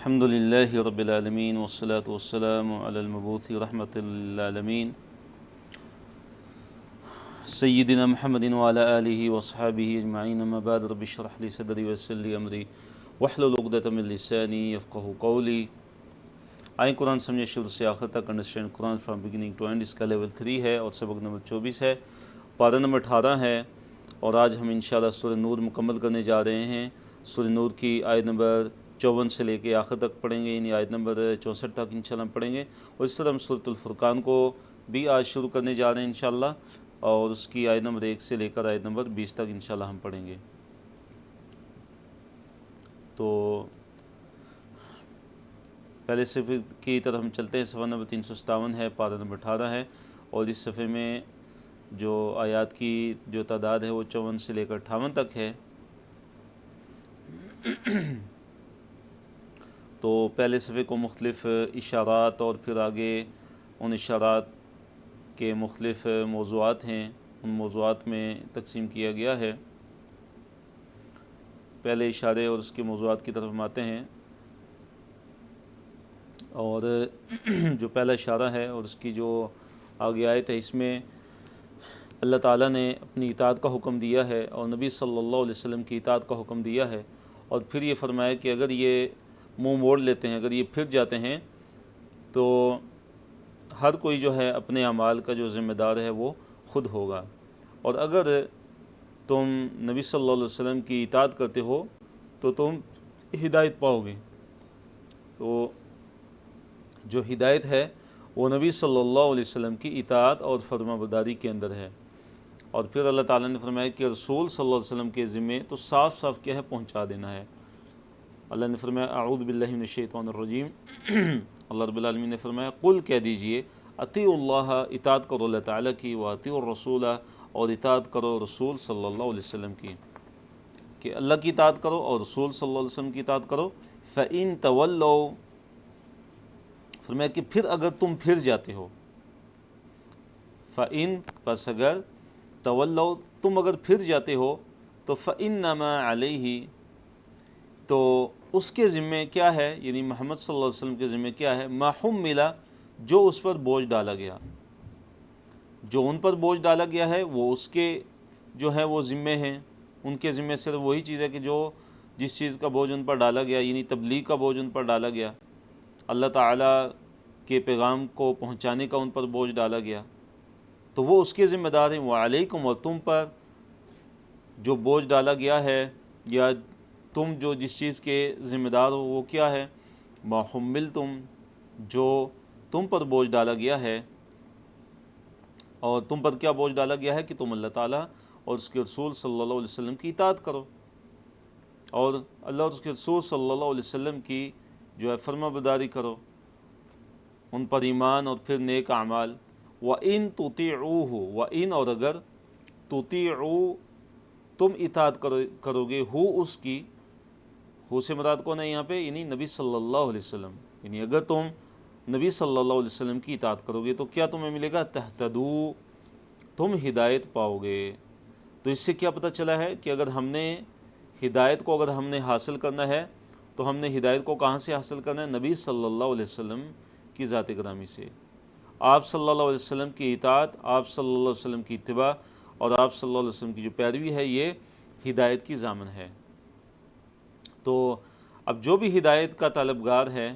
الحمد للہ رب العالمین والصلاة والسلام علی المبعوث رحمۃ للعالمین سیدنا محمد وعلی آلہ وصحابہ اجمعین، اما بعد، رب اشرح لی صدری ویسر لی امری واحلل عقدۃ من لسانی یفقہوا قولی۔ آئیں قرآن سمجھیں شروع سے آخر تک، understand Quran from beginning to end. اس کا لیول 3 ہے اور سبق نمبر 24 ہے، پارہ نمبر 18 ہے، اور آج ہم انشاءاللہ سورہ نور مکمل کرنے جا رہے ہیں۔ سورہ نور کی آیت نمبر 54 سے لے کے آخر تک پڑھیں گے، یعنی آیت نمبر 64 تک انشاءاللہ ہم پڑھیں گے، اور اس طرح ہم سورۃ الفرقان کو بھی آج شروع کرنے جا رہے ہیں انشاءاللہ، اور اس کی آیت نمبر 1 سے لے کر آیت نمبر 20 تک انشاءاللہ ہم پڑھیں گے۔ تو پہلے صفحے کی طرف ہم چلتے ہیں، صفحہ نمبر 357 ہے، پارہ نمبر 18 ہے، اور اس صفحے میں جو آیات کی جو تعداد ہے وہ 54 سے لے کر 58 تک ہے۔ تو پہلے صفحے کو مختلف اشارات اور پھر آگے ان اشارات کے مختلف موضوعات ہیں، ان موضوعات میں تقسیم کیا گیا ہے۔ پہلے اشارے اور اس کے موضوعات کی طرف ہم آتے ہیں، اور جو پہلا اشارہ ہے اور اس کی جو آگے آیت ہے، اس میں اللہ تعالیٰ نے اپنی اطاعت کا حکم دیا ہے اور نبی صلی اللہ علیہ وسلم کی اطاعت کا حکم دیا ہے، اور پھر یہ فرمایا کہ اگر یہ منہ موڑ لیتے ہیں، اگر یہ پھر جاتے ہیں، تو ہر کوئی جو ہے اپنے اعمال کا جو ذمہ دار ہے وہ خود ہوگا، اور اگر تم نبی صلی اللہ علیہ وسلم کی اطاعت کرتے ہو تو تم ہدایت پاؤ گے۔ تو جو ہدایت ہے وہ نبی صلی اللہ علیہ وسلم کی اطاعت اور فرما برداری کے اندر ہے۔ اور پھر اللہ تعالیٰ نے فرمایا کہ رسول صلی اللہ علیہ وسلم کے ذمے تو صاف صاف کیا ہے، پہنچا دینا ہے۔ اللہ نے فرمایا اعوذ باللہ من الشیطان الرجیم، اللہ رب العالمین نے فرمایا قل کہہ دیجئے، اطیعوا اللہ، اطاعت کرو اللہ تعالیٰ کی، واطیعوا الرسول، اور اطاعت کرو رسول صلی اللہ علیہ وسلم کی، کہ اللہ کی اطاعت کرو اور رسول صلی اللہ علیہ وسلم کی اطاعت کرو۔ فَإِن تَوَلَّوْا، فرمایا کہ پھر اگر تم پھر جاتے ہو، فَإِن، پس اگر، تَوَلَّوْا، تم اگر پھر جاتے ہو، تو فَإِنَّمَا عَلَيْهِ، تو اس کے ذمے کیا ہے، یعنی محمد صلی اللہ علیہ وسلم کے ذمے کیا ہے، ما حمل، جو اس پر بوجھ ڈالا گیا، جو ان پر بوجھ ڈالا گیا ہے وہ اس کے جو ہے وہ ذمے ہیں، ان کے ذمے صرف وہی چیز ہے کہ جو جس چیز کا بوجھ ان پر ڈالا گیا، یعنی تبلیغ کا بوجھ ان پر ڈالا گیا، اللہ تعالیٰ کے پیغام کو پہنچانے کا ان پر بوجھ ڈالا گیا، تو وہ اس کے ذمہ دار ہیں۔ وعلیکم، اور تم پر جو بوجھ ڈالا گیا ہے، یا تم جو جس چیز کے ذمہ دار ہو وہ کیا ہے، ما حملتم، جو تم پر بوجھ ڈالا گیا ہے، اور تم پر کیا بوجھ ڈالا گیا ہے کہ تم اللہ تعالیٰ اور اس کے رسول صلی اللہ علیہ وسلم کی اطاعت کرو، اور اللہ اور اس کے رسول صلی اللہ علیہ وسلم کی جو ہے فرما برداری کرو، ان پر ایمان اور پھر نیک اعمال۔ وَإِن تُطِيعُوهُ، وَإِن، اور اگر، تُطِيعُوا، تم اطاعت کرو گے، ہو اس کی، ہو سے مراد کون ہے یہاں پہ، یعنی نبی صلی اللہ علیہ وسلم، یعنی اگر تم نبی صلی اللہ علیہ وسلم کی اطاعت کرو گے تو کیا تمہیں ملے گا، تہتدوا، تم ہدایت پاؤ گے۔ تو اس سے کیا پتہ چلا ہے کہ اگر ہم نے ہدایت کو اگر ہم نے حاصل کرنا ہے تو ہم نے ہدایت کو کہاں سے حاصل کرنا ہے، نبی صلی اللہ علیہ وسلم کی ذات گرامی سے۔ آپ صلی اللہ علیہ وسلم کی اطاعت، آپ صلی اللہ علیہ وسلم کی اتباع اور آپ صلی اللہ علیہ وسلم کی جو پیروی ہے، یہ ہدایت کی ضامن ہے۔ تو اب جو بھی ہدایت کا طلبگار ہے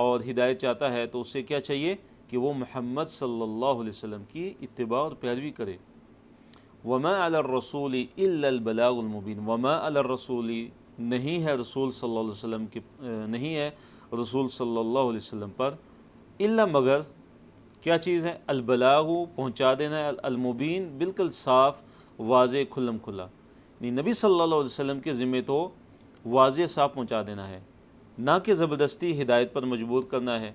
اور ہدایت چاہتا ہے تو اسے کیا چاہیے کہ وہ محمد صلی اللہ علیہ وسلم کی اتباع اور پیروی کرے۔ وَمَا عَلَى الرَّسُولِ إِلَّا الْبَلَاغُ الْمُبِينُ، وَمَا عَلَى الرَّسُولِ، نہیں ہے رسول صلی اللہ علیہ وسلم کی، نہیں ہے رسول صلی اللہ علیہ وسلم پر، الا، مگر، کیا چیز ہے، البلاغ، پہنچا دینا ہے، المبین، بالکل صاف، واضح، کھلم کھلا، یعنی نبی صلی اللہ علیہ وسلم کے ذمے تو واضح صاف پہنچا دینا ہے، نہ کہ زبردستی ہدایت پر مجبور کرنا ہے،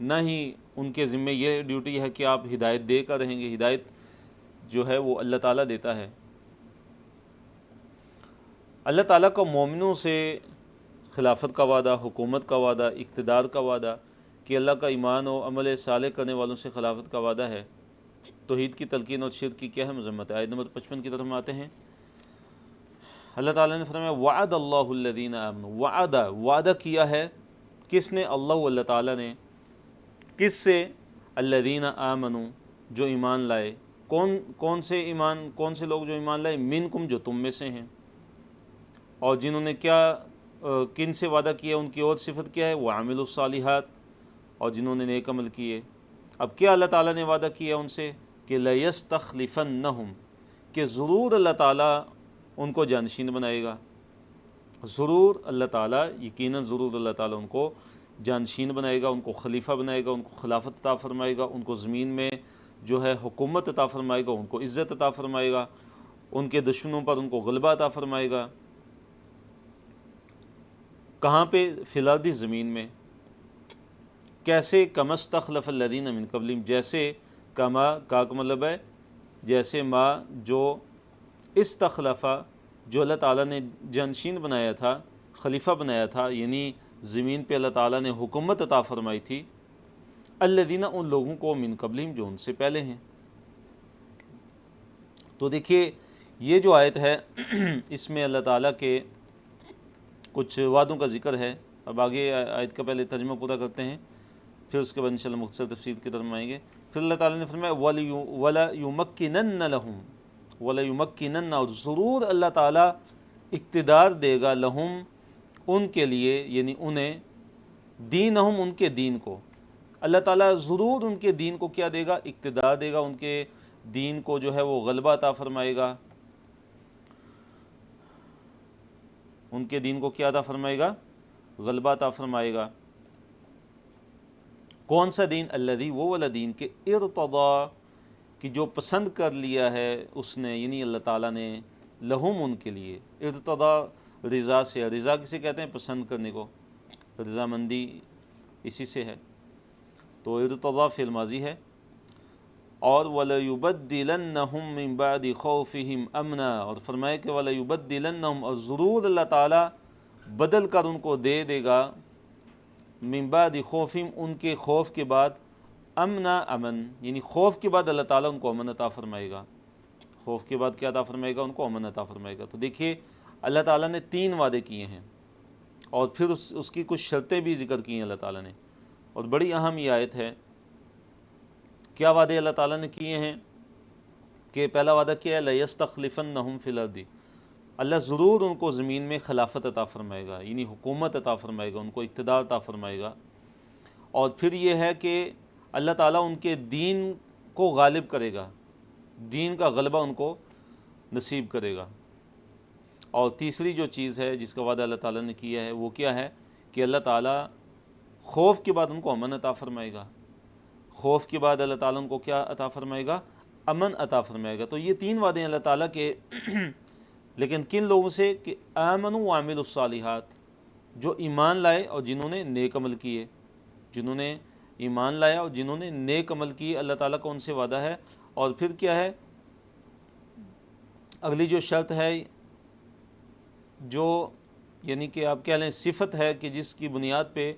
نہ ہی ان کے ذمے یہ ڈیوٹی ہے کہ آپ ہدایت دے کر رہیں گے۔ ہدایت جو ہے وہ اللہ تعالیٰ دیتا ہے۔ اللہ تعالیٰ کا مومنوں سے خلافت کا وعدہ، حکومت کا وعدہ، اقتدار کا وعدہ، کہ اللہ کا ایمان و عمل صالح کرنے والوں سے خلافت کا وعدہ ہے۔ توحید کی تلقین اور شرک کی کیا ہے، مذمت ہے۔ آیت نمبر 55 کی طرف ہم آتے ہیں۔ اللہ تعالیٰ نے فرمایا وعد اللہ الذین آمنوا، وعدہ کیا ہے کس نے؟ اللہ تعالیٰ نے، کس سے؟ الذین آمنوا، جو ایمان لائے۔ کون سے لوگ جو ایمان لائے؟ منکم، جو تم میں سے ہیں۔ اور جنہوں نے کن سے وعدہ کیا؟ ان کی اور صفت کیا ہے؟ وعملوا الصالحات، اور جنہوں نے نیک عمل کیے۔ اب کیا اللہ تعالیٰ نے وعدہ کیا ان سے؟ کہ لَيَسْتَخْلِفَنَّهُمْ، کہ ضرور اللہ تعالیٰ ان کو جانشین بنائے گا۔ ضرور اللہ تعالیٰ، یقیناً ضرور اللہ تعالیٰ ان کو جانشین بنائے گا، ان کو خلیفہ بنائے گا، ان کو خلافت عطا فرمائے گا، ان کو زمین میں جو ہے حکومت عطا فرمائے گا، ان کو عزت عطا فرمائے گا، ان کے دشمنوں پر ان کو غلبہ عطا فرمائے گا۔ کہاں پہ؟ فی الارض، زمین میں۔ کیسے؟ کما استخلف الذین من قبلہم، جیسے کما کا مطلب ہے جیسے، ما جو استخلفہ، جو اللہ تعالیٰ نے جانشین بنایا تھا، خلیفہ بنایا تھا، یعنی زمین پہ اللہ تعالیٰ نے حکومت عطا فرمائی تھی، الذین، ان لوگوں کو، من قبلہم، جو ان سے پہلے ہیں۔ تو دیکھیے یہ جو آیت ہے اس میں اللہ تعالیٰ کے کچھ وعدوں کا ذکر ہے۔ اب آگے آیت کا پہلے ترجمہ پورا کرتے ہیں، پھر اس کے بعد انشاءاللہ مختصر تفصیل کی طرف آئیں گے۔ پھر اللہ تعالیٰ نے فرمایا وَلَيُمَكِّنَنَّ لَهُمْ، وَلَيُمَكِّنَنَّ، اور ضرور اللہ تعالیٰ اقتدار دے گا، لہم، ان کے لیے، یعنی انہیں، دینہم، ان کے دین کو۔ اللہ تعالیٰ ضرور ان کے دین کو کیا دے گا؟ اقتدار دے گا، ان کے دین کو جو ہے وہ غلبہ عطا فرمائے گا۔ ان کے دین کو کیا عطا فرمائے گا؟ غلبہ عطا فرمائے گا۔ کون سا دین؟ الذی، وہ والا دین کہ ارتضیٰ، کہ جو پسند کر لیا ہے اس نے، یعنی اللہ تعالیٰ نے، لہم، ان کے لیے۔ ارتضیٰ رضا سے، رضا کسے کہتے ہیں؟ پسند کرنے کو، رضامندی اسی سے ہے، تو ارتضیٰ فعل ماضی ہے۔ اور وَلَيُبَدِّلَنَّهُم مِّن بَعْدِ خَوْفِهِمْ أَمْنًا، اور فرمائے کہ وَلَيُبَدِّلَنَّهُم، اور ضرور اللہ تعالیٰ بدل کر ان کو دے گا، من بعد خوفہم، ان کے خوف کے بعد، امنا، امن، یعنی خوف کے بعد اللہ تعالیٰ ان کو امن عطا فرمائے گا۔ خوف کے بعد کیا عطا فرمائے گا؟ ان کو امن عطا فرمائے گا۔ تو دیکھیے اللہ تعالیٰ نے 3 وعدے کیے ہیں، اور پھر اس کی کچھ شرطیں بھی ذکر کی ہیں اللہ تعالیٰ نے، اور بڑی اہم یہ آیت ہے۔ کیا وعدے اللہ تعالیٰ نے کیے ہیں؟ کہ پہلا وعدہ کیا ہے؟ لَيَسْتَخْلِفَنَّهُمْ فِي الْأَرْضِ، اللہ ضرور ان کو زمین میں خلافت عطا فرمائے گا، یعنی حکومت عطا فرمائے گا، ان کو اقتدار عطا فرمائے گا۔ اور پھر یہ ہے کہ اللہ تعالیٰ ان کے دین کو غالب کرے گا، دین کا غلبہ ان کو نصیب کرے گا۔ اور تیسری جو چیز ہے جس کا وعدہ اللہ تعالیٰ نے کیا ہے وہ کیا ہے؟ کہ اللہ تعالیٰ خوف کے بعد ان کو امن عطا فرمائے گا۔ خوف کے بعد اللہ تعالیٰ ان کو کیا عطا فرمائے گا؟ امن عطا فرمائے گا۔ تو یہ 3 وعدے ہیں اللہ تعالیٰ کے، لیکن کن لوگوں سے؟ کہ آمنوا وعملوا الصالحات، جو ایمان لائے اور جنہوں نے نیک عمل کیے، جنہوں نے ایمان لایا اور جنہوں نے نیک عمل کیے، اللہ تعالیٰ کا ان سے وعدہ ہے۔ اور پھر کیا ہے اگلی جو شرط ہے، جو یعنی کہ آپ کہہ لیں صفت ہے کہ جس کی بنیاد پہ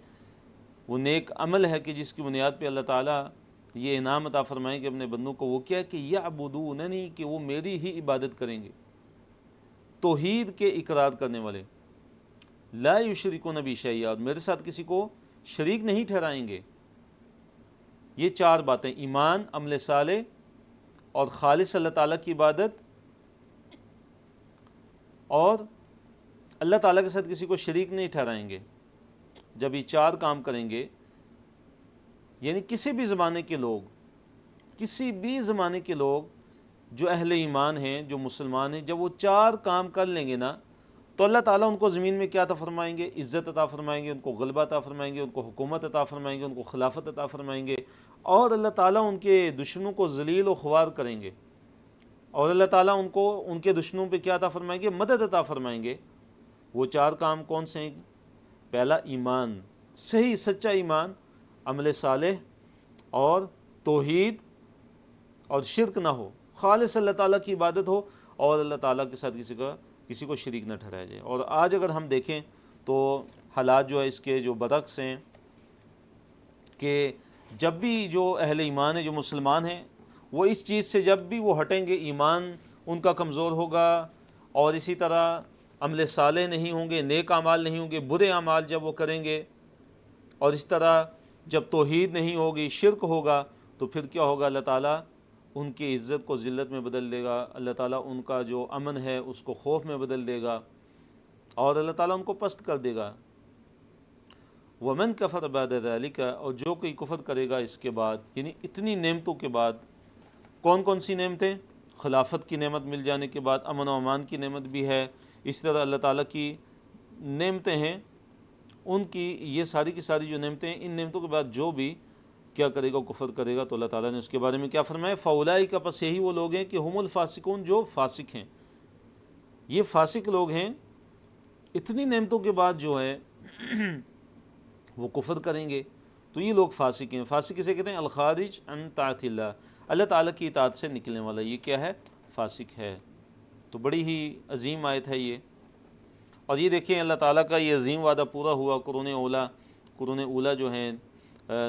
وہ نیک عمل ہے، کہ جس کی بنیاد پہ اللہ تعالیٰ یہ انعام عطا فرمائیں گے اپنے بندوں کو، وہ کیا ہے؟ کہ یعبدوننی، کہ وہ میری ہی عبادت کریں گے، توحید کے اقرار کرنے والے، لا یشرکون بی شیئا، اور میرے ساتھ کسی کو شریک نہیں ٹھہرائیں گے۔ یہ 4 باتیں، ایمان، عمل صالح، اور خالص اللہ تعالیٰ کی عبادت، اور اللہ تعالیٰ کے ساتھ کسی کو شریک نہیں ٹھہرائیں گے۔ جب یہ 4 کام کریں گے، یعنی کسی بھی زمانے کے لوگ جو اہل ایمان ہیں، جو مسلمان ہیں، جب وہ 4 کام کر لیں گے نا، تو اللہ تعالیٰ ان کو زمین میں کیا عطا فرمائیں گے؟ عزت عطا فرمائیں گے، ان کو غلبہ عطا فرمائیں گے، ان کو حکومت عطا فرمائیں گے، ان کو خلافت عطا فرمائیں گے، اور اللہ تعالیٰ ان کے دشمنوں کو ذلیل و خوار کریں گے، اور اللہ تعالیٰ ان کو ان کے دشمنوں پہ کیا عطا فرمائیں گے؟ مدد عطا فرمائیں گے۔ وہ 4 کام کون سے ہیں؟ پہلا، ایمان، صحیح سچا ایمان، عمل صالح، اور توحید، اور شرک نہ ہو، خالص اللہ تعالیٰ کی عبادت ہو، اور اللہ تعالیٰ کے ساتھ کسی کو شریک نہ ٹھہرایا جائے۔ اور آج اگر ہم دیکھیں تو حالات جو ہے اس کے جو برعکس ہیں، کہ جب بھی جو اہل ایمان ہیں، جو مسلمان ہیں، وہ اس چیز سے جب بھی وہ ہٹیں گے، ایمان ان کا کمزور ہوگا، اور اسی طرح عمل صالح نہیں ہوں گے، نیک اعمال نہیں ہوں گے، برے اعمال جب وہ کریں گے، اور اس طرح جب توحید نہیں ہوگی، شرک ہوگا، تو پھر کیا ہوگا؟ اللہ تعالیٰ ان کی عزت کو ذلت میں بدل دے گا، اللہ تعالیٰ ان کا جو امن ہے اس کو خوف میں بدل دے گا، اور اللہ تعالیٰ ان کو پست کر دے گا۔ وَمَنْ كَفَرَ بَعْدَ ذَلِكَ، اور جو کوئی کفر کرے گا اس کے بعد، یعنی اتنی نعمتوں کے بعد۔ کون کون سی نعمتیں؟ خلافت کی نعمت مل جانے کے بعد امن و امان کی نعمت بھی ہے، اس طرح اللہ تعالیٰ کی نعمتیں ہیں، ان کی یہ ساری کی ساری جو نعمتیں ہیں، ان نعمتوں کے بعد جو بھی کیا کرے گا؟ کفر کرے گا، تو اللہ تعالیٰ نے اس کے بارے میں کیا فرمایا؟ فَأُولَٰئِکَ، پس یہی وہ لوگ ہیں کہ ہم الفاسقون، جو فاسق ہیں، یہ فاسق لوگ ہیں، اتنی نعمتوں کے بعد جو ہے وہ کفر کریں گے، تو یہ لوگ فاسق ہیں۔ فاسق کسے کہتے ہیں؟ الخارج عن طاعت اللہ، اللہ تعالیٰ کی اطاعت سے نکلنے والا، یہ کیا ہے؟ فاسق ہے۔ تو بڑی ہی عظیم آیت ہے یہ، اور یہ دیکھیں اللہ تعالیٰ کا یہ عظیم وعدہ پورا ہوا۔ قرون اولیٰ جو ہیں،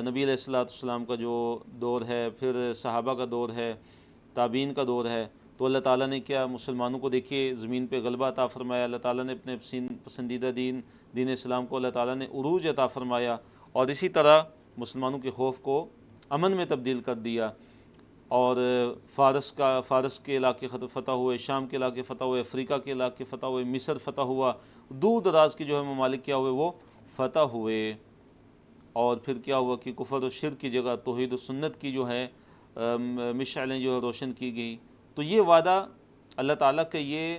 نبی علیہ السلام کا جو دور ہے، پھر صحابہ کا دور ہے، تابعین کا دور ہے، تو اللہ تعالیٰ نے کیا مسلمانوں کو دیکھیے زمین پہ غلبہ عطا فرمایا، اللہ تعالیٰ نے اپنے پسندیدہ دین اسلام کو اللہ تعالیٰ نے عروج عطا فرمایا، اور اسی طرح مسلمانوں کے خوف کو امن میں تبدیل کر دیا، اور فارس کے علاقے فتح ہوئے، شام کے علاقے فتح ہوئے، افریقہ کے علاقے فتح ہوئے، مصر فتح ہوا، دور دراز کے جو ہے ممالک کیا ہوئے؟ وہ فتح ہوئے، اور پھر کیا ہوا کہ کفر و شرک کی جگہ توحید و سنت کی جو ہے مشعلیں جو ہے روشن کی گئی۔ تو یہ وعدہ اللہ تعالیٰ کا یہ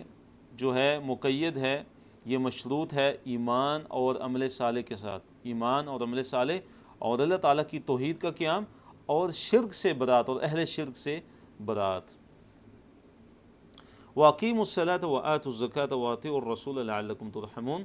جو ہے مقید ہے، یہ مشروط ہے ایمان اور عمل صالح کے ساتھ، ایمان اور عمل صالح، اور اللہ تعالیٰ کی توحید کا قیام، اور شرک سے برات، اور اہل شرک سے برات۔ وَأَقِيمُوا الصَّلَاةَ وَآتُوا الزَّكَاةَ وَأَطِيعُوا الرَّسُولَ لَعَلَّكُمْ تُرْحَمُونَ۔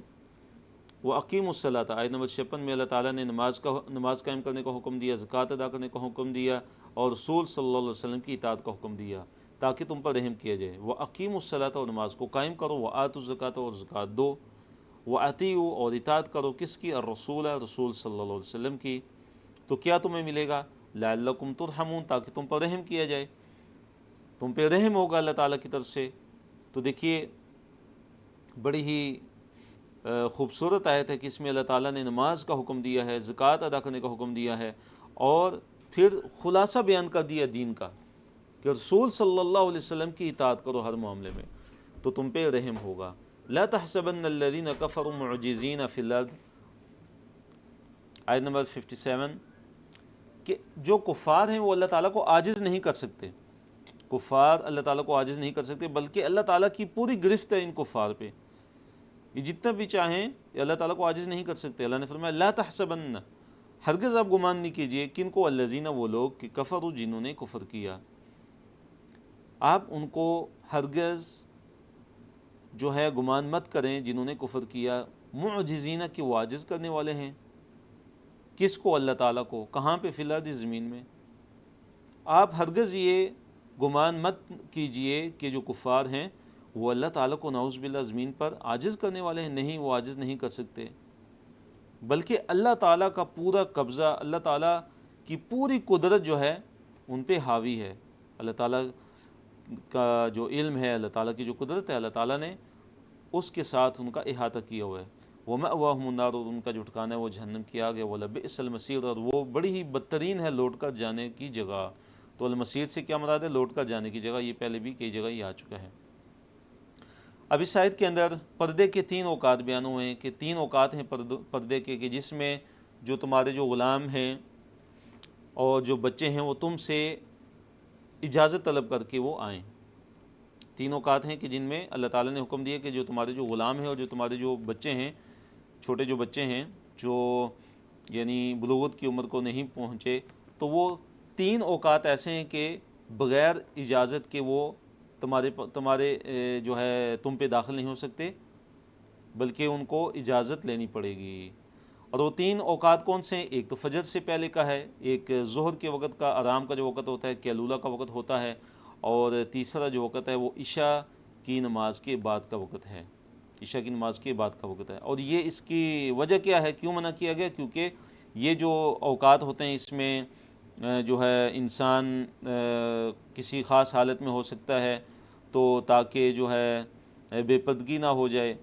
وَأَقِيمُوا الصَّلَاةَ، آیت نمبر 56 میں اللہ تعالیٰ نے نماز قائم کرنے کا حکم دیا، زکوٰۃ ادا کرنے کا حکم دیا، اور رسول صلی اللہ علیہ وسلم کی اطاعت کا حکم دیا تاکہ تم پر رحم کیا جائے۔ وَأَقِيمُوا الصَّلَاةَ، اور نماز کو قائم کرو، وَآتُوا الزَّكَاةَ، اور زکوٰۃ دو، وَأَطِيعُوا، اور اطاعت کرو، کس کی؟ الرسول، رسول صلی اللہ علیہ وسلم کی۔ تو کیا تمہیں ملے گا؟ لعلکم ترحمون، تاکہ تم پر رحم کیا جائے، تم پہ رحم ہوگا اللہ تعالیٰ کی طرف سے۔ تو دیکھیے بڑی ہی خوبصورت آیت ہے کہ اس میں اللہ تعالیٰ نے نماز کا حکم دیا ہے، زکوٰۃ ادا کرنے کا حکم دیا ہے، اور پھر خلاصہ بیان کر دیا دین کا کہ رسول صلی اللہ علیہ وسلم کی اطاعت کرو ہر معاملے میں، تو تم پہ رحم ہوگا۔ لا تحسبن الذین کفروا معجزین فی الارض، آیت نمبر 57، کہ جو کفار ہیں وہ اللہ تعالیٰ کو عاجز نہیں کر سکتے، کفار اللہ تعالیٰ کو عاجز نہیں کر سکتے، بلکہ اللہ تعالیٰ کی پوری گرفت ہے ان کفار پہ، یہ جتنا بھی چاہیں یہ اللہ تعالیٰ کو عاجز نہیں کر سکتے۔ اللہ نے فرمایا لا تحسبن، ہرگز آپ گمان نہیں کیجئے، کن کو؟ الذین، وہ لوگ کہ کفروا، جنہوں نے کفر کیا، آپ ان کو ہرگز جو ہے گمان مت کریں جنہوں نے کفر کیا، معجزین، کہ وہ عاجز کرنے والے ہیں، کس کو؟ اللہ تعالیٰ کو۔ کہاں پہ؟ فی الارض، زمین میں۔ آپ ہرگز یہ گمان مت کیجئے کہ جو کفار ہیں وہ اللہ تعالیٰ کو نعوذ باللہ زمین پر عاجز کرنے والے ہیں، نہیں، وہ عاجز نہیں کر سکتے، بلکہ اللہ تعالیٰ کا پورا قبضہ، اللہ تعالیٰ کی پوری قدرت جو ہے ان پہ حاوی ہے۔ اللہ تعالیٰ کا جو علم ہے، اللہ تعالیٰ کی جو قدرت ہے، اللہ تعالیٰ نے اس کے ساتھ ان کا احاطہ کیا ہوا ہے۔ وَمَأْوَاهُمُ النَّارُ، اور ان کا جو ٹھکانہ ہے وہ جہنم کیا گیا، وَلَبِئْسَ الْمَصِيرُ، اور وہ بڑی ہی بدترین ہے لوٹ کر جانے کی جگہ۔ تو المصیر سے کیا مراد ہے؟ لوٹ کر جانے کی جگہ، یہ پہلے بھی کئی جگہ یہ آ چکا ہے۔ اب اس آیت کے اندر پردے کے 3 اوقات بیان ہوئے ہیں کہ 3 اوقات ہیں پردے کے، کہ جس میں جو تمہارے جو غلام ہیں اور جو بچے ہیں وہ تم سے اجازت طلب کر کے وہ آئیں۔ 3 اوقات ہیں کہ جن میں اللہ تعالیٰ نے حکم دیا کہ جو تمہارے جو غلام ہیں اور جو تمہارے جو بچے ہیں، چھوٹے جو بچے ہیں جو یعنی بلوغت کی عمر کو نہیں پہنچے، تو وہ 3 اوقات ایسے ہیں کہ بغیر اجازت کے وہ تمہارے جو ہے تم پہ داخل نہیں ہو سکتے، بلکہ ان کو اجازت لینی پڑے گی۔ اور وہ 3 اوقات کون سے ہیں؟ ایک تو فجر سے پہلے کا ہے، ایک ظہر کے وقت کا آرام کا جو وقت ہوتا ہے، قیلولہ کا وقت ہوتا ہے، اور تیسرا جو وقت ہے وہ عشاء کی نماز کے بعد کا وقت ہے، عشاء کی نماز کے بعد کا وقت ہے۔ اور یہ اس کی وجہ کیا ہے، کیوں منع کیا گیا؟ کیونکہ یہ جو اوقات ہوتے ہیں اس میں جو ہے انسان کسی خاص حالت میں ہو سکتا ہے، تو تاکہ جو ہے بے پردگی نہ ہو جائے،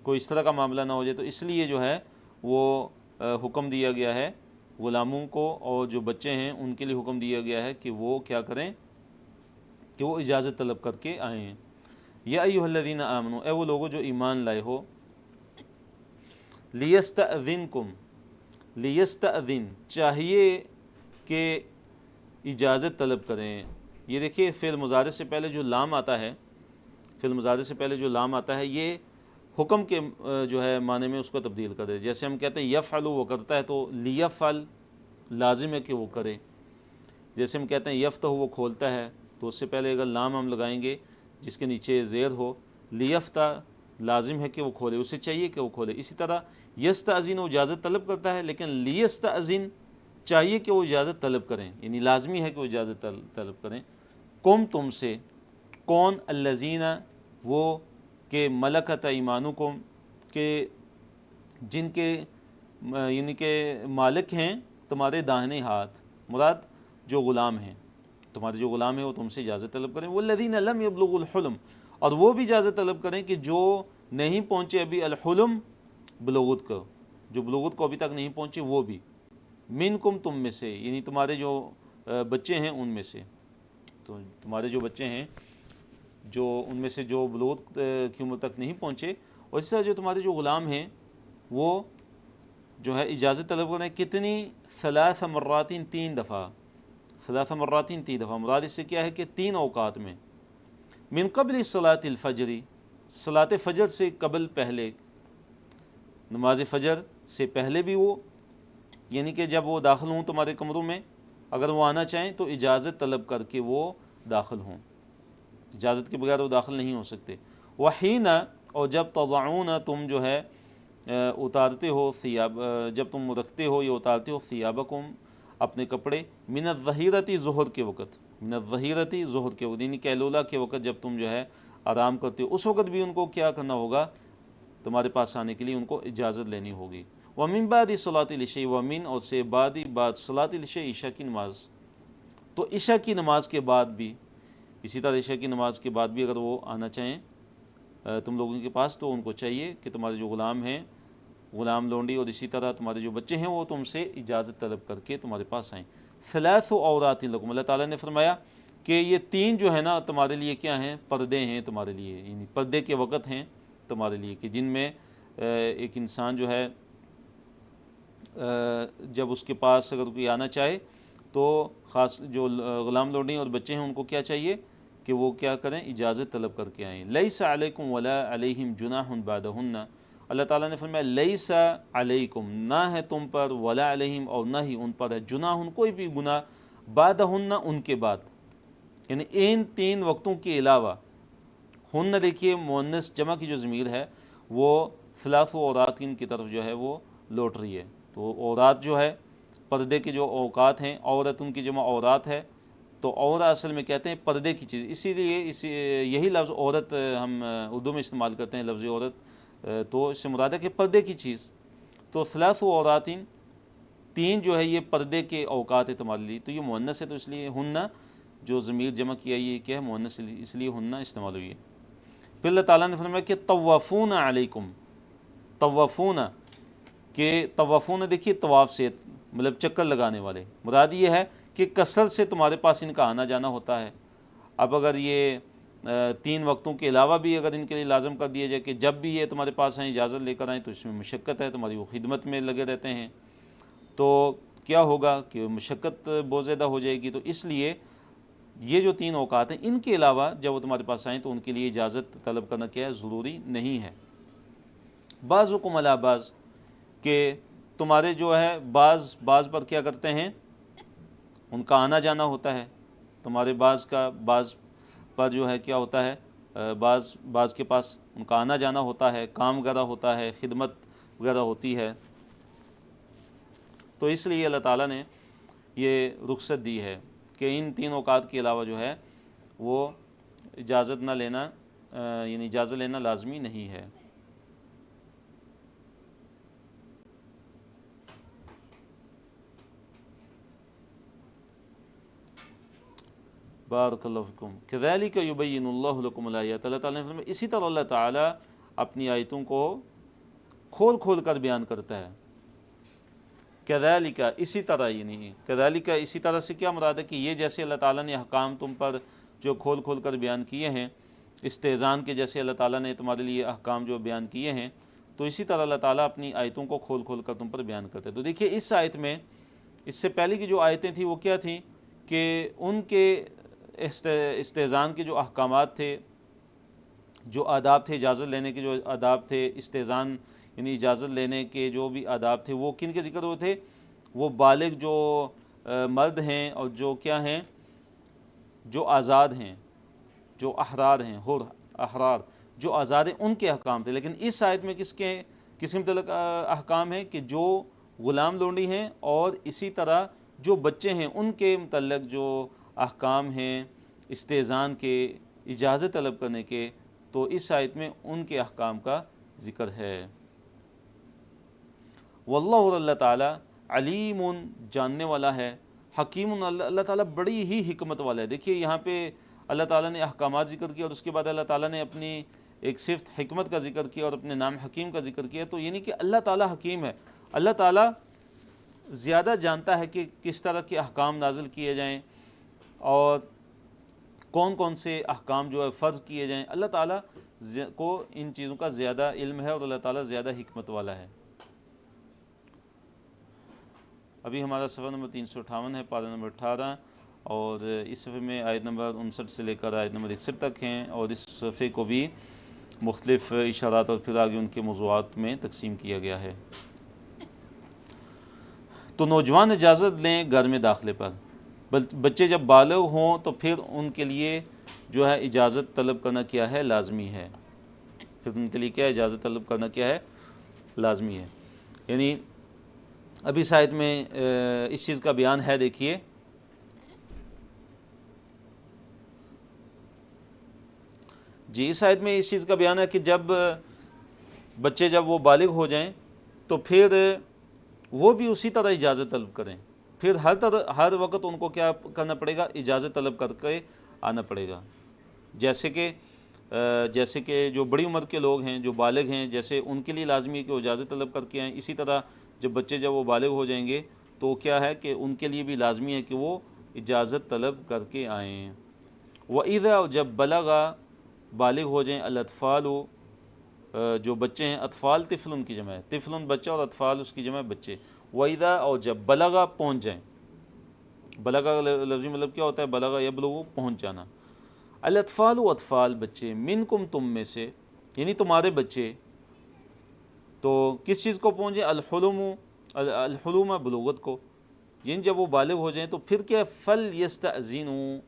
کوئی اس طرح کا معاملہ نہ ہو جائے، تو اس لیے جو ہے وہ حکم دیا گیا ہے غلاموں کو، اور جو بچے ہیں ان کے لیے حکم دیا گیا ہے کہ وہ کیا کریں، کہ وہ اجازت طلب کر کے آئیں ہیں۔ یا ایھا الذین آمنوا، اے وہ لوگوں جو ایمان لائے ہو، لیستأذنکم، لیستأذن چاہیے کہ اجازت طلب کریں۔ یہ دیکھیے فعل مضارع سے پہلے جو لام آتا ہے، فعل مضارع سے پہلے جو لام آتا ہے، یہ حکم کے جو ہے معنی میں اس کو تبدیل کر دے۔ جیسے ہم کہتے ہیں یفعل، وہ کرتا ہے، تو لیفعل لازم ہے کہ وہ کرے۔ جیسے ہم کہتے ہیں یفتح، وہ کھولتا ہے، تو اس سے پہلے اگر لام ہم لگائیں گے جس کے نیچے زیر ہو، لیفتح لازم ہے کہ وہ کھولے، اسے چاہیے کہ وہ کھولے۔ اسی طرح یستأذن، وہ اجازت طلب کرتا ہے، لیکن لیستأذن چاہیے کہ وہ اجازت طلب کریں، یعنی لازمی ہے کہ وہ اجازت طلب کریں۔ کم، تم سے، کون، الذین، وہ، کہ ملکت ایمانکم، کہ جن کے یعنی کہ مالک ہیں تمہارے داہنے ہاتھ، مراد جو غلام ہیں، تمہارے جو غلام ہیں وہ تم سے اجازت طلب کریں۔ والذین لم یبلغوا الحلم، اور وہ بھی اجازت طلب کریں کہ جو نہیں پہنچے ابھی الحلم، بلوغت کو، جو بلوغت کو ابھی تک نہیں پہنچے وہ بھی، منکم، تم میں سے، یعنی تمہارے جو بچے ہیں ان میں سے، تو تمہارے جو بچے ہیں جو ان میں سے جو بلوغت کی عمر تک نہیں پہنچے، اور اس طرح جو تمہارے جو غلام ہیں وہ جو ہے اجازت طلب کریں۔ کتنی؟ ثلاث مرات، 3 دفعہ، ثلاث مرات 3 دفعہ، مراد اس سے کیا ہے کہ 3 اوقات میں، من قبل صلاۃ الفجر، صلاۃ فجر سے قبل، پہلے، نماز فجر سے پہلے بھی وہ، یعنی کہ جب وہ داخل ہوں تمہارے کمروں میں، اگر وہ آنا چاہیں تو اجازت طلب کر کے وہ داخل ہوں، اجازت کے بغیر وہ داخل نہیں ہو سکتے۔ وحین، اور جب تضعون، تم جو ہے اتارتے ہو، ثیاب، جب تم رکھتے ہو یا اتارتے ہو، ثیابکم، اپنے کپڑے، من الظہیرۃ، ظہر کے وقت، من الظہیرۃ، ظہر کے وقت، یعنی کیلولا کے وقت جب تم جو ہے آرام کرتے ہو، اس وقت بھی ان کو کیا کرنا ہوگا، تمہارے پاس آنے کے لیے ان کو اجازت لینی ہوگی۔ ومن بعد صلاۃ العشاء، ومن، اور سے بعد صلاۃ العشاء، عشاء کی نماز، تو عشاء کی نماز کے بعد بھی، اسی طرح عشاء کی نماز کے بعد بھی اگر وہ آنا چاہیں تم لوگوں کے پاس، تو ان کو چاہیے کہ تمہارے جو غلام ہیں، غلام لونڈی، اور اسی طرح تمہارے جو بچے ہیں وہ تم سے اجازت طلب کر کے تمہارے پاس آئیں۔ ثلاث عورات لکم، اللہ تعالیٰ نے فرمایا کہ یہ 3 جو ہے نا تمہارے لیے کیا ہیں، پردے ہیں تمہارے لیے، یعنی پردے کے وقت ہیں تمہارے لیے، کہ جن میں ایک انسان جو ہے جب اس کے پاس اگر کوئی آنا چاہے تو خاص جو غلام لونڈی اور بچے ہیں ان کو کیا چاہیے کہ وہ کیا کریں، اجازت طلب کر کے آئیں۔ لیس علیکم ولا علیہم جناح بعدہن، اللہ تعالیٰ نے فرمایا لیس علیکم، نہ ہے تم پر، ولا علیہم، اور نہ ہی ان پر ہے، جناح، کوئی بھی گناہ، بعدہن، ان کے بعد، یعنی ان 3 وقتوں کے علاوہ۔ ہن دیکھیے مؤنث جمع کی جو ضمیر ہے وہ ثلاث عورات کی طرف جو ہے وہ لوٹ رہی ہے، تو عورات جو ہے پردے کے جو اوقات ہیں، عورت ان کی جمع عورات ہے، تو عورت اصل میں کہتے ہیں پردے کی چیز، اسی لیے یہی لفظ عورت ہم اردو میں استعمال کرتے ہیں، لفظ عورت، تو اس سے مراد ہے کہ پردے کی چیز۔ تو ثلاث عورات، 3 جو ہے یہ پردے کے اوقات ہے تمہارے لیے، تو یہ مؤنث ہے، تو اس لیے ہن جو ضمیر جمع کیا یہ کیا ہے، مؤنث، اس لیے ہن استعمال ہوئی ہے۔ پھر اللہ تعالیٰ نے فرمایا کہ طوافون علیکم، طوافون، کہ طوافون دیکھیے طواف سے مطلب چکر لگانے والے، مراد یہ ہے کہ کثرت سے تمہارے پاس ان کا آنا جانا ہوتا ہے۔ اب اگر یہ 3 وقتوں کے علاوہ بھی اگر ان کے لیے لازم کر دیا جائے کہ جب بھی یہ تمہارے پاس آئیں اجازت لے کر آئیں، تو اس میں مشقت ہے، تمہاری وہ خدمت میں لگے رہتے ہیں، تو کیا ہوگا کہ مشقت بہت زیادہ ہو جائے گی، تو اس لیے یہ جو 3 اوقات ہیں ان کے علاوہ جب وہ تمہارے پاس آئیں تو ان کے لیے اجازت طلب کرنا کیا ہے، ضروری نہیں ہے۔ بعضکم علی بعض، کہ تمہارے جو ہے بعض پر کیا کرتے ہیں، ان کا آنا جانا ہوتا ہے، تمہارے بعض پر جو ہے کیا ہوتا ہے، بعض کے پاس ان کا آنا جانا ہوتا ہے، کام وغیرہ ہوتا ہے، خدمت وغیرہ ہوتی ہے، تو اس لیے اللہ تعالیٰ نے یہ رخصت دی ہے کہ ان 3 اوقات کے علاوہ جو ہے وہ اجازت نہ لینا، یعنی اجازت لینا لازمی نہیں ہے۔ بارک اللہ فیکم۔ کذالک یبین اللہ لکم الآیات، اللہ تعالیٰ نے فرمایا اسی طرح اللہ تعالیٰ اپنی آیتوں کو کھول کھول کر بیان کرتا ہے۔ کذالک اسی طرح، یعنی کذالک اسی طرح سے کیا مراد ہے کہ یہ جیسے اللہ تعالیٰ نے احکام تم پر جو کھول کھول کر بیان کیے ہیں، استئذان کے جیسے اللہ تعالیٰ نے تمہارے لیے احکام جو بیان کیے ہیں، تو اسی طرح اللہ تعالیٰ اپنی آیتوں کو کھول کھول کر تم پر بیان کرتے ہیں۔ تو دیکھیے اس آیت میں، اس سے پہلے کی جو آیتیں تھیں وہ کیا تھیں کہ ان کے استئذان کے جو احکامات تھے، جو آداب تھے، اجازت لینے کے جو آداب تھے، استئذان یعنی اجازت لینے کے جو بھی آداب تھے، وہ کن کے ذکر ہوئے تھے؟ وہ بالغ جو مرد ہیں اور جو کیا ہیں، جو آزاد ہیں، جو احرار ہیں، حر احرار جو آزاد ہیں، ان کے احکام تھے۔ لیکن اس آیت میں کس کے متعلق احکام ہیں کہ جو غلام لونڈی ہیں اور اسی طرح جو بچے ہیں ان کے متعلق جو احکام ہیں استئذان کے، اجازت طلب کرنے کے، تو اس آیت میں ان کے احکام کا ذکر ہے۔ واللہ، اور اللہ تعالیٰ علیم جاننے والا ہے، حکیم اللہ تعالیٰ بڑی ہی حکمت والا ہے۔ دیکھیے یہاں پہ اللہ تعالیٰ نے احکامات ذکر کیا اور اس کے بعد اللہ تعالیٰ نے اپنی ایک صفت حکمت کا ذکر کیا اور اپنے نام حکیم کا ذکر کیا، تو یعنی کہ اللہ تعالیٰ حکیم ہے۔ اللہ تعالیٰ زیادہ جانتا ہے کہ کس طرح کے احکام نازل کیے جائیں اور کون کون سے احکام جو ہے فرض کیے جائیں۔ اللہ تعالیٰ کو ان چیزوں کا زیادہ علم ہے اور اللہ تعالیٰ زیادہ حکمت والا ہے۔ ابھی ہمارا صفحہ نمبر 358 ہے، پارہ نمبر 18، اور اس صفحے میں آیت نمبر 59 سے لے کر آیت نمبر 61 تک ہیں، اور اس صفحے کو بھی مختلف اشارات اور پھر آگے ان کے موضوعات میں تقسیم کیا گیا ہے۔ تو نوجوان اجازت لیں گھر میں داخلے پر، بچے جب بالغ ہوں تو پھر ان کے لیے جو ہے اجازت طلب کرنا کیا ہے، لازمی ہے۔ پھر ان کے لیے کیا ہے، اجازت طلب کرنا کیا ہے، لازمی ہے۔ یعنی اب اس آیت میں اس چیز کا بیان ہے، دیکھیے جی، اس آیت میں اس چیز کا بیان ہے کہ جب بچے جب وہ بالغ ہو جائیں تو پھر وہ بھی اسی طرح اجازت طلب کریں، پھر ہر وقت ان کو کیا کرنا پڑے گا، اجازت طلب کر کے آنا پڑے گا۔ جیسے کہ جو بڑی عمر کے لوگ ہیں، جو بالغ ہیں، جیسے ان کے لیے لازمی ہے کہ وہ اجازت طلب کر کے آئیں، اسی طرح جب وہ بالغ ہو جائیں گے تو کیا ہے کہ ان کے لیے بھی لازمی ہے کہ وہ اجازت طلب کر کے آئیں۔ وَإِذَا، جب بلغا بالغ ہو جائیں، الاطفال جو بچے ہیں، اطفال طفل کی جمع ہے، طفل بچہ اور اطفال اس کی جمع ہے بچے۔ وَإِذَا، اور جب بلغا پہنچ جائیں، بلغا لفظی مطلب کیا ہوتا ہے، بلغا یبلغ پہنچ جانا۔ الاطفال اطفال بچے، منکم تم میں سے، یعنی تمہارے بچے، تو کس چیز کو پہنچے، الحلم بلوغت کو، یعنی جب وہ بالغ ہو جائیں تو پھر کیا، فلیستأذنوا،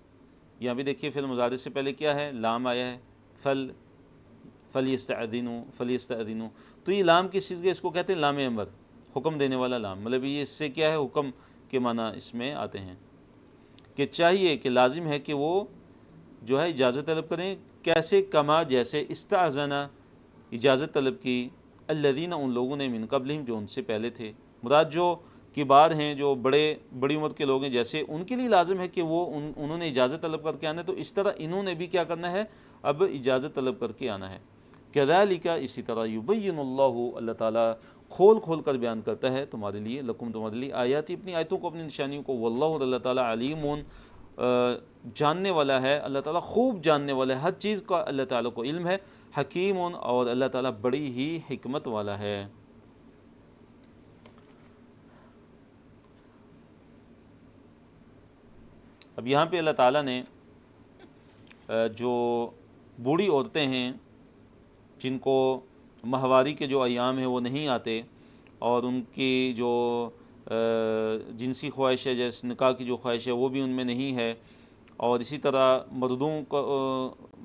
یہاں بھی دیکھیے فعل مضارع سے پہلے کیا ہے، لام آیا ہے، فلیستأذنوا، تو یہ لام کس چیز کے، اس کو کہتے ہیں لام امر، حکم دینے والا لام، مطلب یہ اس سے کیا ہے، حکم کے معنی اس میں آتے ہیں کہ چاہیے کہ لازم ہے کہ وہ جو ہے اجازت طلب کریں۔ کیسے، کما جیسے، استأذن اجازت طلب کی، الذین ان لوگوں نے، من قبلہم جو ان سے پہلے تھے، مراد جو کبار ہیں، جو بڑی عمر کے لوگ ہیں، جیسے ان کے لیے لازم ہے کہ وہ انہوں نے اجازت طلب کر کے آنا ہے، تو اس طرح انہوں نے بھی کیا کرنا ہے، اب اجازت طلب کر کے آنا ہے۔ کذالک، اسی طرح، یبین اللہ تعالیٰ کھول کھول کر بیان کرتا ہے تمہارے لیے، لکم تمہارے لیے، آیاتی اپنی آیتوں کو، اپنی نشانیوں کو، واللہ اللہ تعالیٰ علیم جاننے والا ہے، اللہ تعالیٰ خوب جاننے والا ہے، ہر چیز کا اللہ تعالیٰ کو علم ہے، حکیم، اور اللہ تعالیٰ بڑی ہی حکمت والا ہے۔ اب یہاں پہ اللہ تعالیٰ نے جو بوڑھی عورتیں ہیں جن کو ماہواری کے جو ایام ہیں وہ نہیں آتے اور ان کی جو جنسی خواہش ہے، جیسے نکاح کی جو خواہش ہے وہ بھی ان میں نہیں ہے، اور اسی طرح مردوں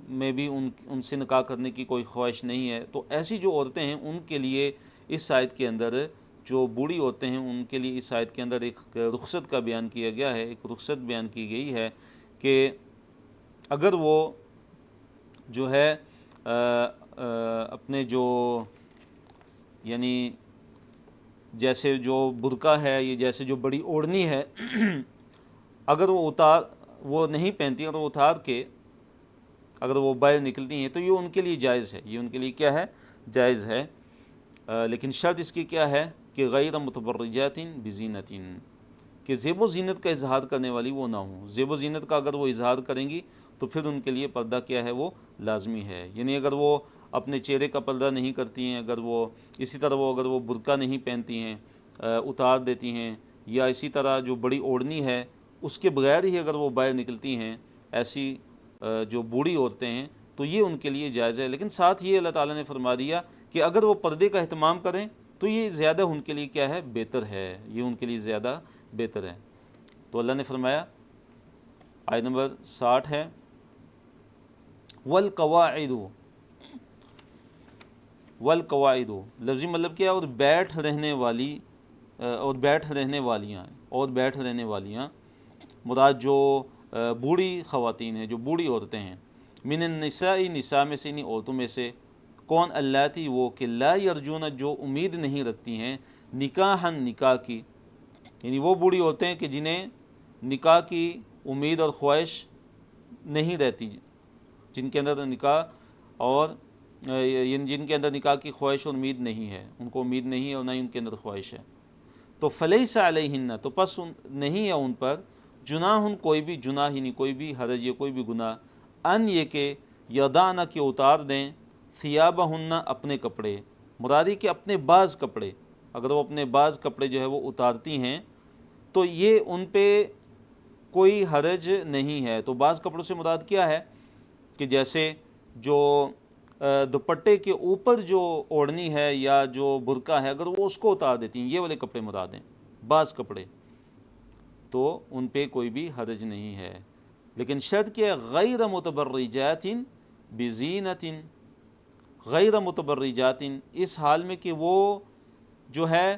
میں بھی ان سے نکاح کرنے کی کوئی خواہش نہیں ہے، تو ایسی جو عورتیں ہیں ان کے لیے اس آیت کے اندر، جو بوڑھی عورتیں ہیں ان کے لیے اس آیت کے اندر ایک رخصت کا بیان کیا گیا ہے، ایک رخصت بیان کی گئی ہے کہ اگر وہ جو ہے اپنے جو یعنی جیسے جو برقع ہے، یہ جیسے جو بڑی اوڑھنی ہے، اگر وہ نہیں پہنتی، اگر وہ اتار کے اگر وہ باہر نکلتی ہیں تو یہ ان کے لیے جائز ہے، یہ ان کے لیے کیا ہے، جائز ہے، لیکن شرط اس کی کیا ہے کہ غیر متبرجات بزینت، کہ زیب و زینت کا اظہار کرنے والی وہ نہ ہوں۔ زیب و زینت کا اگر وہ اظہار کریں گی تو پھر ان کے لیے پردہ کیا ہے، وہ لازمی ہے۔ یعنی اگر وہ اپنے چہرے کا پردہ نہیں کرتی ہیں، اگر وہ اسی طرح اگر وہ برقع نہیں پہنتی ہیں، اتار دیتی ہیں، یا اسی طرح جو بڑی اوڑھنی ہے اس کے بغیر ہی اگر وہ باہر نکلتی ہیں، ایسی جو بوڑھی عورتیں ہیں، تو یہ ان کے لیے جائز ہے۔ لیکن ساتھ یہ اللہ تعالیٰ نے فرما دیا کہ اگر وہ پردے کا اہتمام کریں تو یہ زیادہ ان کے لیے کیا ہے، بہتر ہے، یہ ان کے لیے زیادہ بہتر ہے۔ تو اللہ نے فرمایا، آیت نمبر 60 ہے، والقواعد، والقواعد لفظی مطلب کیا ہے، اور بیٹھ رہنے والی، اور بیٹھ رہنے والیاں، اور بیٹھ رہنے والیاں مراد جو بوڑھی خواتین ہیں، جو بوڑھی عورتیں ہیں، من النساء، نساء میں سے، انہیں عورتوں میں سے، کون، اللاتی وہ کہ لا یرجون جو امید نہیں رکھتی ہیں، نکاحن نکاح کی، یعنی وہ بوڑھی عورتیں کہ جنہیں نکاح کی امید اور خواہش نہیں رہتی، جن کے اندر نکاح اور جن کے اندر نکاح کی خواہش اور امید نہیں ہے، ان کو امید نہیں ہے اور نہ ہی ان کے اندر خواہش ہے، تو فلیس علیہن، تو پس نہیں ہے ان پر، جناح، کوئی بھی جناح ہی نہیں، کوئی بھی حرج یا کوئی بھی گناہ، ان یہ کہ یدعن، کہ اتار دیں، ثیابہن، اپنے کپڑے، مرادی کہ اپنے بعض کپڑے، اگر وہ اپنے بعض کپڑے جو ہے وہ اتارتی ہیں تو یہ ان پہ کوئی حرج نہیں ہے۔ تو بعض کپڑوں سے مراد کیا ہے کہ جیسے جو دوپٹے کے اوپر جو اوڑھنی ہے یا جو برقع ہے، اگر وہ اس کو اتار دیتی ہیں، یہ والے کپڑے مراد ہیں، بعض کپڑے، تو ان پہ کوئی بھی حرج نہیں ہے۔ لیکن شرط کیا ہے، غیر متبرجات بزینت، غیر متبرجات، اس حال میں کہ وہ جو ہے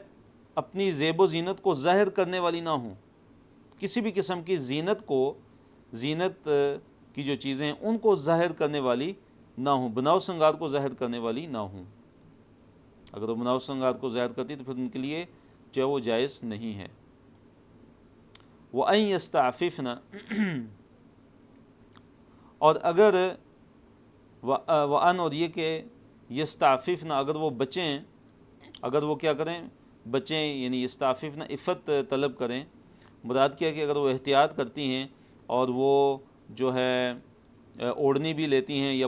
اپنی زیب و زینت کو ظاہر کرنے والی نہ ہوں، کسی بھی قسم کی زینت کو، زینت کی جو چیزیں ہیں ان کو ظاہر کرنے والی نہ ہوں، بناؤ سنگار کو ظاہر کرنے والی نہ ہوں۔ اگر وہ بناؤ سنگار کو ظاہر کرتی تو پھر ان کے لیے جو ہے وہ جائز نہیں ہے۔ وَأَن يَسْتَعْفِفْنَ، اور اگر وَأَن، اور یہ کہ يَسْتَعْفِفْنَ، اگر وہ بچیں، اگر وہ کیا کریں، بچیں، یعنی يَسْتَعْفِفْنَ، عفت طلب کریں، مراد کیا کہ اگر وہ احتیاط کرتی ہیں اور وہ جو ہے اوڑھنی بھی لیتی ہیں یا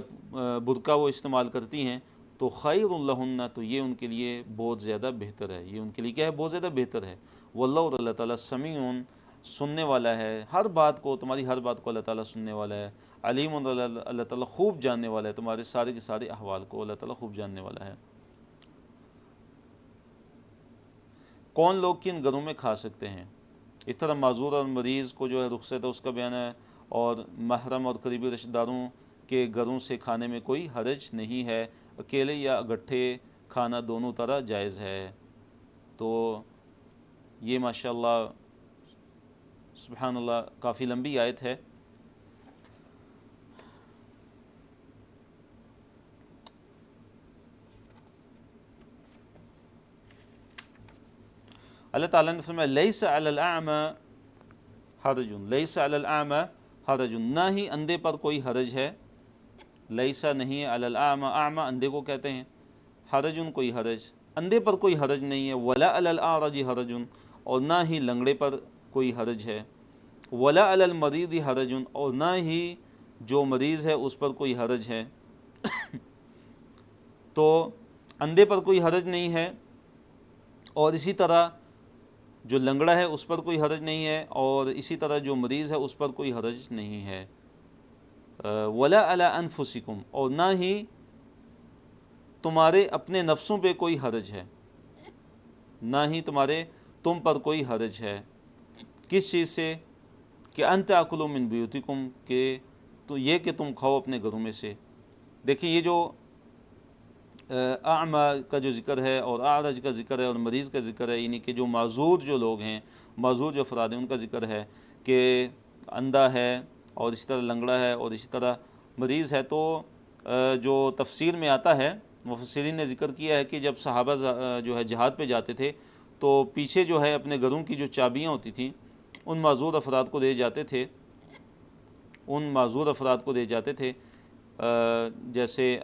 برقع وہ استعمال کرتی ہیں، تو خیر لہن، تو یہ ان کے لیے بہت زیادہ بہتر ہے، یہ ان کے لیے کیا ہے، بہت زیادہ بہتر ہے۔ واللہ، اور اللہ تعالیٰ، سمیع، سننے والا ہے، ہر بات کو، تمہاری ہر بات کو اللہ تعالیٰ سننے والا ہے، علیم، اللہ تعالیٰ خوب جاننے والا ہے، تمہارے سارے کے سارے احوال کو اللہ تعالیٰ خوب جاننے والا ہے۔ کون لوگ کن گھروں میں کھا سکتے ہیں؟ اس طرح معذور اور مریض کو جو ہے رخصت ہے، اس کا بیان ہے، اور محرم اور قریبی رشتہ داروں کے گھروں سے کھانے میں کوئی حرج نہیں ہے، اکیلے یا اکٹھے کھانا دونوں طرح جائز ہے۔ تو یہ ماشاءاللہ سبحان اللہ کافی لمبی آیت ہے۔ اللہ تعالیٰ نے فرمایا، لیس علی الاعمى حرج، لیس علی الاعمى حرج، نہ ہی اندھے پر کوئی حرج ہے، لیسا نہیں ہے، علی الاعمى، اعمى اندھے کو کہتے ہیں، حرج کوئی حرج، اندھے پر کوئی حرج نہیں ہے، ولا علی الاعرج حرج، اور نہ ہی لنگڑے پر کوئی حرج ہے، ولا علی المریض حرج، اور نہ ہی جو مریض ہے اس پر کوئی حرج ہے۔ تو اندھے پر کوئی حرج نہیں ہے، اور اسی طرح جو لنگڑا ہے اس پر کوئی حرج نہیں ہے، اور اسی طرح جو مریض ہے اس پر کوئی حرج نہیں ہے۔ ولا علی انفسکم، اور نہ ہی تمہارے اپنے نفسوں پہ کوئی حرج ہے، نہ ہی تمہارے تم پر کوئی حرج ہے، کس چیز سے، کہ ان تاکلوا من بیوتکم، کہ تو یہ کہ تم کھاؤ اپنے گھروں میں سے۔ دیکھیں یہ جو اعمى کا جو ذکر ہے اور اعرج کا ذکر ہے اور مریض کا ذکر ہے، یعنی کہ جو معذور جو لوگ ہیں، معذور جو افراد ہیں، ان کا ذکر ہے کہ اندھا ہے اور اسی طرح لنگڑا ہے اور اسی طرح مریض ہے۔ تو جو تفسیر میں آتا ہے، مفسرین نے ذکر کیا ہے کہ جب صحابہ جو ہے جہاد پہ جاتے تھے تو پیچھے جو ہے اپنے گھروں کی جو چابیاں ہوتی تھیں ان معذور افراد کو دے جاتے تھے، ان معذور افراد کو دے جاتے تھے، جیسے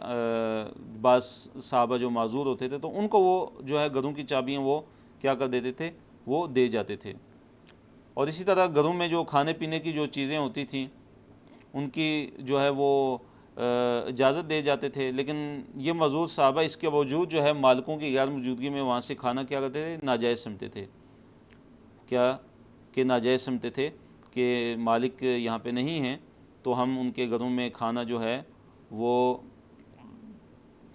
بعض صحابہ جو معذور ہوتے تھے تو ان کو وہ جو ہے گھروں کی چابیاں وہ کیا کر دیتے تھے، وہ دے جاتے تھے۔ اور اسی طرح گھروں میں جو کھانے پینے کی جو چیزیں ہوتی تھیں ان کی جو ہے وہ اجازت دے جاتے تھے، لیکن یہ معذور صحابہ اس کے باوجود جو ہے مالکوں کی غیر موجودگی میں وہاں سے کھانا کیا کرتے تھے، ناجائز سمجھتے تھے، کیا کہ ناجائز سمجھتے تھے کہ مالک یہاں پہ نہیں ہیں تو ہم ان کے گھروں میں کھانا جو ہے وہ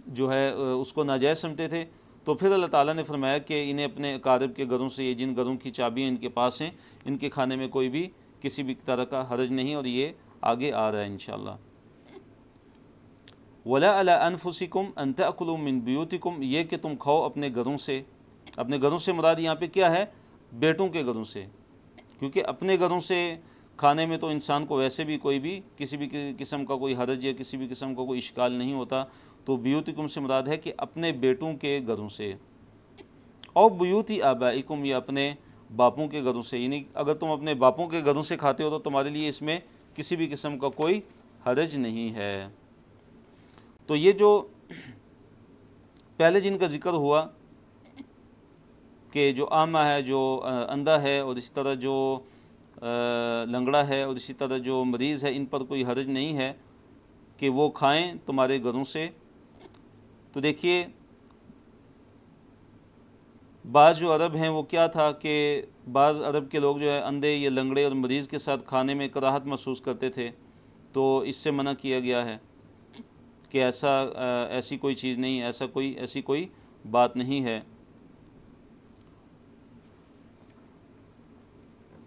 جو ہے اس کو ناجائز سمجھتے تھے۔ تو پھر اللہ تعالیٰ نے فرمایا کہ انہیں اپنے اقارب کے گھروں سے، یہ جن گھروں کی چابیاں ان کے پاس ہیں، ان کے کھانے میں کوئی بھی کسی بھی طرح کا حرج نہیں، اور یہ آگے آ رہا ہے انشاءاللہ۔ وَلَا عَلَىٰ أَنفُسِكُمْ أَن تَأْكُلُوا مِن بُيُوتِكُمْ، یہ کہ تم کھاؤ اپنے گھروں سے۔ اپنے گھروں سے مراد یہاں پہ کیا ہے؟ بیٹوں کے گھروں سے، کیونکہ اپنے گھروں سے کھانے میں تو انسان کو ویسے بھی کوئی بھی کسی بھی قسم کا کوئی حرج یا کسی بھی قسم کا کوئی اشکال نہیں ہوتا، تو بیوتکم سے مراد ہے کہ اپنے بیٹوں کے گھروں سے، اور بیوتی آبائکم، یا اپنے باپوں کے گھروں سے، یعنی اگر تم اپنے باپوں کے گھروں سے کھاتے ہو تو تمہارے لیے اس میں کسی بھی قسم کا کوئی حرج نہیں ہے۔ تو یہ جو پہلے جن کا ذکر ہوا کہ جو اعمہ ہے، جو اندھا ہے، اور اسی طرح جو لنگڑا ہے، اور اسی طرح جو مریض ہے، ان پر کوئی حرج نہیں ہے کہ وہ کھائیں تمہارے گھروں سے۔ تو دیکھیے بعض جو عرب ہیں وہ کیا تھا کہ بعض عرب کے لوگ جو ہے اندھے یا لنگڑے اور مریض کے ساتھ کھانے میں کراہت محسوس کرتے تھے، تو اس سے منع کیا گیا ہے کہ ایسی کوئی چیز نہیں، ایسی کوئی بات نہیں ہے۔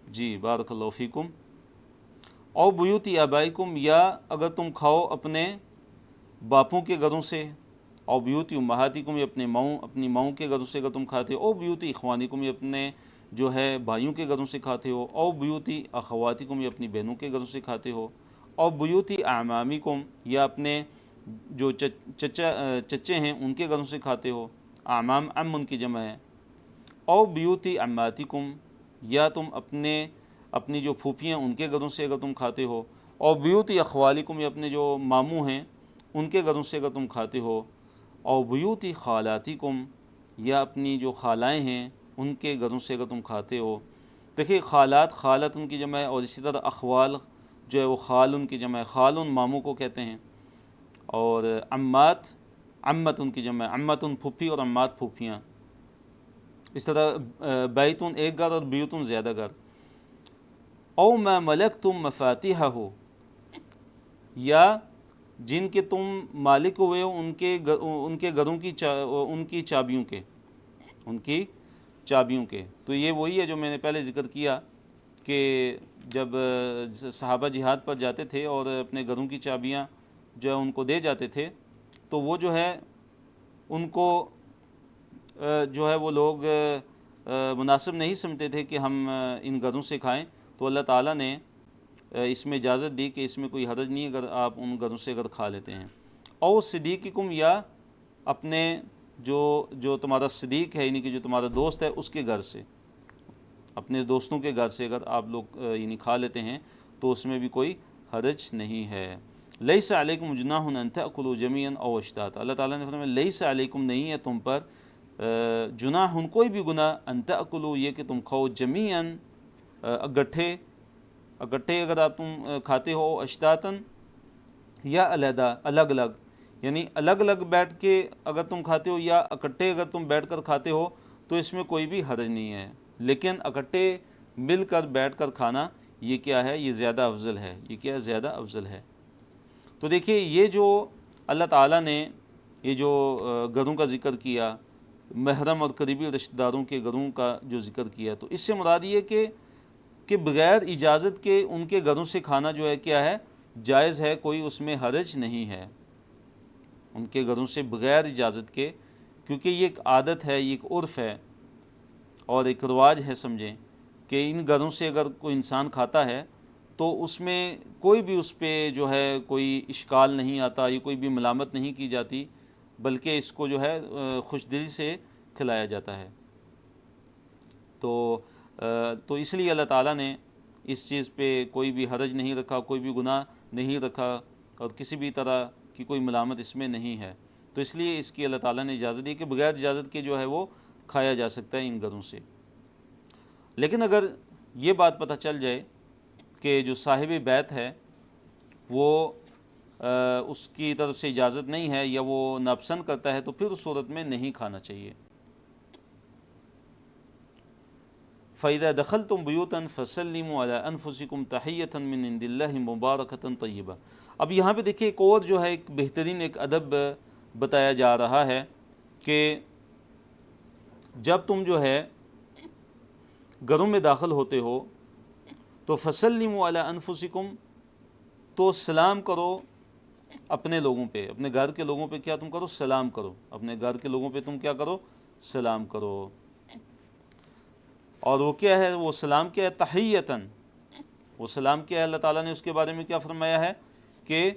جی بارک اللہ فیکم۔ او بیوتی آبائکم، یا اگر تم کھاؤ اپنے باپوں کے گھروں سے، او بیوتی امہاتکم، یا اپنی ماؤں کے گھروں سے اگر تم کھاتے ہو، او بیوتی اخوانکم، یا اپنے جو ہے بھائیوں کے گھروں سے کھاتے ہو، او بیوتی اخواتکم، یا اپنی بہنوں کے گھروں سے کھاتے ہو، او بیوتی اعمامکم، یا اپنے جو چچے ہیں ان کے گھروں سے کھاتے ہو، اعمام ام ان کی جمع ہے، او بیوتی عماتکم، یا تم اپنی جو پھوپھیاں ان کے گھروں سے اگر تم کھاتے ہو، او بیوتی اخوالکم، یا اپنے جو ماموں ہیں ان کے گھروں سے اگر تم کھاتے ہو، او بیوتی خالاتکم، یا اپنی جو خالائیں ہیں ان کے گھروں سے اگر تم کھاتے ہو۔ دیکھیے خالت ان کی جمع ہے، اور اسی طرح اخوال جو ہے وہ خال ان کی جمع ہے، خال ان ماموں کو کہتے ہیں، اور عمت ان کی جمع ہے، عمت پھپھی اور عمات پھوپھیاں۔ اس طرح بیتن ایک گھر اور بیوتن زیادہ گھر۔ او ما ملکتم مفاتیحہ، یا جن کے تم مالک ہوئے ہو ان کے گھروں کی چابیوں کے۔ تو یہ وہی ہے جو میں نے پہلے ذکر کیا کہ جب صحابہ جہاد پر جاتے تھے اور اپنے گھروں کی چابیاں جو ہے ان کو دے جاتے تھے، تو وہ جو ہے ان کو جو ہے وہ لوگ مناسب نہیں سمجھتے تھے کہ ہم ان گھروں سے کھائیں، تو اللہ تعالیٰ نے اس میں اجازت دی کہ اس میں کوئی حرج نہیں اگر آپ ان گھروں سے اگر کھا لیتے ہیں۔ او صدیقکم، یا اپنے جو تمہارا صدیق ہے، یعنی کہ جو تمہارا دوست ہے اس کے گھر سے، اپنے دوستوں کے گھر سے اگر آپ لوگ یعنی کھا لیتے ہیں تو اس میں بھی کوئی حرج نہیں ہے۔ لیس علیکم جناح ان تأکلوا جمیعا او اشتاتا، اللہ تعالیٰ نے فرمایا لیس علیکم، نہیں ہے تم پر جناح کوئی بھی گناہ، ان تأکلوا، یہ کہ تم کھاؤ جمیعا اکٹھے اگر آپ تم کھاتے ہو، اشتاتن، یا علیحدہ الگ الگ، یعنی الگ الگ بیٹھ کے اگر تم کھاتے ہو یا اکٹھے اگر تم بیٹھ کر کھاتے ہو تو اس میں کوئی بھی حرج نہیں ہے، لیکن اکٹھے مل کر بیٹھ کر کھانا یہ کیا ہے، یہ زیادہ افضل ہے، یہ کیا زیادہ افضل ہے۔ تو دیکھیے یہ جو اللہ تعالیٰ نے یہ جو گھروں کا ذکر کیا، محرم اور قریبی رشتہ داروں کے گھروں کا جو ذکر کیا، تو اس سے مراد یہ کہ بغیر اجازت کے ان کے گھروں سے کھانا جو ہے کیا ہے، جائز ہے، کوئی اس میں حرج نہیں ہے، ان کے گھروں سے بغیر اجازت کے، کیونکہ یہ ایک عادت ہے، یہ ایک عرف ہے اور ایک رواج ہے، سمجھیں کہ ان گھروں سے اگر کوئی انسان کھاتا ہے تو اس میں کوئی بھی اس پہ جو ہے کوئی اشکال نہیں آتا، یہ کوئی بھی ملامت نہیں کی جاتی، بلکہ اس کو جو ہے خوش دلی سے کھلایا جاتا ہے۔ تو اس لیے اللہ تعالیٰ نے اس چیز پہ کوئی بھی حرج نہیں رکھا، کوئی بھی گناہ نہیں رکھا، اور کسی بھی طرح کہ کوئی ملامت اس میں نہیں ہے، تو اس لیے اس کی اللہ تعالیٰ نے اجازت دی کہ بغیر اجازت کے جو ہے وہ کھایا جا سکتا ہے ان گھروں سے۔ لیکن اگر یہ بات پتہ چل جائے کہ جو صاحب بیت ہے وہ اس کی طرف سے اجازت نہیں ہے یا وہ ناپسند کرتا ہے، تو پھر اس صورت میں نہیں کھانا چاہیے۔ فَإِذَا دَخَلْتُمْ بُيُوتًا فَسَلِّمُوا عَلَىٰ أَنفُسِكُمْ تَحِيَّةً مِّنْ عِندِ اللَّهِ مُبَارَكَةً طَيِّبَةً۔ اب یہاں پہ دیکھیے ایک اور جو ہے ایک بہترین ایک ادب بتایا جا رہا ہے کہ جب تم جو ہے گھروں میں داخل ہوتے ہو تو فَسَلِّمُوا عَلَىٰ أَنفُسِكُمْ، تو سلام کرو اپنے لوگوں پہ، اپنے گھر کے لوگوں پہ کیا تم کرو؟ سلام کرو، اپنے گھر کے لوگوں پہ تم کیا کرو؟ سلام کرو۔ اور وہ کیا ہے؟ وہ سلام کیا ہے؟ تحیتاً۔ وہ سلام کیا ہے؟ اللہ تعالیٰ نے اس کے بارے میں کیا فرمایا ہے کہ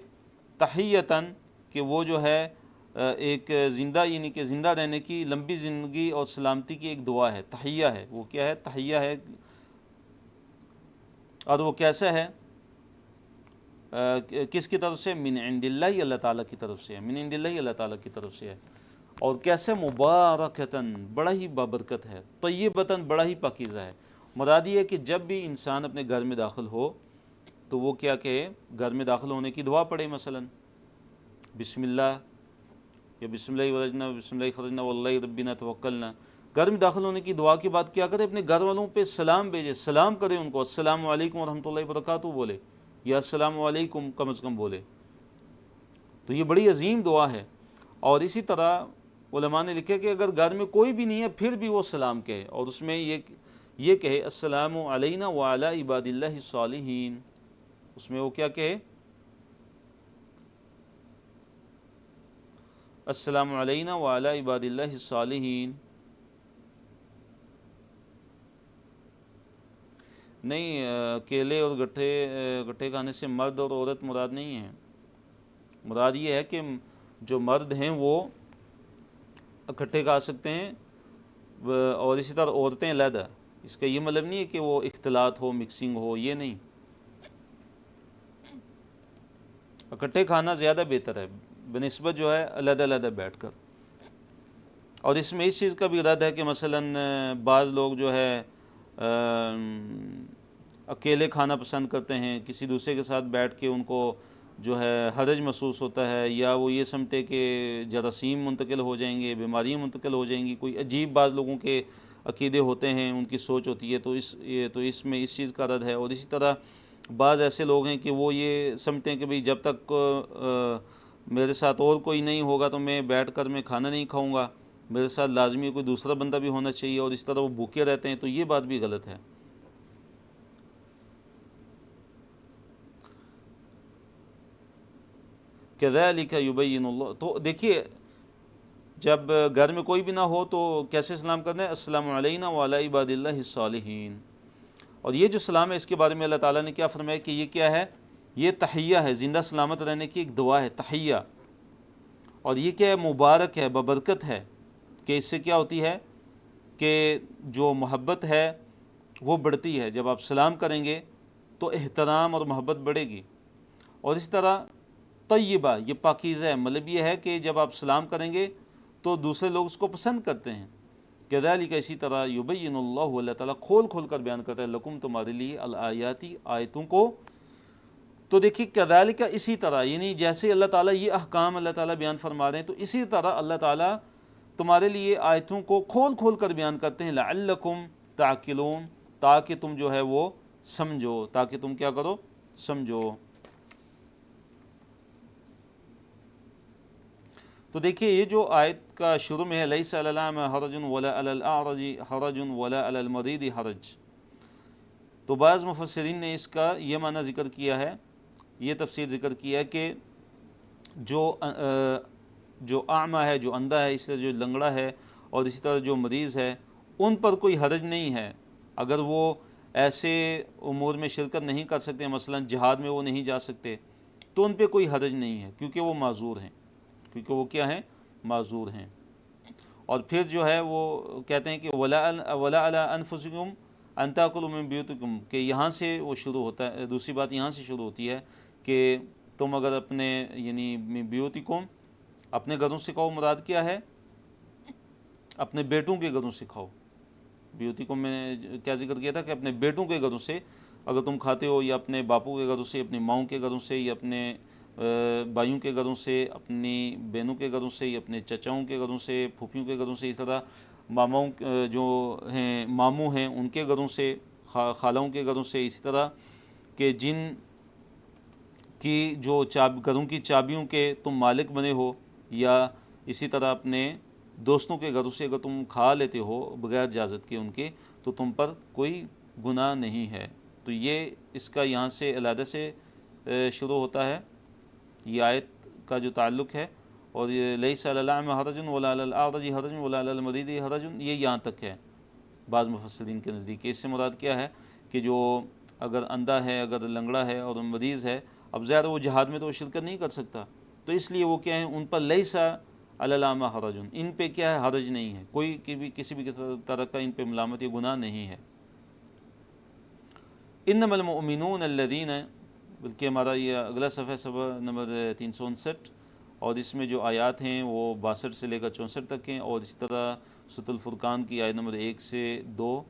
تحیتاً، کہ وہ جو ہے ایک زندہ، یعنی کہ زندہ رہنے کی، لمبی زندگی اور سلامتی کی ایک دعا ہے، تحیہ ہے۔ وہ کیا ہے؟ تحیہ ہے۔ اور وہ کیسا ہے؟ کس کی طرف سے؟ من عند اللہ، اللہ تعالیٰ کی طرف سے ہے، من عند اللہ، اللہ تعالیٰ کی طرف سے ہے۔ اور کیسے؟ مبارکتاً، بڑا ہی بابرکت ہے، طیبتاً، بڑا ہی پاکیزہ ہے۔ مراد یہ ہے کہ جب بھی انسان اپنے گھر میں داخل ہو تو وہ کیا کہے؟ گھر میں داخل ہونے کی دعا پڑھے، مثلا بسم اللہ، یا بسم اللہ ولجنا بسم اللہ خرجنا واللہ ربنا توکلنا۔ گھر میں داخل ہونے کی دعا کے بعد کیا کرے؟ اپنے گھر والوں پہ سلام بھیجے، سلام کرے ان کو، السلام علیکم ورحمۃ اللہ وبرکاتہ بولے، یا السلام علیکم کم از کم بولے۔ تو یہ بڑی عظیم دعا ہے۔ اور اسی طرح علماء نے لکھا کہ اگر گھر میں کوئی بھی نہیں ہے پھر بھی وہ سلام کہے، اور اس میں یہ کہے السلام علینا وعلی عباد اللہ الصالحین۔ اس میں وہ کیا کہے؟ السلام علینا وعلی عباد اللہ الصالحین۔ نہیں، کیلے اور گٹھے کھانے سے مرد اور عورت مراد نہیں ہے۔ مراد یہ ہے کہ جو مرد ہیں وہ اکٹھے کھا سکتے ہیں، اور اسی طرح عورتیں علیحدہ۔ اس کا یہ مطلب نہیں ہے کہ وہ اختلاط ہو، مکسنگ ہو، یہ نہیں۔ اکٹھے کھانا زیادہ بہتر ہے بنسبت جو ہے علیحدہ علیحدہ بیٹھ کر۔ اور اس میں اس چیز کا بھی رد ہے کہ مثلا بعض لوگ جو ہے اکیلے کھانا پسند کرتے ہیں، کسی دوسرے کے ساتھ بیٹھ کے ان کو جو ہے حرج محسوس ہوتا ہے، یا وہ یہ سمجھتے کہ جراثیم منتقل ہو جائیں گے، بیماریاں منتقل ہو جائیں گی، کوئی عجیب بعض لوگوں کے عقیدے ہوتے ہیں، ان کی سوچ ہوتی ہے، تو اس میں اس چیز کا رد ہے۔ اور اسی طرح بعض ایسے لوگ ہیں کہ وہ یہ سمجھتے ہیں کہ بھئی جب تک میرے ساتھ اور کوئی نہیں ہوگا تو میں بیٹھ کر میں کھانا نہیں کھاؤں گا، میرے ساتھ لازمی کوئی دوسرا بندہ بھی ہونا چاہیے، اور اس طرح وہ بھوکے رہتے ہیں، تو یہ بات بھی غلط ہے۔ کذالک یبین اللہ، تو دیکھیے جب گھر میں کوئی بھی نہ ہو تو کیسے سلام کرنا ہے؟ السلام علینا وعلی عباد اللہ الصالحین۔ اور یہ جو سلام ہے اس کے بارے میں اللہ تعالیٰ نے کیا فرمایا کہ یہ کیا ہے؟ یہ تحیہ ہے، زندہ سلامت رہنے کی ایک دعا ہے، تحیہ۔ اور یہ کیا ہے؟ مبارک ہے، ببرکت ہے، کہ اس سے کیا ہوتی ہے کہ جو محبت ہے وہ بڑھتی ہے۔ جب آپ سلام کریں گے تو احترام اور محبت بڑھے گی۔ اور اس طرح طیبہ، یہ پاکیزہ ہے، مطلب یہ ہے کہ جب آپ سلام کریں گے تو دوسرے لوگ اس کو پسند کرتے ہیں۔ کذالک، اسی طرح یبین اللہ، اللہ تعالیٰ کھول کھول کر بیان کرتا ہے، لکم، تمہارے لیے، الآیاتی، آیتوں کو۔ تو دیکھیے کذالک، اسی طرح، یعنی جیسے اللہ تعالیٰ یہ احکام اللہ تعالیٰ بیان فرما رہے ہیں، تو اسی طرح اللہ تعالیٰ تمہارے لیے آیتوں کو کھول کھول کر بیان کرتے ہیں، لعلکم تعقلون، تاکہ تم جو ہے وہ سمجھو، تاکہ تم کیا کرو؟ سمجھو۔ تو دیکھیے یہ جو آیت کا شروع میں ہے لیس علی الاعمى حرج ولا علی الاعرج حرج ولا علی المریض حرج، تو بعض مفسرین نے اس کا یہ معنی ذکر کیا ہے، یہ تفسیر ذکر کیا ہے کہ جو اعمى ہے، جو اندھا ہے، اس طرح جو لنگڑا ہے، اور اسی طرح جو مریض ہے، ان پر کوئی حرج نہیں ہے اگر وہ ایسے امور میں شرکت نہیں کر سکتے، مثلا جہاد میں وہ نہیں جا سکتے، تو ان پہ کوئی حرج نہیں ہے، کیونکہ وہ معذور ہیں، کیونکہ وہ کیا ہیں؟ معذور ہیں۔ اور پھر جو ہے وہ کہتے ہیں کہ ولا علی انفسکم ان تاکلوا من بیوتکم، کہ یہاں سے وہ شروع ہوتا ہے، دوسری بات یہاں سے شروع ہوتی ہے کہ تم اگر اپنے یعنی بیوتکم اپنے گھروں سے کھاؤ، مراد کیا ہے؟ اپنے بیٹوں کے گھروں سے کھاؤ۔ بیوتکم میں نے کیا ذکر کیا تھا کہ اپنے بیٹوں کے گھروں سے اگر تم کھاتے ہو، یا اپنے باپوں کے گھروں سے، اپنی ماؤں کے گھروں سے، یا اپنے بھائیوں کے گھروں سے، اپنی بہنوں کے گھروں سے، یا اپنے چچاؤں کے گھروں سے، پھوپھیوں کے گھروں سے، اس طرح ماماؤں جو ہیں ماموں ہیں ان کے گھروں سے، خالوں کے گھروں سے، اسی طرح کہ جن کی جو گھروں کی چابیوں کے تم مالک بنے ہو، یا اسی طرح اپنے دوستوں کے گھروں سے اگر تم کھا لیتے ہو بغیر اجازت کے ان کے، تو تم پر کوئی گناہ نہیں ہے۔ تو یہ اس کا یہاں سے علیحدہ سے شروع ہوتا ہے یہ آیت کا جو تعلق ہے، اور یہ لیس علی الاعمى حرج ولا علی الاعرج حرج ولا علی المریض حرج، یہ یہاں تک ہے بعض مفسرین کے نزدیک۔ اس سے مراد کیا ہے کہ جو اگر اندھا ہے، اگر لنگڑا ہے اور مریض ہے، اب ظاہر وہ جہاد میں تو وہ شرکت نہیں کر سکتا، تو اس لیے وہ کیا ہے، ان پر لیس علی الاعمى حرج، ان پہ کیا ہے، حرج نہیں ہے، کوئی کسی بھی طرح کا ان پہ ملامت یا گناہ نہیں ہے۔ انما المؤمنون الذین، بلکہ ہمارا یہ اگلا صفحہ نمبر 359، اور اس میں جو آیات ہیں وہ 62 سے لے کر 64 تک ہیں، اور اسی طرح سورۃ الفرقان کی آیت نمبر 1 سے 2،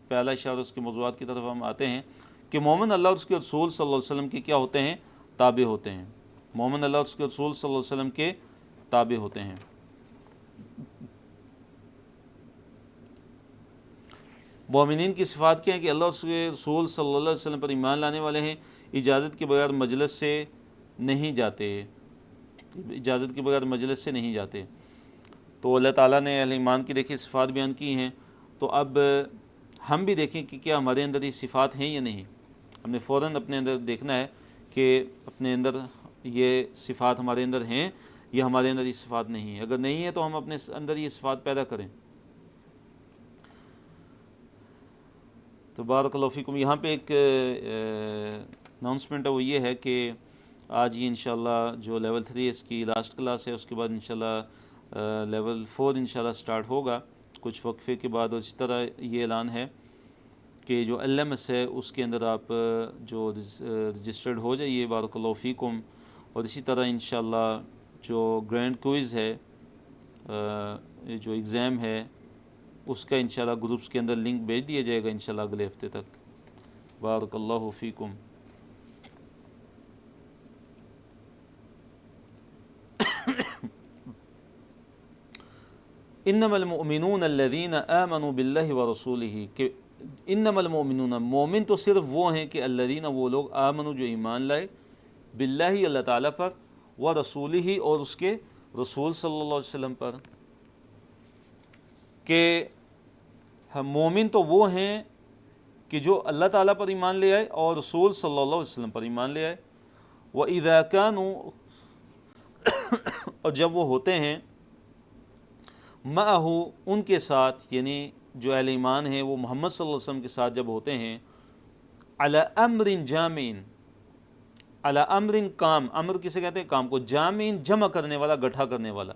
پہلا اشارہ اس کے موضوعات کی طرف ہم آتے ہیں کہ مومن اللہ اور اس کے رسول صلی اللہ علیہ وسلم کے کیا ہوتے ہیں، تابع ہوتے ہیں۔ مومن اللہ اور اس کے رسول صلی اللہ علیہ وسلم کے تابع ہوتے ہیں۔ مومنین کی صفات کیا ہیں کہ اللہ اور اس کے رسول صلی اللہ علیہ وسلم پر ایمان لانے والے ہیں، اجازت کے بغیر مجلس سے نہیں جاتے، اجازت کے بغیر مجلس سے نہیں جاتے۔ تو اللہ تعالیٰ نے اہل ایمان کی دیکھیں صفات بیان کی ہیں، تو اب ہم بھی دیکھیں کہ کیا ہمارے اندر یہ صفات ہیں یا نہیں۔ ہم نے فوراً اپنے اندر دیکھنا ہے کہ اپنے اندر یہ صفات ہمارے اندر ہیں یا ہمارے اندر یہ صفات نہیں ہیں۔ اگر نہیں ہے تو ہم اپنے اندر یہ صفات پیدا کریں۔ تو بارک اللہ فیکم، یہاں پہ ایک اناؤنسمنٹ ہے، وہ یہ ہے کہ آج یہ انشاءاللہ جو لیول 3 اس کی لاسٹ کلاس ہے، اس کے بعد انشاءاللہ لیول 4 انشاءاللہ سٹارٹ ہوگا کچھ وقفے کے بعد، اور اسی طرح یہ اعلان ہے کہ جو LMS ہے اس کے اندر آپ جو رجسٹرڈ ہو جائیے، بارک اللہ فیکم۔ اور اسی طرح انشاءاللہ جو گرینڈ کوئز ہے، جو ایگزام ہے، اس کا انشاءاللہ گروپس کے اندر لنک بھیج دیا جائے گا انشاءاللہ اگلے ہفتے تک۔ بارک اللہ فیکم۔ انما المؤمنون الذین آمنوا باللہ ورسولہ، کہ انما المؤمنون، مومن تو صرف وہ ہیں کہ الذین، وہ لوگ، آمنوا جو ایمان لائے، باللہ اللہ تعالیٰ پر، ورسولہ اور اس کے رسول صلی اللہ علیہ وسلم پر۔ کہ مومن تو وہ ہیں کہ جو اللہ تعالیٰ پر ایمان لے آئے اور رسول صلی اللہ علیہ وسلم پر ایمان لے آئے۔ وَإِذَا كَانُوا، اور جب وہ ہوتے ہیں، مَعَہُ، ان کے ساتھ، یعنی جو اہل ایمان ہیں وہ محمد صلی اللہ علیہ وسلم کے ساتھ جب ہوتے ہیں، علی امر جامع، علی امر کام، امر کسے کہتے ہیں، کام کو، جامع جمع کرنے والا، گٹھا کرنے والا،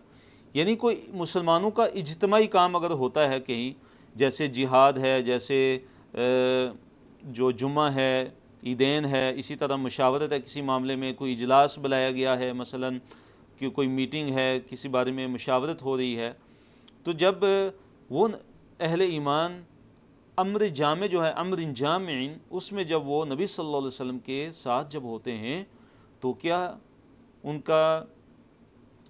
یعنی کوئی مسلمانوں کا اجتماعی کام اگر ہوتا ہے کہیں، جیسے جہاد ہے، جیسے جو جمعہ ہے، عیدین ہے، اسی طرح مشاورت ہے، کسی معاملے میں کوئی اجلاس بلایا گیا ہے، مثلا کہ کوئی میٹنگ ہے، کسی بارے میں مشاورت ہو رہی ہے، تو جب وہ اہل ایمان امر جامع جو ہے، امر جامع، اس میں جب وہ نبی صلی اللہ علیہ وسلم کے ساتھ جب ہوتے ہیں، تو کیا ان کا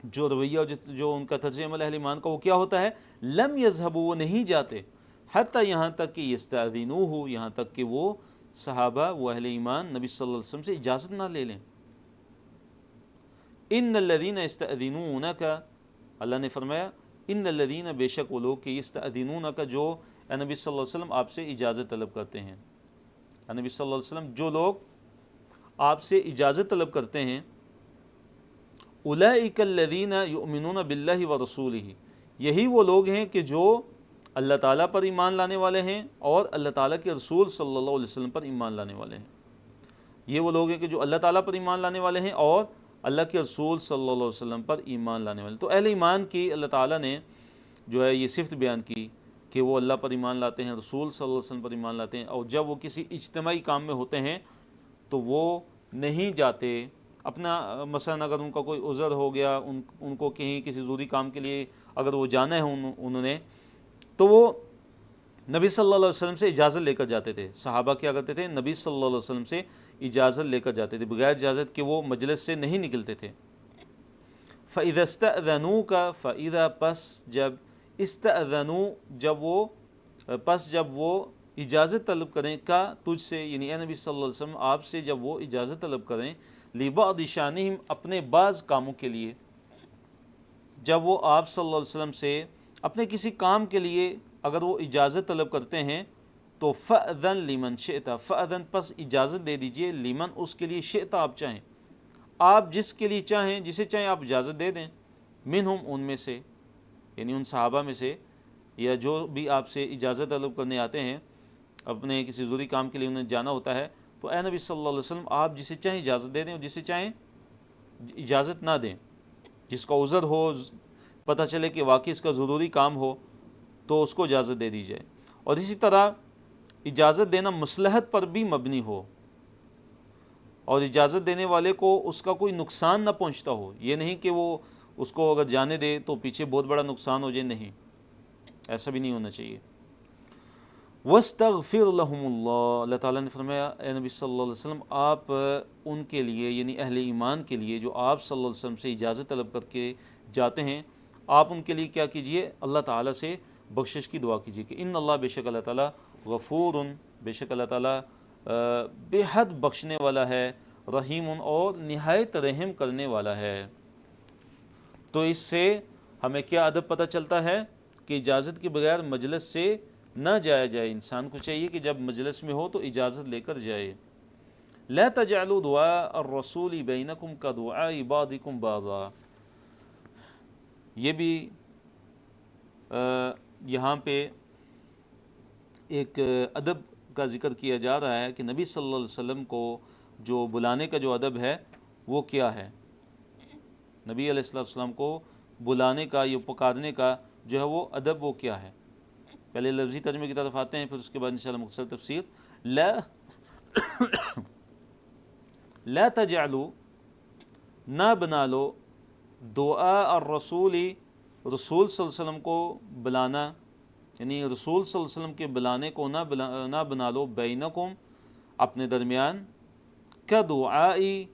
جو رویہ اور جو ان کا طرز عمل اہل ایمان کا وہ کیا ہوتا ہے، لم یذهبوا، وہ نہیں جاتے، حتیٰ یہاں تک کہ یستاذنوہ، یہاں تک کہ وہ صحابہ، وہ اہل ایمان نبی صلی اللہ علیہ وسلم سے اجازت نہ لے لیں۔ ان الذین یستاذنونک، اللہ نے فرمایا ان الذین، بے شک وہ لوگ کہ یستاذنونک، جو اے نبی صلی اللہ علیہ وسلم آپ سے اجازت طلب کرتے ہیں، اے نبی صلی اللہ علیہ وسلم جو لوگ آپ سے اجازت طلب کرتے ہیں، اولئک الذین یؤمنون باللہ ورسولہ، یہی وہ لوگ ہیں کہ جو اللہ تعالیٰ پر ایمان لانے والے ہیں اور اللہ تعالیٰ کے رسول صلی اللہ علیہ وسلم پر ایمان لانے والے ہیں۔ یہ وہ لوگ ہیں کہ جو اللہ تعالیٰ پر ایمان لانے والے ہیں اور اللہ کے رسول صلی اللہ علیہ وسلم پر ایمان لانے والے ہیں۔ تو اہل ایمان کی اللہ تعالیٰ نے جو ہے یہ صفت بیان کی کہ وہ اللہ پر ایمان لاتے ہیں، رسول صلی اللہ علیہ وسلم پر ایمان لاتے ہیں، اور جب وہ کسی اجتماعی کام میں ہوتے ہیں تو وہ نہیں جاتے، اپنا مثلا اگر ان کا کوئی عذر ہو گیا، ان کو کہیں کسی ضروری کام کے لیے اگر وہ جانا ہے انہوں نے، تو وہ نبی صلی اللہ علیہ وسلم سے اجازت لے کر جاتے تھے۔ صحابہ کیا کرتے تھے؟ نبی صلی اللہ علیہ وسلم سے اجازت لے کر جاتے تھے، بغیر اجازت کے وہ مجلس سے نہیں نکلتے تھے۔ فَإِذَا اسْتَأْذَنُوكَ فَإِذَا پس جب جب وہ اجازت طلب کریں کا تجھ سے، یعنی اے نبی صلی اللہ علیہ وسلم آپ سے جب وہ اجازت طلب کریں، لِبَعْضِ شَأْنِهِمْ اپنے بعض کاموں کے لیے، جب وہ آپ صلی اللہ علیہ وسلم سے اپنے کسی کام کے لیے اگر وہ اجازت طلب کرتے ہیں تو فَأْذَن لِمَنْ شِئْتَ، فَأْذَن پس اجازت دے دیجئے، لِمَن اس کے لیے، شئت آپ چاہیں، آپ جس کے لیے چاہیں، جسے چاہیں آپ اجازت دے دیں، منہم ان میں سے، یعنی ان صحابہ میں سے، یا جو بھی آپ سے اجازت طلب کرنے آتے ہیں، اپنے کسی ضروری کام کے لیے انہیں جانا ہوتا ہے، تو اے نبی صلی اللہ علیہ وسلم آپ جسے چاہیں اجازت دے دیں اور جسے چاہیں اجازت نہ دیں۔ جس کا عذر ہو، پتہ چلے کہ واقعی اس کا ضروری کام ہو، تو اس کو اجازت دے دی جائے۔ اور اسی طرح اجازت دینا مصلحت پر بھی مبنی ہو، اور اجازت دینے والے کو اس کا کوئی نقصان نہ پہنچتا ہو، یہ نہیں کہ وہ اس کو اگر جانے دے تو پیچھے بہت بڑا نقصان ہو جائے، نہیں، ایسا بھی نہیں ہونا چاہیے۔ وَاسْتَغْفِرْ لَهُمُ اللَّهُ، اللہ تعالیٰ نے فرمایا اے نبی صلی اللہ علیہ وسلم آپ ان کے لیے، یعنی اہل ایمان کے لیے جو آپ صلی اللہ علیہ وسلم سے اجازت طلب کر کے جاتے ہیں، آپ ان کے لیے کیا کیجئے؟ اللہ تعالیٰ سے بخشش کی دعا کیجئے کہ ان اللہ، بے شک اللہ تعالیٰ، غفور، بے شک اللہ تعالیٰ بے حد بخشنے والا ہے، رحیم، اور نہایت رحم کرنے والا ہے۔ تو اس سے ہمیں کیا ادب پتہ چلتا ہے کہ اجازت کے بغیر مجلس سے نہ جایا جائے۔ انسان کو چاہیے کہ جب مجلس میں ہو تو اجازت لے کر جائے۔ لا تجعلوا دعاء الرسول بینکم کدعاء بعضکم بعضا، یہ بھی یہاں پہ ایک ادب کا ذکر کیا جا رہا ہے کہ نبی صلی اللہ علیہ وسلم کو جو بلانے کا جو ادب ہے وہ کیا ہے؟ نبی علیہ السلام کو بلانے کا، یہ پکارنے کا جو ہے وہ ادب وہ کیا ہے؟ پہلے لفظی ترجمے کی طرف آتے ہیں، پھر اس کے بعد انشاءاللہ مختصر تفسیر۔ لا تجعلوا، نہ بنا لو، دعاء الرسول، رسول صلی اللہ علیہ وسلم کو بلانا، یعنی رسول صلی اللہ علیہ وسلم کے بلانے کو نہ بنا لو، بینکم اپنے درمیان، کدعائی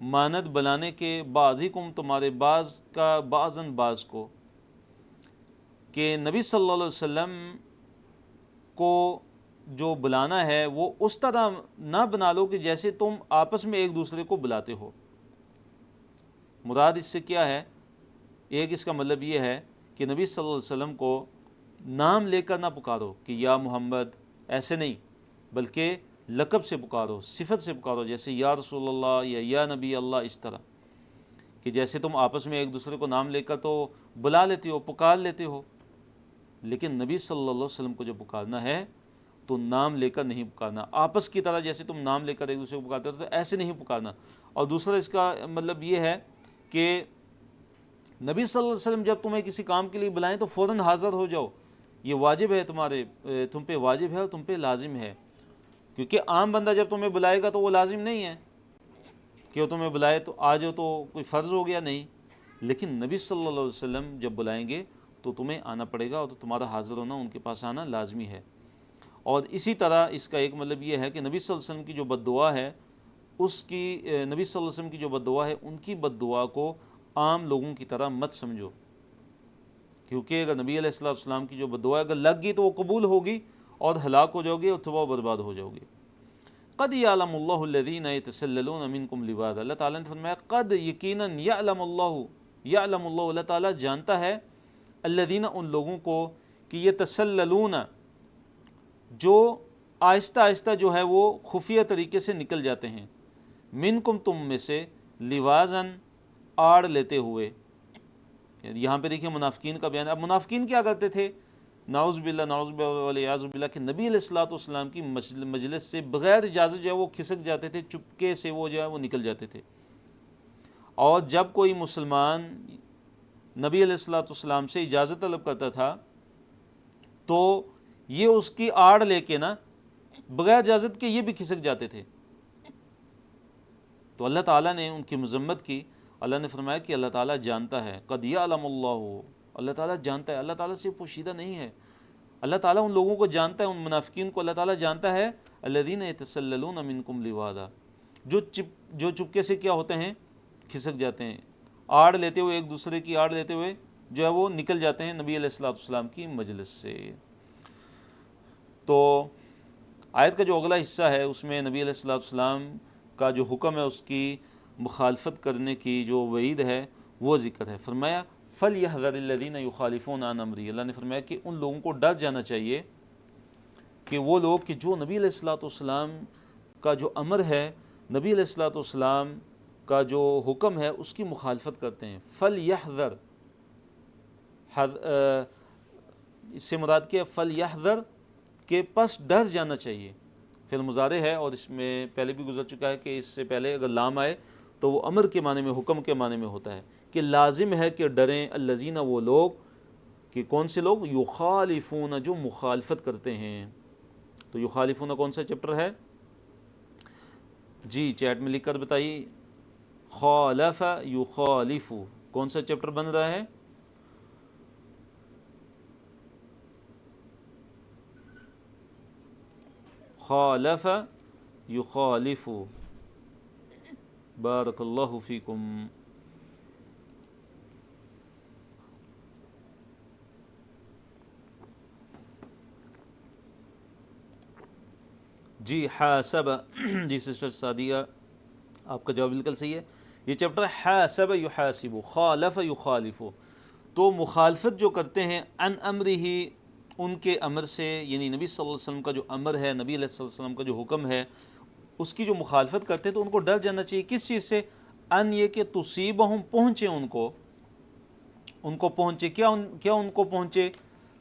مانند بلانے کے، بعضکم تمہارے بعض کا، بعضاً بعض کو، کہ نبی صلی اللہ علیہ وسلم کو جو بلانا ہے وہ اس طرح نہ بنا لو کہ جیسے تم آپس میں ایک دوسرے کو بلاتے ہو۔ مراد اس سے کیا ہے؟ ایک اس کا مطلب یہ ہے کہ نبی صلی اللہ علیہ وسلم کو نام لے کر نہ پکارو کہ یا محمد، ایسے نہیں، بلکہ لقب سے پکارو، صفت سے پکارو، جیسے یا رسول اللہ یا نبی اللہ، اس طرح کہ جیسے تم آپس میں ایک دوسرے کو نام لے کر تو بلا لیتے ہو، پکار لیتے ہو، لیکن نبی صلی اللہ علیہ وسلم کو جو پکارنا ہے تو نام لے کر نہیں پکارنا، آپس کی طرح جیسے تم نام لے کر ایک دوسرے کو پکارتے ہو تو ایسے نہیں پکارنا۔ اور دوسرا اس کا مطلب یہ ہے کہ نبی صلی اللہ علیہ وسلم جب تمہیں کسی کام کے لیے بلائیں تو فوراً حاضر ہو جاؤ، یہ واجب ہے، تم پہ واجب ہے اور تم پہ لازم ہے، کیونکہ عام بندہ جب تمہیں بلائے گا تو وہ لازم نہیں ہے کہ وہ تمہیں بلائے تو آ جاؤ، تو کوئی فرض ہو گیا، نہیں، لیکن نبی صلی اللہ علیہ وسلم جب بلائیں گے تو تمہیں آنا پڑے گا، اور تو تمہارا حاضر ہونا، ان کے پاس آنا لازمی ہے۔ اور اسی طرح اس کا ایک مطلب یہ ہے کہ نبی صلی اللہ علیہ وسلم کی جو بد دعا ہے، اس کی نبی صلی اللہ علیہ وسلم کی جو بد دعا ہے، ان کی بد دعا کو عام لوگوں کی طرح مت سمجھو، کیونکہ اگر نبی علیہ السلام کی جو بد دعا اگر لگ گئی تو وہ قبول ہوگی اور ہلاک ہو جاؤ گے اور تباہ و برباد ہو جاؤ گے۔ قد یعلم اللہ الذین یتسللون منکم لواذا، اللہ تعالیٰ نے فرمایا قد، یقیناً، یعلم اللہ تعالیٰ جانتا ہے، الذین ان لوگوں کو، کہ یتسللون جو آہستہ آہستہ جو ہے وہ خفیہ طریقے سے نکل جاتے ہیں، منکم تم میں سے، لواذاً آڑ لیتے ہوئے، یہاں پہ دیکھیں منافقین کا بیان۔ اب منافقین کیا کرتے تھے؟ نعوذ باللہ والیعاذ باللہ، کہ نبی علیہ السلام کی مجلس سے بغیر اجازت جو ہے وہ کھسک جاتے تھے، چپکے سے وہ جو ہے وہ نکل جاتے تھے۔ اور جب کوئی مسلمان نبی علیہ السلام سے اجازت طلب کرتا تھا تو یہ اس کی آڑ لے کے نا، بغیر اجازت کے یہ بھی کھسک جاتے تھے، تو اللہ تعالیٰ نے ان کی مذمت کی. اللہ نے فرمایا کہ اللہ تعالیٰ جانتا ہے. قد یعلم اللہ، اللہ تعالیٰ جانتا ہے، اللہ تعالیٰ سے پوشیدہ نہیں ہے. اللہ تعالیٰ ان لوگوں کو جانتا ہے، ان منافقین کو اللہ تعالیٰ جانتا ہے. الذین یتسللون منکم لواذا، جو چپکے سے کیا ہوتے ہیں، کھسک جاتے ہیں، آڑ لیتے ہوئے، ایک دوسرے کی آڑ لیتے ہوئے جو ہے وہ نکل جاتے ہیں نبی علیہ الصلوۃ والسلام کی مجلس سے. تو آیت کا جو اگلا حصہ ہے اس میں نبی علیہ الصلوۃ والسلام کا جو حکم ہے اس کی مخالفت کرنے کی جو وعید ہے وہ ذکر ہے. فرمایا فَلْيَحْذَرِ الَّذِينَ يُخَالِفُونَ عَنْ أَمْرِهِ، اللہ نے فرمایا کہ ان لوگوں کو ڈر جانا چاہیے کہ وہ لوگ کہ جو نبی علیہ الصلوۃ والسلام کا جو امر ہے، نبی علیہ الصلوۃ والسلام کا جو حکم ہے اس کی مخالفت کرتے ہیں. فَلْيَحْذَرْ، اس سے مراد کیا ہے؟ فَلْيَحْذَرْ کہ پس ڈر جانا چاہیے. فعل مضارع ہے اور اس میں پہلے بھی گزر چکا ہے کہ اس سے پہلے اگر لام آئے تو وہ امر کے معنی میں، حکم کے معنی میں ہوتا ہے کہ لازم ہے کہ ڈریں. الذین، وہ لوگ کہ کون سے لوگ، یخالفون، جو مخالفت کرتے ہیں. تو یخالفون کون سا چیپٹر ہے؟ جی چیٹ میں لکھ کر بتائیے. خالف یخالف کون سا چیپٹر بن رہا ہے؟ خالف یخالف. بارک اللہ فیکم. جی حاسب، جی سسٹر سعدیہ آپ کا جواب بالکل صحیح ہے. یہ چیپٹر حاسب یحاسب، خالف یخالف. تو مخالفت جو کرتے ہیں ان امرہ، ان کے امر سے، یعنی نبی صلی اللہ علیہ وسلم کا جو امر ہے، نبی علیہ السلام کا جو حکم ہے اس کی جو مخالفت کرتے ہیں تو ان کو ڈر جانا چاہیے. کس چیز سے؟ ان یہ کہ تصیبہم، پہنچے ان کو پہنچے کیا ان کو پہنچے؟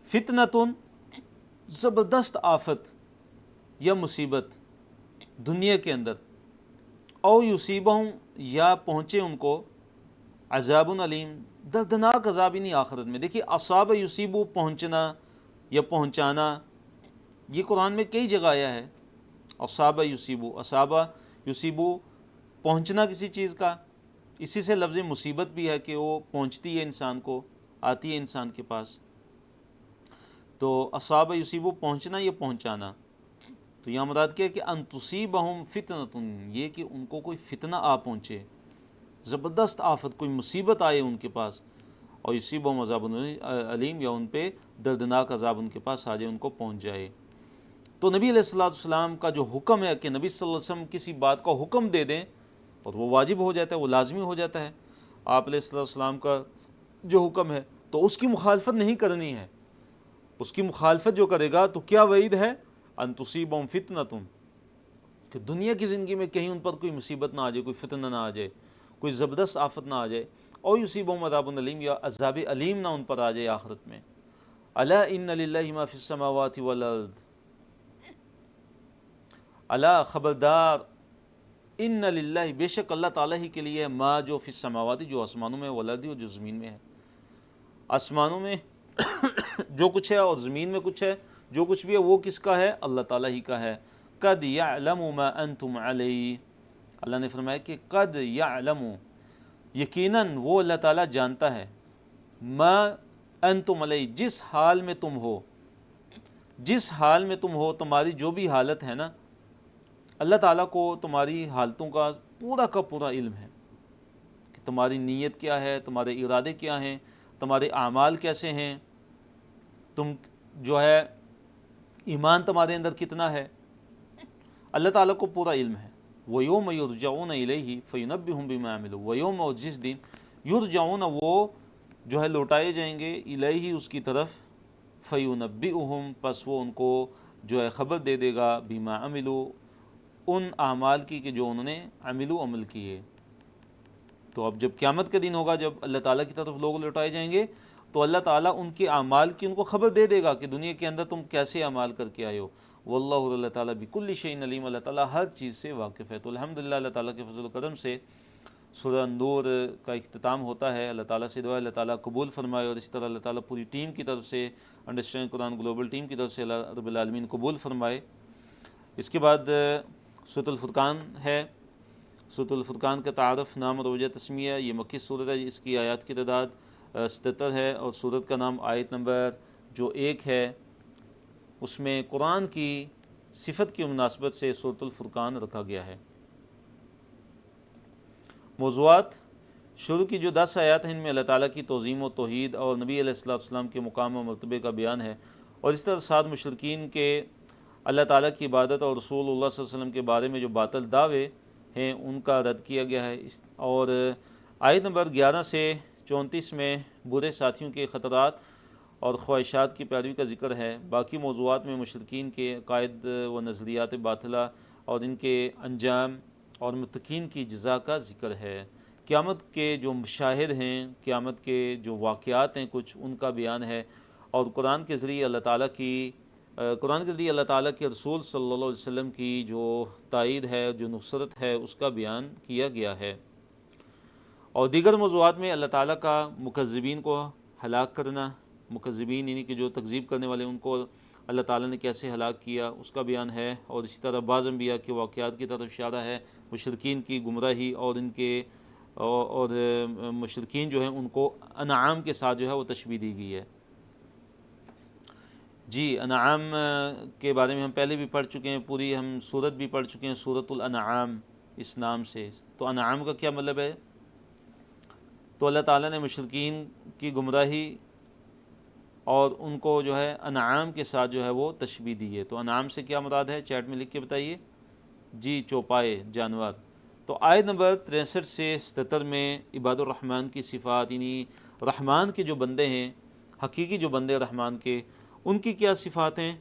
فتنتن، زبردست آفت یا مصیبت دنیا کے اندر. او یصیبہم، یا پہنچے ان کو عذاب علیم، دردناک عذاب نہیں آخرت میں. دیکھیے اصاب یصیبو، پہنچنا یا پہنچانا، یہ قرآن میں کئی جگہ آیا ہے. اصاب یصیبو، اصاب یصیبو پہنچنا کسی چیز کا، اسی سے لفظ مصیبت بھی ہے کہ وہ پہنچتی ہے انسان کو، آتی ہے انسان کے پاس. تو اصاب یصیبو پہنچنا یا پہنچانا. تو یہاں مراد کیا ہے کہ ان تصیبہم فتنۃ، یہ کہ ان کو کوئی فتنہ آ پہنچے، زبردست آفت، کوئی مصیبت آئے ان کے پاس. اور یصیبہم عذاب علیم، یا ان پہ دردناک عذاب ان کے پاس آ جائے، ان کو پہنچ جائے. تو نبی علیہ الصلوۃ والسلام کا جو حکم ہے کہ نبی صلی اللہ علیہ وسلم کسی بات کا حکم دے دیں اور وہ واجب ہو جاتا ہے، وہ لازمی ہو جاتا ہے. آپ علیہ الصلوۃ والسلام کا جو حکم ہے تو اس کی مخالفت نہیں کرنی ہے. اس کی مخالفت جو کرے گا تو کیا وعید ہے؟ ان تصیبہم فتنۃ، کہ دنیا کی زندگی میں کہیں ان پر کوئی مصیبت نہ آ جائے، کوئی فتنہ نہ آ جائے، کوئی زبردست آفت نہ آ جائے. اور یصیبہم عذاب علیم، یا عذاب علیم نہ ان پر آ جائے آخرت میں. الا ان للہ ما فی السماوات والارض، الا خبردار، ان للہ بے شک اللہ تعالیٰ ہی کے لیے، ما جو فی السماوات جو آسمانوں میں، والارض اور جو زمین میں ہے. آسمانوں میں جو کچھ ہے اور زمین میں کچھ ہے، جو کچھ بھی ہے وہ کس کا ہے؟ اللہ تعالیٰ ہی کا ہے. قد یعلم ما انتم علیہ، اللہ نے فرمایا کہ قد یعلم، یقیناً وہ اللہ تعالیٰ جانتا ہے، ما انتم علیہ، جس حال میں تم ہو، جس حال میں تم ہو، تمہاری جو بھی حالت ہے نا، اللہ تعالیٰ کو تمہاری حالتوں کا پورا علم ہے کہ تمہاری نیت کیا ہے، تمہارے ارادے کیا ہیں، تمہارے اعمال کیسے ہیں، تم جو ہے ایمان تمہارے اندر کتنا ہے. اللہ تعالیٰ کو پورا علم ہے. وَيَوْمَ يُرْجَعُونَ إِلَيْهِ فَيُنَبِّئُهُم بِمَا عَمِلُوا، وَيَوْمَ، اور جس دن، یرجعون، وہ جو ہے لوٹائے جائیں گے، الیہ، اس کی طرف، فَيُنَبِّئُهُم، پس وہ ان کو جو ہے خبر دے دے گا، بِمَا عَمِلُوا، ان اعمال کی کہ جو انہوں نے عملو، عمل کیے. تو اب جب قیامت کا دن ہوگا، جب اللہ تعالیٰ کی طرف لوگ لوٹائے جائیں گے تو اللہ تعالیٰ ان کے اعمال کی ان کو خبر دے دے گا کہ دنیا کے اندر تم کیسے اعمال کر کے آئے ہو. واللہ، اللہ تعالیٰ بکل شیء علیم، اللہ تعالیٰ ہر چیز سے واقف ہے. تو الحمدللہ اللہ تعالیٰ کے فضل و کرم سے سورہ نور کا اختتام ہوتا ہے. اللہ تعالیٰ سے دعا ہے اللہ تعالیٰ قبول فرمائے، اور اسی طرح اللہ تعالیٰ پوری ٹیم کی طرف سے، انڈرسٹینڈ قرآن گلوبل ٹیم کی طرف سے اللہ رب العالمین قبول فرمائے. اس کے بعد سورۃ الفرقان ہے. سورۃ الفرقان کا تعارف، نام اور وجہ تسمیہ، یہ مکی صورت ہے، اس کی آیات کی تعداد 77 ہے، اور صورت کا نام آیت نمبر جو 1 ہے اس میں قرآن کی صفت کی مناسبت سے سورۃ الفرقان رکھا گیا ہے۔ موضوعات، شروع کی جو 10 آیات ہیں ان میں اللہ تعالیٰ کی تعظیم و توحید اور نبی علیہ السلام کے مقام و مرتبے کا بیان ہے، اور اس طرح 7 مشرکین کے اللہ تعالیٰ کی عبادت اور رسول اللہ صلی اللہ علیہ وسلم کے بارے میں جو باطل دعوے ہیں ان کا رد کیا گیا ہے۔ اور آیت نمبر 11 سے 34 میں برے ساتھیوں کے خطرات اور خواہشات کی پیروی کا ذکر ہے۔ باقی موضوعات میں مشرکین کے عقائد و نظریات باطلہ اور ان کے انجام اور متقین کی جزا کا ذکر ہے۔ قیامت کے جو مشاہد ہیں، قیامت کے جو واقعات ہیں کچھ، ان کا بیان ہے، اور قرآن کے ذریعے اللہ تعالیٰ کے رسول صلی اللہ علیہ وسلم کی جو تائید ہے، جو نصرت ہے، اس کا بیان کیا گیا ہے۔ اور دیگر موضوعات میں اللہ تعالیٰ کا مکذبین کو ہلاک کرنا، مکذبین یعنی کہ جو تکذیب کرنے والے، ان کو اللہ تعالیٰ نے کیسے ہلاک کیا اس کا بیان ہے، اور اسی طرح بعض انبیاء کے واقعات کی طرف اشارہ ہے، مشرکین کی گمراہی اور ان کے اور مشرکین جو ہیں ان کو انعام کے ساتھ جو ہے وہ تشبیہ دی گئی ہے۔ جی، انعام کے بارے میں ہم پہلے بھی پڑھ چکے ہیں، پوری ہم سورت بھی پڑھ چکے ہیں، سورۃ الانعام اس نام سے۔ تو انعام کا کیا مطلب ہے؟ تو اللہ تعالیٰ نے مشرکین کی گمراہی اور ان کو جو ہے انعام کے ساتھ جو ہے وہ تشبیہ دی ہے۔ تو انعام سے کیا مراد ہے؟ چیٹ میں لکھ کے بتائیے۔ جی، چوپائے، جانور۔ تو آیت نمبر 63 سے 77 میں عباد الرحمن کی صفات، یعنی رحمان کے جو بندے ہیں، حقیقی جو بندے رحمان کے، ان کی کیا صفات ہیں،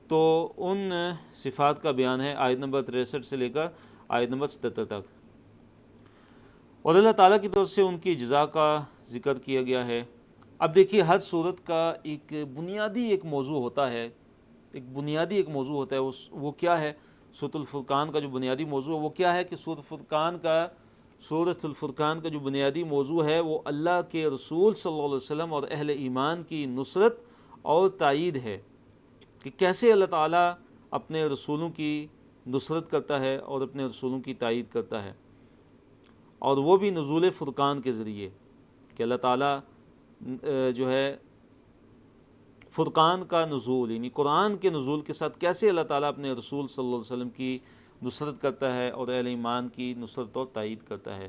تو ان صفات کا بیان ہے آیت نمبر 63 سے لے کر آیت نمبر 77 تک، اور اللہ تعالیٰ کی طرف سے ان کی جزا کا ذکر کیا گیا ہے۔ اب دیکھیے، ہر صورت کا ایک بنیادی موضوع ہوتا ہے، وہ کیا ہے؟ سورۃ الفرقان کا جو بنیادی موضوع ہے وہ کیا ہے کہ سورۃ الفرقان کا جو بنیادی موضوع ہے وہ اللہ کے رسول صلی اللہ علیہ وسلم اور اہل ایمان کی نصرت اور تائید ہے، کہ کیسے اللہ تعالیٰ اپنے رسولوں کی نصرت کرتا ہے اور اپنے رسولوں کی تائید کرتا ہے، اور وہ بھی نزول فرقان کے ذریعے، کہ اللہ تعالیٰ جو ہے فرقان کا نزول، یعنی قرآن کے نزول کے ساتھ کیسے اللہ تعالیٰ اپنے رسول صلی اللہ علیہ وسلم کی نصرت کرتا ہے اور اہل ایمان کی نصرت اور تائید کرتا ہے۔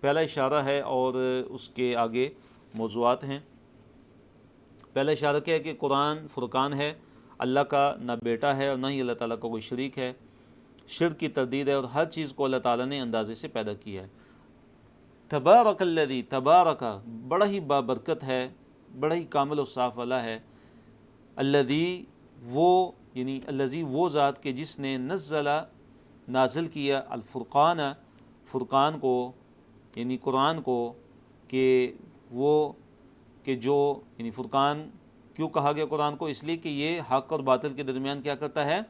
پہلا اشارہ ہے اور اس کے آگے موضوعات ہیں۔ پہلا اشارہ کیا ہے کہ قرآن فرقان ہے، اللہ کا نہ بیٹا ہے اور نہ ہی اللہ تعالیٰ کا کوئی شریک ہے، شرک کی تردید ہے، اور ہر چیز کو اللہ تعالیٰ نے اندازے سے پیدا کیا ہے۔ تبارک الذی، تبارک بڑا ہی بابرکت ہے، بڑا ہی کامل و صاف والا ہے، الذی وہ، یعنی الذی وہ ذات کے جس نے نازل کیا الفرقان، فرقان کو، یعنی قرآن کو، کہ وہ کہ جو، یعنی فرقان کیوں کہا گیا قرآن کو؟ اس لیے کہ یہ حق اور باطل کے درمیان کیا کرتا ہے؟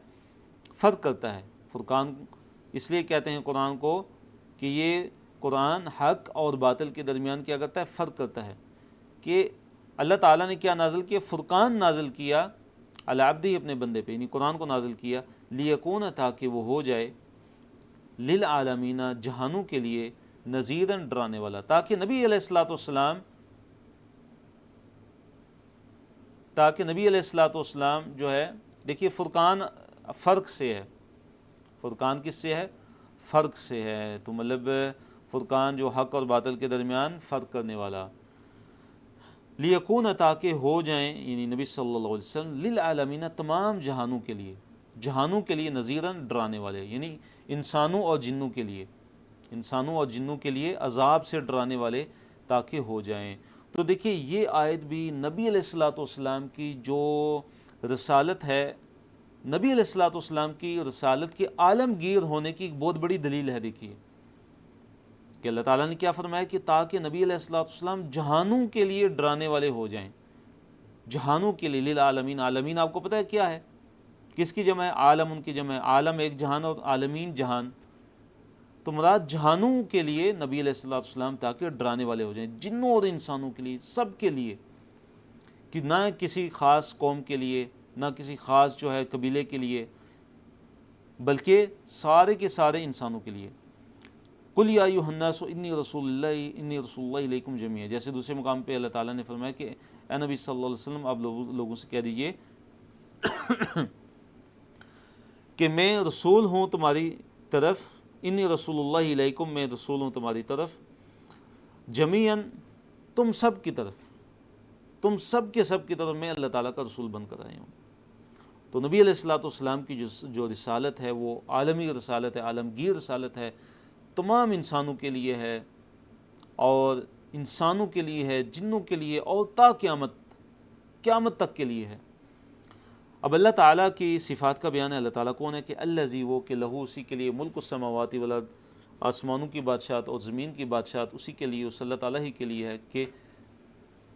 فرق کرتا ہے۔ فرقان اس لیے کہتے ہیں قرآن کو کہ یہ قرآن حق اور باطل کے درمیان کیا کرتا ہے؟ فرق کرتا ہے۔ کہ اللہ تعالیٰ نے کیا نازل کیا؟ فرقان نازل کیا علی عبدہ، اپنے بندے پہ، یعنی قرآن کو نازل کیا، لیکون، تاکہ وہ ہو جائے، للعالمین، جہانوں کے لیے، نذیراً، ڈرانے والا، تاکہ نبی علیہ السلام جو ہے، دیکھیے فرقان فرق سے ہے، فرقان کس سے ہے؟ فرق سے ہے، تو مطلب فرقان جو حق اور باطل کے درمیان فرق کرنے والا، لیکون، تاکہ ہو جائیں، یعنی نبی صلی اللہ علیہ وسلم، للعالمین، تمام جہانوں کے لیے، نذیراً، ڈرانے والے، یعنی انسانوں اور جنوں کے لیے عذاب سے ڈرانے والے، تاکہ ہو جائیں۔ تو دیکھیے یہ آیت بھی نبی علیہ السلام کی جو رسالت ہے، نبی علیہ السلام کی رسالت کے عالمگیر ہونے کی ایک بہت بڑی دلیل ہے۔ دیکھیے کہ اللہ تعالیٰ نے کیا فرمایا کہ تاکہ نبی علیہ السلام جہانوں کے لیے ڈرانے والے ہو جائیں، جہانوں کے لیے، للعالمین، عالمین آپ کو پتہ ہے کیا ہے؟ کس کی جمع ہے؟ عالم، ان کی جمع ہے، عالم ایک جہان اور عالمین جہان، تو مراد جہانوں کے لیے نبی علیہ السلام تاکہ ڈرانے والے ہو جائیں، جنوں اور انسانوں کے لیے، سب کے لیے، کہ نہ کسی خاص قوم کے لیے، نہ کسی خاص جو ہے قبیلے کے لیے، بلکہ سارے کے سارے انسانوں کے لیے۔ قل یا ایھا الناس انی رسول اللہ الیکم جمیعا، جیسے دوسرے مقام پہ اللہ تعالیٰ نے فرمایا کہ اے نبی صلی اللہ علیہ وسلم آپ لوگوں سے کہہ دیجئے کہ میں رسول ہوں تمہاری طرف، انی رسول اللہ علیکم، میں رسول ہوں تمہاری طرف، جمیعاً تم سب کی طرف، تم سب کے سب کی طرف میں اللہ تعالیٰ کا رسول بن کر آیا ہوں۔ تو نبی علیہ الصلوۃ والسلام کی جو رسالت ہے وہ عالمی رسالت ہے، عالمگیر رسالت ہے، تمام انسانوں کے لیے ہے، اور انسانوں کے لیے ہے، جنوں کے لیے، اور تا قیامت تک کے لیے ہے۔ اب اللہ تعالیٰ کی صفات کا بیان ہے۔ اللہ تعالیٰ کون ہے؟ کہ الذی، وہ کہ لہو، اسی کے لیے، ملک السماوات والارض، آسمانوں کی بادشاہت اور زمین کی بادشاہت اسی کے لیے، اس اللہ تعالیٰ ہی کے لیے ہے۔ کہ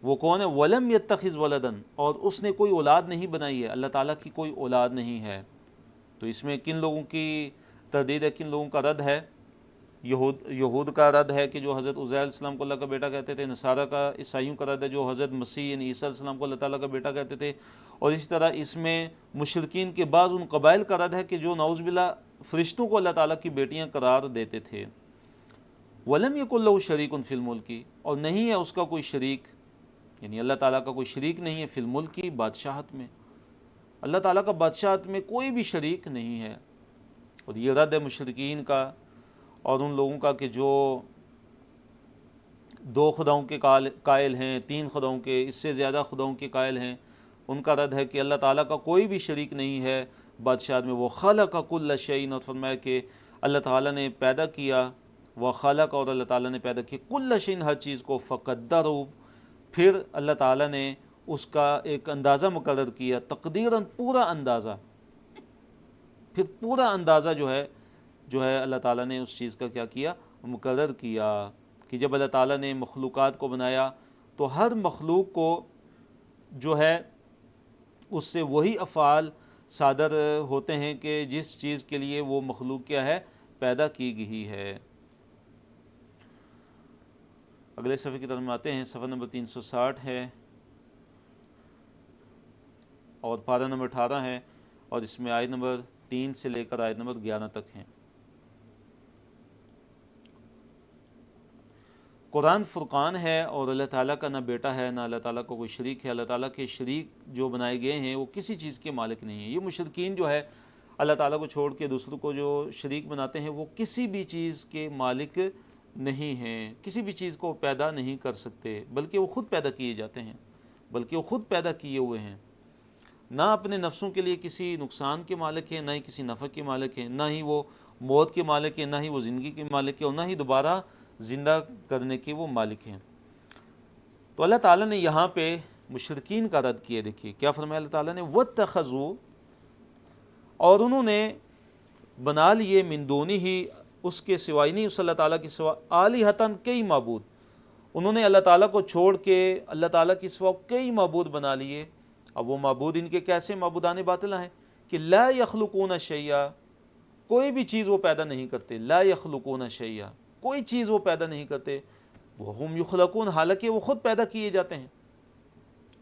وہ کون ہے؟ ولم یتخذ ولدا، اور اس نے کوئی اولاد نہیں بنائی ہے، اللہ تعالیٰ کی کوئی اولاد نہیں ہے۔ تو اس میں کن لوگوں کی تردید ہے، کن لوگوں کا رد ہے؟ یہود کا رد ہے کہ جو حضرت عزیر علیہ السلام کو اللہ کا بیٹا کہتے تھے، نصارہ کا، عیسائیوں کا رد ہے جو حضرت مسیح یعنی عیسیٰ علیہ السلام کو اللہ تعالیٰ کا بیٹا کہتے تھے، اور اسی طرح اس میں مشرکین کے بعض ان قبائل کا رد ہے کہ جو نعوذ باللہ فرشتوں کو اللہ تعالیٰ کی بیٹیاں قرار دیتے تھے۔ وَلَمْ يَكُنْ لَهُ شَرِيكٌ فِي الْمُلْكِ، اور نہیں ہے اس کا کوئی شریک، یعنی اللہ تعالیٰ کا کوئی شریک نہیں ہے، فی الملک کی، بادشاہت میں، اللہ تعالیٰ کا بادشاہت میں کوئی بھی شریک نہیں ہے۔ اور یہ رد ہے مشرکین کا اور ان لوگوں کا کہ جو دو خداؤں کے قائل ہیں، تین خداؤں کے، اس سے زیادہ خداؤں کے قائل ہیں، ان کا رد ہے کہ اللہ تعالیٰ کا کوئی بھی شریک نہیں ہے بادشاہت میں۔ وہ خلق کل شیء، اور فرمایا کہ اللہ تعالیٰ نے پیدا کیا، وہ خلق، اور اللہ تعالیٰ نے پیدا کیا، کل شیء، ہر چیز کو، فقدرہ، پھر اللہ تعالیٰ نے اس کا ایک اندازہ مقرر کیا، تقدیراً، پورا اندازہ، پھر پورا اندازہ جو ہے اللہ تعالیٰ نے اس چیز کا کیا کیا؟ مقرر کیا۔ کہ جب اللہ تعالیٰ نے مخلوقات کو بنایا تو ہر مخلوق کو جو ہے اس سے وہی افعال صادر ہوتے ہیں کہ جس چیز کے لیے وہ مخلوق کیا ہے؟ پیدا کی گئی ہے۔ اگلے صفحے کی طرف آتے ہیں، صفحہ نمبر 360 ہے اور پارہ نمبر 18 ہے، اور اس میں آیت نمبر 3 سے لے کر آیت نمبر 11 تک ہیں۔ قرآن فرقان ہے، اور اللہ تعالیٰ کا نہ بیٹا ہے، نہ اللہ تعالیٰ کو کوئی شریک ہے۔ اللہ تعالیٰ کے شریک جو بنائے گئے ہیں وہ کسی چیز کے مالک نہیں ہیں۔ یہ مشرکین جو ہے اللہ تعالیٰ کو چھوڑ کے دوسروں کو جو شریک بناتے ہیں وہ کسی بھی چیز کے مالک نہیں ہیں، کسی بھی چیز کو پیدا نہیں کر سکتے، بلکہ وہ خود پیدا کیے جاتے ہیں، بلکہ وہ خود پیدا کیے ہوئے ہیں۔ نہ اپنے نفسوں کے لیے کسی نقصان کے مالک ہیں، نہ ہی کسی نفع کے مالک ہیں، نہ ہی وہ موت کے مالک ہیں، نہ ہی وہ زندگی کے مالک ہیں، اور نہ ہی دوبارہ زندہ کرنے کے وہ مالک ہیں۔ تو اللہ تعالیٰ نے یہاں پہ مشرکین کا رد کیا۔ دیکھیے کیا فرمایا اللہ تعالیٰ نے، وَاتَّخَذُوا، اور انہوں نے بنا لیے، من دونہ ہی، اس کے سوائے نہیں، اس اللہ تعالیٰ کے سوا، آلہۃً، کئی معبود، انہوں نے اللہ تعالیٰ کو چھوڑ کے اللہ تعالیٰ کے سوا کئی معبود بنا لیے۔ اب وہ معبود ان کے کیسے معبودان باطلہ ہیں کہ لا یخلقون شیئا، کوئی بھی چیز وہ پیدا نہیں کرتے، لا یخلقون شیئا، کوئی چیز وہ پیدا نہیں کرتے، وہم یخلقون، حالانکہ وہ خود پیدا کیے جاتے ہیں،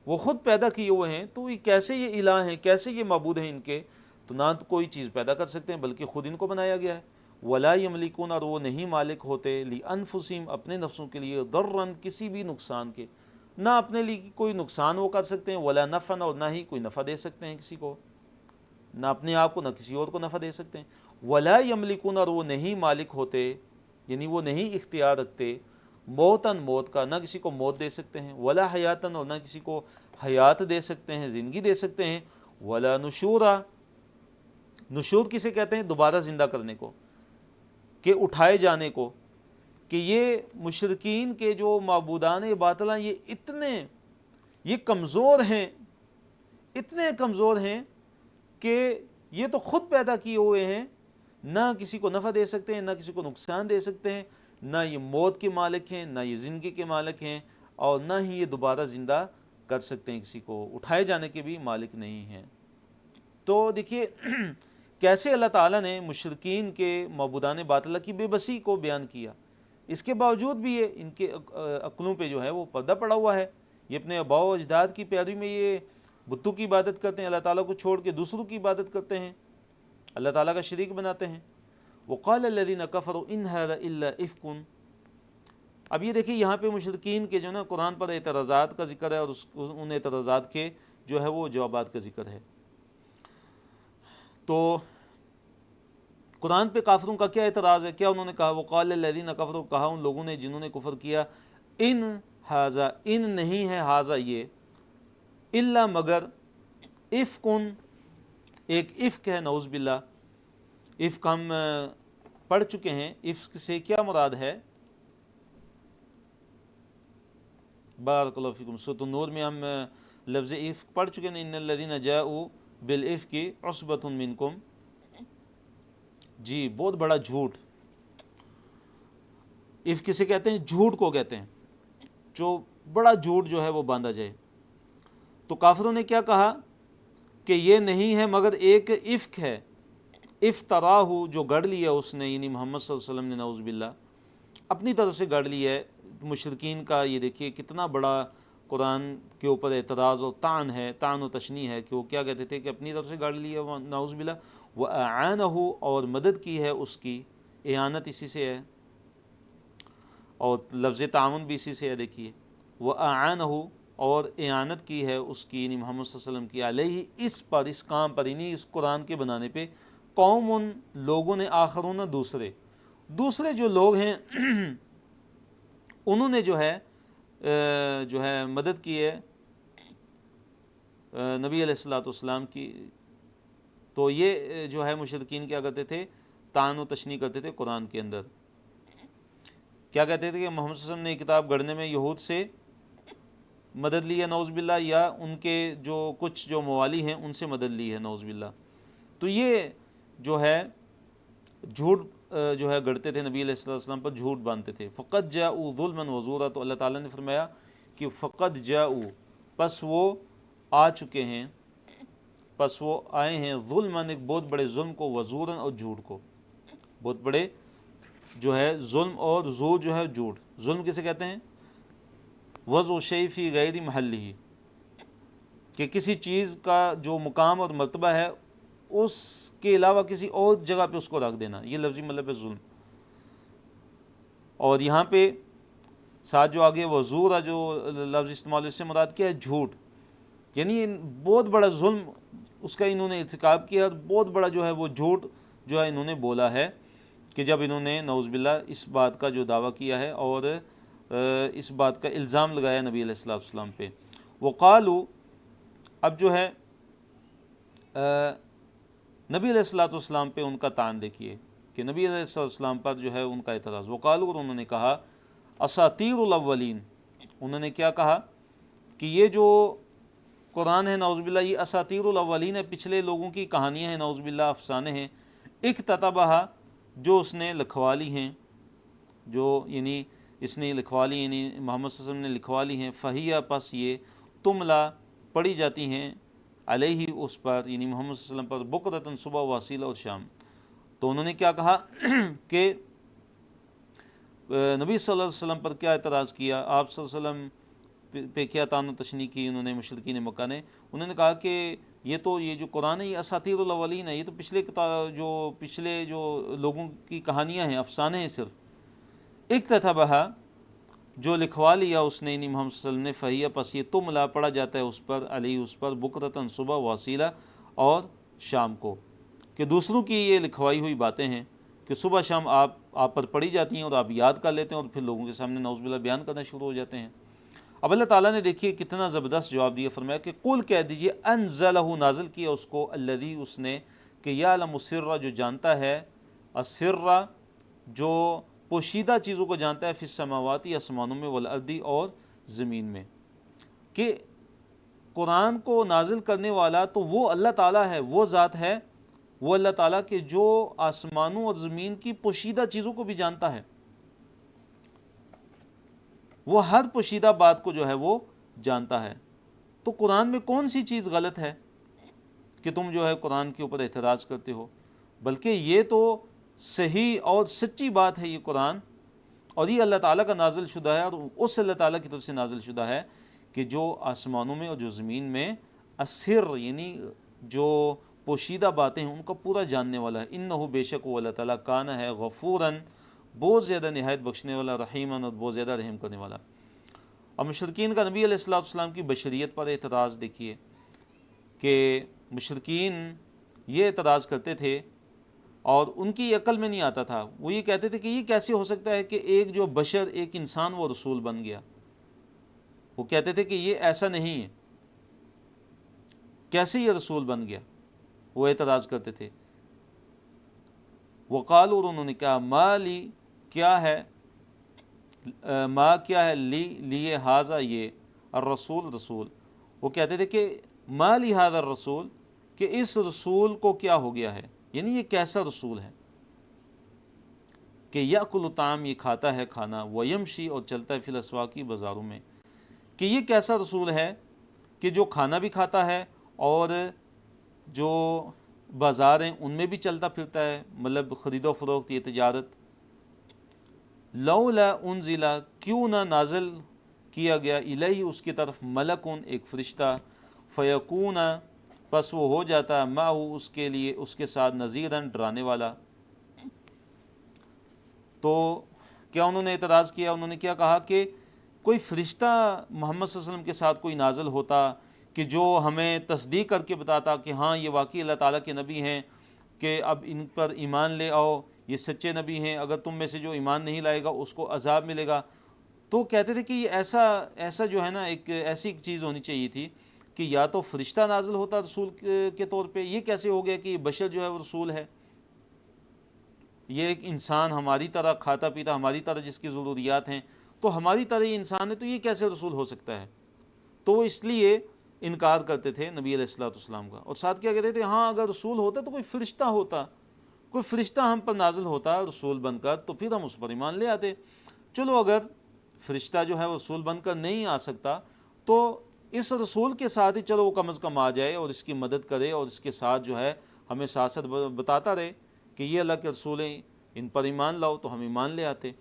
وہ خود پیدا کیے ہوئے ہیں۔ تو کیسے یہ الہ ہیں، کیسے یہ معبود ہیں ان کے؟ تو نہ کوئی چیز پیدا کر سکتے ہیں بلکہ خود ان کو بنایا گیا ہے۔ ولا یملکون، اور وہ نہیں مالک ہوتے، لانفسہم، اپنے نفسوں کے لیے، ضرًا، کسی بھی نقصان کے، نہ اپنے لیے کوئی نقصان وہ کر سکتے ہیں، ولا نفعا، اور نہ ہی کوئی نفع دے سکتے ہیں کسی کو، نہ اپنے آپ کو نہ کسی اور کو نفع دے سکتے ہیں۔ ولا یملکون، اور وہ نہیں مالک ہوتے، یعنی وہ نہیں اختیار رکھتے، موتاً، موت کا، نہ کسی کو موت دے سکتے ہیں، ولا حیاتاً، اور نہ کسی کو حیات دے سکتے ہیں، زندگی دے سکتے ہیں، ولا نشورا، نشور کسے کہتے ہیں؟ دوبارہ زندہ کرنے کو، کہ اٹھائے جانے کو۔ کہ یہ مشرکین کے جو معبودان باطلہ یہ کمزور ہیں، اتنے کمزور ہیں کہ یہ تو خود پیدا کیے ہوئے ہیں، نہ کسی کو نفع دے سکتے ہیں، نہ کسی کو نقصان دے سکتے ہیں، نہ یہ موت کے مالک ہیں، نہ یہ زندگی کے مالک ہیں، اور نہ ہی یہ دوبارہ زندہ کر سکتے ہیں کسی کو، اٹھائے جانے کے بھی مالک نہیں ہیں۔ تو دیکھیے کیسے اللہ تعالیٰ نے مشرکین کے معبودان باطلہ کی بے بسی کو بیان کیا۔ اس کے باوجود بھی یہ ان کے عقلوں پہ جو ہے وہ پردہ پڑا ہوا ہے، یہ اپنے آباء و اجداد کی پیروی میں یہ بتوں کی عبادت کرتے ہیں، اللہ تعالیٰ کو چھوڑ کے دوسروں کی عبادت کرتے ہیں، اللہ تعالیٰ کا شریک بناتے ہیں۔ وقال الذین کفروا ان ھذا الا افک۔ اب یہ دیکھیے یہاں پہ مشرکین کے جو نا قرآن پر اعتراضات کا ذکر ہے، اور ان اعتراضات کے جو ہے وہ جوابات کا ذکر ہے۔ تو قرآن پہ کافروں کا کیا اعتراض ہے، کیا انہوں نے کہا؟ وقال الذین کفروا، کہا ان لوگوں نے جنہوں نے کفر کیا، ان ھذا، ان نہیں ہے، ھذا یہ، الا مگر، افکن، ایک افک ہے، نعوذ باللہ۔ افک ہم پڑھ چکے ہیں، افک سے کیا مراد ہے؟ بارک اللہ فیکم، سورۃ النور میں ہم لفظ افک پڑھ چکے ہیں، ان الذین جاءوا بالافک عصبۃ منکم، جی بہت بڑا جھوٹ۔ افک کسے کہتے ہیں؟ جھوٹ کو کہتے ہیں، جو بڑا جھوٹ جو ہے وہ باندھا جائے۔ تو کافروں نے کیا کہا کہ یہ نہیں ہے مگر ایک افک ہے، افتراہ، جو گڑھ لیا اس نے، یعنی محمد صلی اللہ علیہ وسلم نے، نعوذ باللہ، اپنی طرف سے گڑھ لیا ہے۔ مشرکین کا یہ دیکھیے کتنا بڑا قرآن کے اوپر اعتراض اور طعن ہے، طعن و تشنیع ہے، کہ وہ کیا کہتے تھے کہ اپنی طرف سے گڑھ لیا، نعوذ باللہ، وَأَعَانَهُ، اور مدد کی ہے اس کی، اعانت اسی سے ہے، اور لفظ تعاون بھی اسی سے ہے، دیکھیے وَأَعَانَهُ، اور اعانت کی ہے اس کی، یعنی محمد صلی اللہ علیہ وسلم کی، علیہ، اس پر، اس کام پر، یعنی اس قرآن کے بنانے پہ، قوم، لوگوں نے، آخرون، دوسرے جو لوگ ہیں انہوں نے جو ہے مدد کی ہے نبی علیہ الصلوۃ والسلام کی۔ تو یہ جو ہے مشرکین کیا کرتے تھے؟ طعن و تشنیع کرتے تھے قرآن کے اندر، کیا کہتے تھے کہ محمد صلی اللہ علیہ وسلم نے یہ کتاب گھڑنے میں یہود سے مدد لی ہے، نعوذ باللہ، یا ان کے جو کچھ جو موالی ہیں ان سے مدد لی ہے، نعوذ باللہ۔ تو یہ جو ہے جھوٹ جو ہے گڑھتے تھے، نبی علیہ الصلوۃ والسلام پر جھوٹ باندھتے تھے۔ فقط جاءوا ظلما وزورا، تو اللہ تعالیٰ نے فرمایا کہ فقط جاءوا، پس وہ آ چکے ہیں، پس وہ آئے ہیں، ظلماً، ایک بہت بڑے ظلم کو، وزوراً، اور جھوٹ کو، بہت بڑے جو ہے ظلم، اور زور جو ہے جھوٹ۔ ظلم کسے کہتے ہیں؟ وضع الشیء فی غیر محلہ، کہ کسی چیز کا جو مقام اور مرتبہ ہے اس کے علاوہ کسی اور جگہ پہ اس کو رکھ دینا، یہ لفظی مطلب ہے ظلم۔ اور یہاں پہ ساتھ جو آگے وزورا جو لفظ استعمال، اس سے مراد کیا ہے؟ جھوٹ، یعنی بہت بڑا ظلم اس کا انہوں نے ارتکاب کیا، بہت بڑا جو ہے وہ جھوٹ جو ہے انہوں نے بولا ہے، کہ جب انہوں نے نعوذ باللہ اس بات کا جو دعویٰ کیا ہے اور اس بات کا الزام لگایا نبی علیہ الصلوۃ والسلام پہ۔ وقالو، اب جو ہے نبی علیہ الصلوۃ والسلام پہ ان کا طعن دیکھیے، کہ نبی علیہ الصلوۃ والسلام پر جو ہے ان کا اعتراض۔ وقالو، اور انہوں نے کہا، اساطیر الاولین، انہوں نے کیا کہا کہ یہ جو قرآن ہے، نعوذ باللہ، یہ اساطیر الاولین ہے، پچھلے لوگوں کی کہانیاں ہیں، نعوذ باللہ، افسانے ہیں، اکتتبھا، جو اس نے لکھوا لی ہیں، جو یعنی اس نے لکھوا لی، یعنی محمد صلی اللہ علیہ وسلم نے لکھوا لی ہیں، فہیہ، پس یہ تملا، پڑھی جاتی ہیں، علیہ، اس پر، یعنی محمد صلی اللہ علیہ وسلم پر، بکرۃ، صبح، واصیلا، اور شام۔ تو انہوں نے کیا کہا کہ نبی صلی اللہ علیہ وسلم پر کیا اعتراض کیا، آپ صلی اللہ علیہ وسلم پہ کیا طعن و تشنیع کی انہوں نے، مشرکین مکہ نے؟ انہوں نے کہا کہ یہ جو قرآن ہے یہ اساطیر الاولین ہے، یہ تو پچھلے جو لوگوں کی کہانیاں ہیں، افسانے ہیں صرف۔ اکتتبھا، جو لکھوا لیا اس نے، یعنی محمد صلی اللہ علیہ وسلم نے، فہیہ، پس یہ تملا، پڑھا جاتا ہے اس پر، علیہ، اس پر، بکرۃ، صبح، واصیلا، اور شام کو، کہ دوسروں کی یہ لکھوائی ہوئی باتیں ہیں کہ صبح شام آپ پر پڑھی جاتی ہیں، اور آپ یاد کر لیتے ہیں، اور پھر لوگوں کے سامنے نعوذ باللہ بیان کرنا شروع ہو جاتے ہیں۔ اب اللہ تعالیٰ نے دیکھیے کتنا زبردست جواب دیا، فرمایا کہ قل، کہہ دیجئے، انزلہ، نازل کیا اس کو، الذی، اس نے، کہ یعلم السر، جو جانتا ہے، السر، جو پوشیدہ چیزوں کو جانتا ہے، فی السماوات، آسمانوں میں، والارض، اور زمین میں، کہ قرآن کو نازل کرنے والا تو وہ اللہ تعالیٰ ہے، وہ ذات ہے، وہ اللہ تعالیٰ کہ جو آسمانوں اور زمین کی پوشیدہ چیزوں کو بھی جانتا ہے، وہ ہر پوشیدہ بات کو جو ہے وہ جانتا ہے۔ تو قرآن میں کون سی چیز غلط ہے کہ تم جو ہے قرآن کے اوپر اعتراض کرتے ہو؟ بلکہ یہ تو صحیح اور سچی بات ہے، یہ قرآن، اور یہ اللہ تعالیٰ کا نازل شدہ ہے، اور اس اللہ تعالیٰ کی طرف سے نازل شدہ ہے کہ جو آسمانوں میں اور جو زمین میں السر یعنی جو پوشیدہ باتیں ہیں ان کا پورا جاننے والا ہے، انہ بے شک وہ اللہ تعالیٰ کان ہے غفوراً بہت زیادہ نہایت بخشنے والا، رحیماً اور بہت زیادہ رحم کرنے والا۔ اور مشرکین کا نبی علیہ الصلوۃ والسلام کی بشریت پر اعتراض دیکھیے کہ مشرکین یہ اعتراض کرتے تھے اور ان کی عقل میں نہیں آتا تھا، وہ یہ کہتے تھے کہ یہ کیسے ہو سکتا ہے کہ ایک جو بشر، ایک انسان وہ رسول بن گیا۔ وہ کہتے تھے کہ یہ ایسا نہیں ہے، کیسے یہ رسول بن گیا، وہ اعتراض کرتے تھے۔ وقال، اور انہوں نے کہا ما لی کیا ہے، ما کیا ہے، لیے ہاذا یہ، الرسول رسول، وہ کہتے تھے کہ ما لی ہاذا الرسول، کہ اس رسول کو کیا ہو گیا ہے، یعنی یہ کیسا رسول ہے کہ یأکل الطعام، یہ کھاتا ہے کھانا، ویمشی، اور چلتا ہے فی الاسواق، بازاروں میں، کہ یہ کیسا رسول ہے کہ جو کھانا بھی کھاتا ہے اور جو بازار ہیں ان میں بھی چلتا پھرتا ہے، مطلب خرید و فروخت، یہ تجارت۔ لولا انزل، کیوں نہ نازل کیا گیا، الیہ، اس کی طرف، ملکن، ایک فرشتہ، فیکون، پس وہ ہو جاتا، معہ، اس کے لیے، اس کے ساتھ، نذیراً، ڈرانے والا۔ تو کیا انہوں نے اعتراض کیا، انہوں نے کیا کہا کہ کوئی فرشتہ محمد صلی اللہ علیہ وسلم کے ساتھ کوئی نازل ہوتا کہ جو ہمیں تصدیق کر کے بتاتا کہ ہاں یہ واقعی اللہ تعالیٰ کے نبی ہیں، کہ اب ان پر ایمان لے آؤ، یہ سچے نبی ہیں، اگر تم میں سے جو ایمان نہیں لائے گا اس کو عذاب ملے گا۔ تو کہتے تھے کہ یہ ایسا جو ہے نا، ایک ایسی چیز ہونی چاہیے تھی کہ یا تو فرشتہ نازل ہوتا رسول کے طور پہ، یہ کیسے ہو گیا کہ یہ بشر جو ہے وہ رسول ہے، یہ ایک انسان ہماری طرح کھاتا پیتا، ہماری طرح جس کی ضروریات ہیں، تو ہماری طرح یہ انسان ہے، تو یہ کیسے رسول ہو سکتا ہے؟ تو وہ اس لیے انکار کرتے تھے نبی علیہ الصلوۃ والسلام کا، اور ساتھ کیا کہتے تھے، ہاں اگر رسول ہوتا تو کوئی فرشتہ ہوتا، کوئی فرشتہ ہم پر نازل ہوتا رسول بن کر، تو پھر ہم اس پر ایمان لے آتے۔ چلو اگر فرشتہ جو ہے وہ رسول بن کر نہیں آ سکتا تو اس رسول کے ساتھ ہی چلو وہ کم از کم آ جائے اور اس کی مدد کرے، اور اس کے ساتھ جو ہے ہمیں ساتھ ساتھ بتاتا رہے کہ یہ اللہ کے رسول ہیں، ان پر ایمان لاؤ، تو ہم ایمان لے آتے۔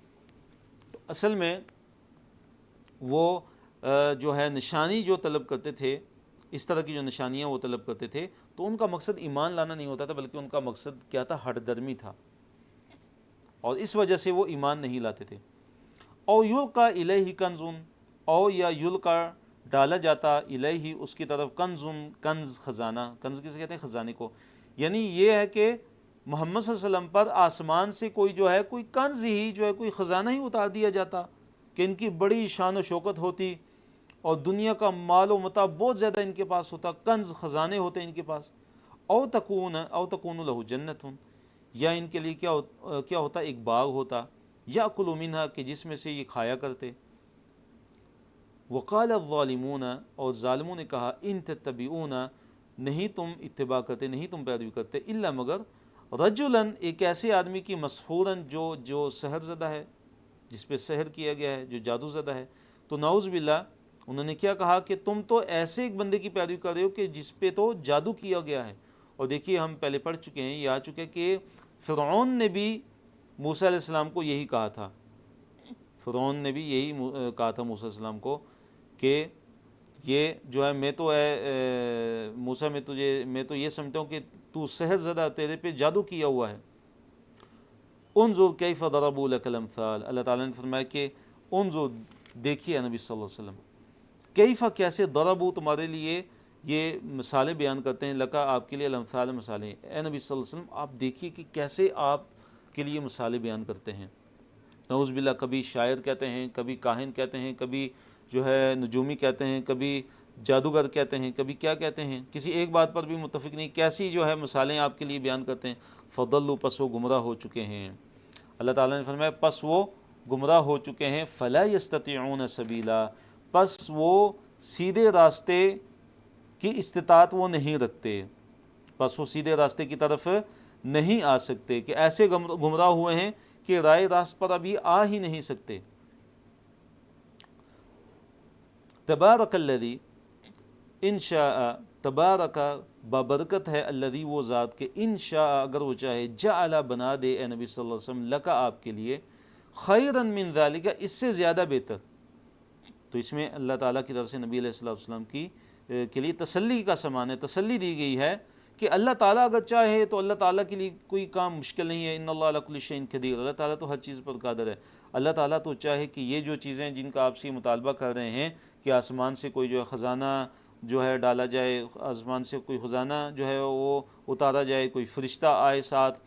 تو اصل میں وہ جو ہے نشانی جو طلب کرتے تھے، اس طرح کی جو نشانیاں وہ طلب کرتے تھے، تو ان کا مقصد ایمان لانا نہیں ہوتا تھا، بلکہ ان کا مقصد کیا تھا، ہٹ درمی تھا، اور اس وجہ سے وہ ایمان نہیں لاتے تھے۔ او یلقا الیہ کنزن، او یا یلقا، ڈالا جاتا، الیہ، اس کی طرف، کنزن، کنز، خزانہ، کنز کسے کہتے ہیں، خزانے کو، یعنی یہ ہے کہ محمد صلی اللہ علیہ وسلم پر آسمان سے کوئی جو ہے کوئی کنز ہی جو ہے کوئی خزانہ ہی اتار دیا جاتا کہ ان کی بڑی شان و شوکت ہوتی اور دنیا کا مال و متاع بہت زیادہ ان کے پاس ہوتا، کنز، خزانے ہوتے ان کے پاس۔ او تکون لہ جنت، یا ان کے لیے کیا ہوتا، ایک باغ ہوتا، یأکل منہا، کہ جس میں سے یہ کھایا کرتے۔ وقال الظالمون، اور ظالموں نے کہا، ان تتبعون، نہیں تم اتباع کرتے، نہیں تم پیروی کرتے، الا مگر، رجلاً، ایک ایسے آدمی کی، مسحوراً، جو سحر زدہ ہے، جس پہ سحر کیا گیا ہے، جو جادو زدہ ہے۔ تو نعوذ باللہ، انہوں نے کیا کہا کہ تم تو ایسے ایک بندے کی پیروی کر رہے ہو کہ جس پہ تو جادو کیا گیا ہے۔ اور دیکھیے ہم پہلے پڑھ چکے ہیں، یہ آ چکے کہ فرعون نے بھی موسیٰ علیہ السلام کو یہی کہا تھا، فرعون نے بھی یہی کہا تھا موسیٰ علیہ السلام کو کہ یہ جو ہے، میں تو موسیٰ، میں تو یہ سمجھتا ہوں کہ تو سحر زدہ، تیرے پہ جادو کیا ہوا ہے۔ انظر کیف ضربوا لک الامثال، اللہ تعالیٰ نے فرمایا کہ انظر، دیکھیے نبی صلی اللہ علیہ وسلم، کیف، کیسے، ضربوا، تمہارے لیے یہ مثالیں بیان کرتے ہیں، لکا، آپ کے لیے، الامثال، مثالیں، اے نبی صلی اللہ علیہ وسلم آپ دیکھیے کہ کیسے آپ کے لیے مثالیں بیان کرتے ہیں۔ نعوذ باللہ، کبھی شاعر کہتے ہیں، کبھی کاہن کہتے ہیں، کبھی جو ہے نجومی کہتے ہیں، کبھی جادوگر کہتے ہیں، کبھی کیا کہتے ہیں، کسی ایک بات پر بھی متفق نہیں، کیسی جو ہے مثالیں آپ کے لیے بیان کرتے ہیں۔ فضلوا، پس وہ گمراہ ہو چکے ہیں۔ اللہ تعالیٰ نے فرمایا پس وہ گمراہ ہو چکے ہیں، فلا یستطیعون سبیلا، پس وہ سیدھے راستے کی استطاعت وہ نہیں رکھتے، پس وہ سیدھے راستے کی طرف نہیں آ سکتے، کہ ایسے گمراہ ہوئے ہیں کہ رائے راست پر ابھی آ ہی نہیں سکتے۔ تبارک الذی ان شاء، تبارک، بابرکت ہے، الذی، وہ ذات، کہ ان شاء، اگر وہ چاہے، جعل، بنا دے، اے نبی صلی اللہ علیہ وسلم، لکا، آپ کے لیے، خیراً من ذالک، اس سے زیادہ بہتر۔ تو اس میں اللہ تعالیٰ کی طرف سے نبی علیہ الصلوۃ والسلام کی کے لیے تسلی کا سامان ہے، تسلی دی گئی ہے کہ اللہ تعالیٰ اگر چاہے تو اللہ تعالیٰ کے لیے کوئی کام مشکل نہیں ہے، ان اللہ علی کل شیء قدیر، اللہ تعالیٰ تو ہر چیز پر قادر ہے۔ اللہ تعالیٰ تو چاہے کہ یہ جو چیزیں جن کا آپ سے مطالبہ کر رہے ہیں کہ آسمان سے کوئی جو ہے خزانہ جو ہے ڈالا جائے، آسمان سے کوئی خزانہ جو ہے وہ اتارا جائے، کوئی فرشتہ آئے ساتھ،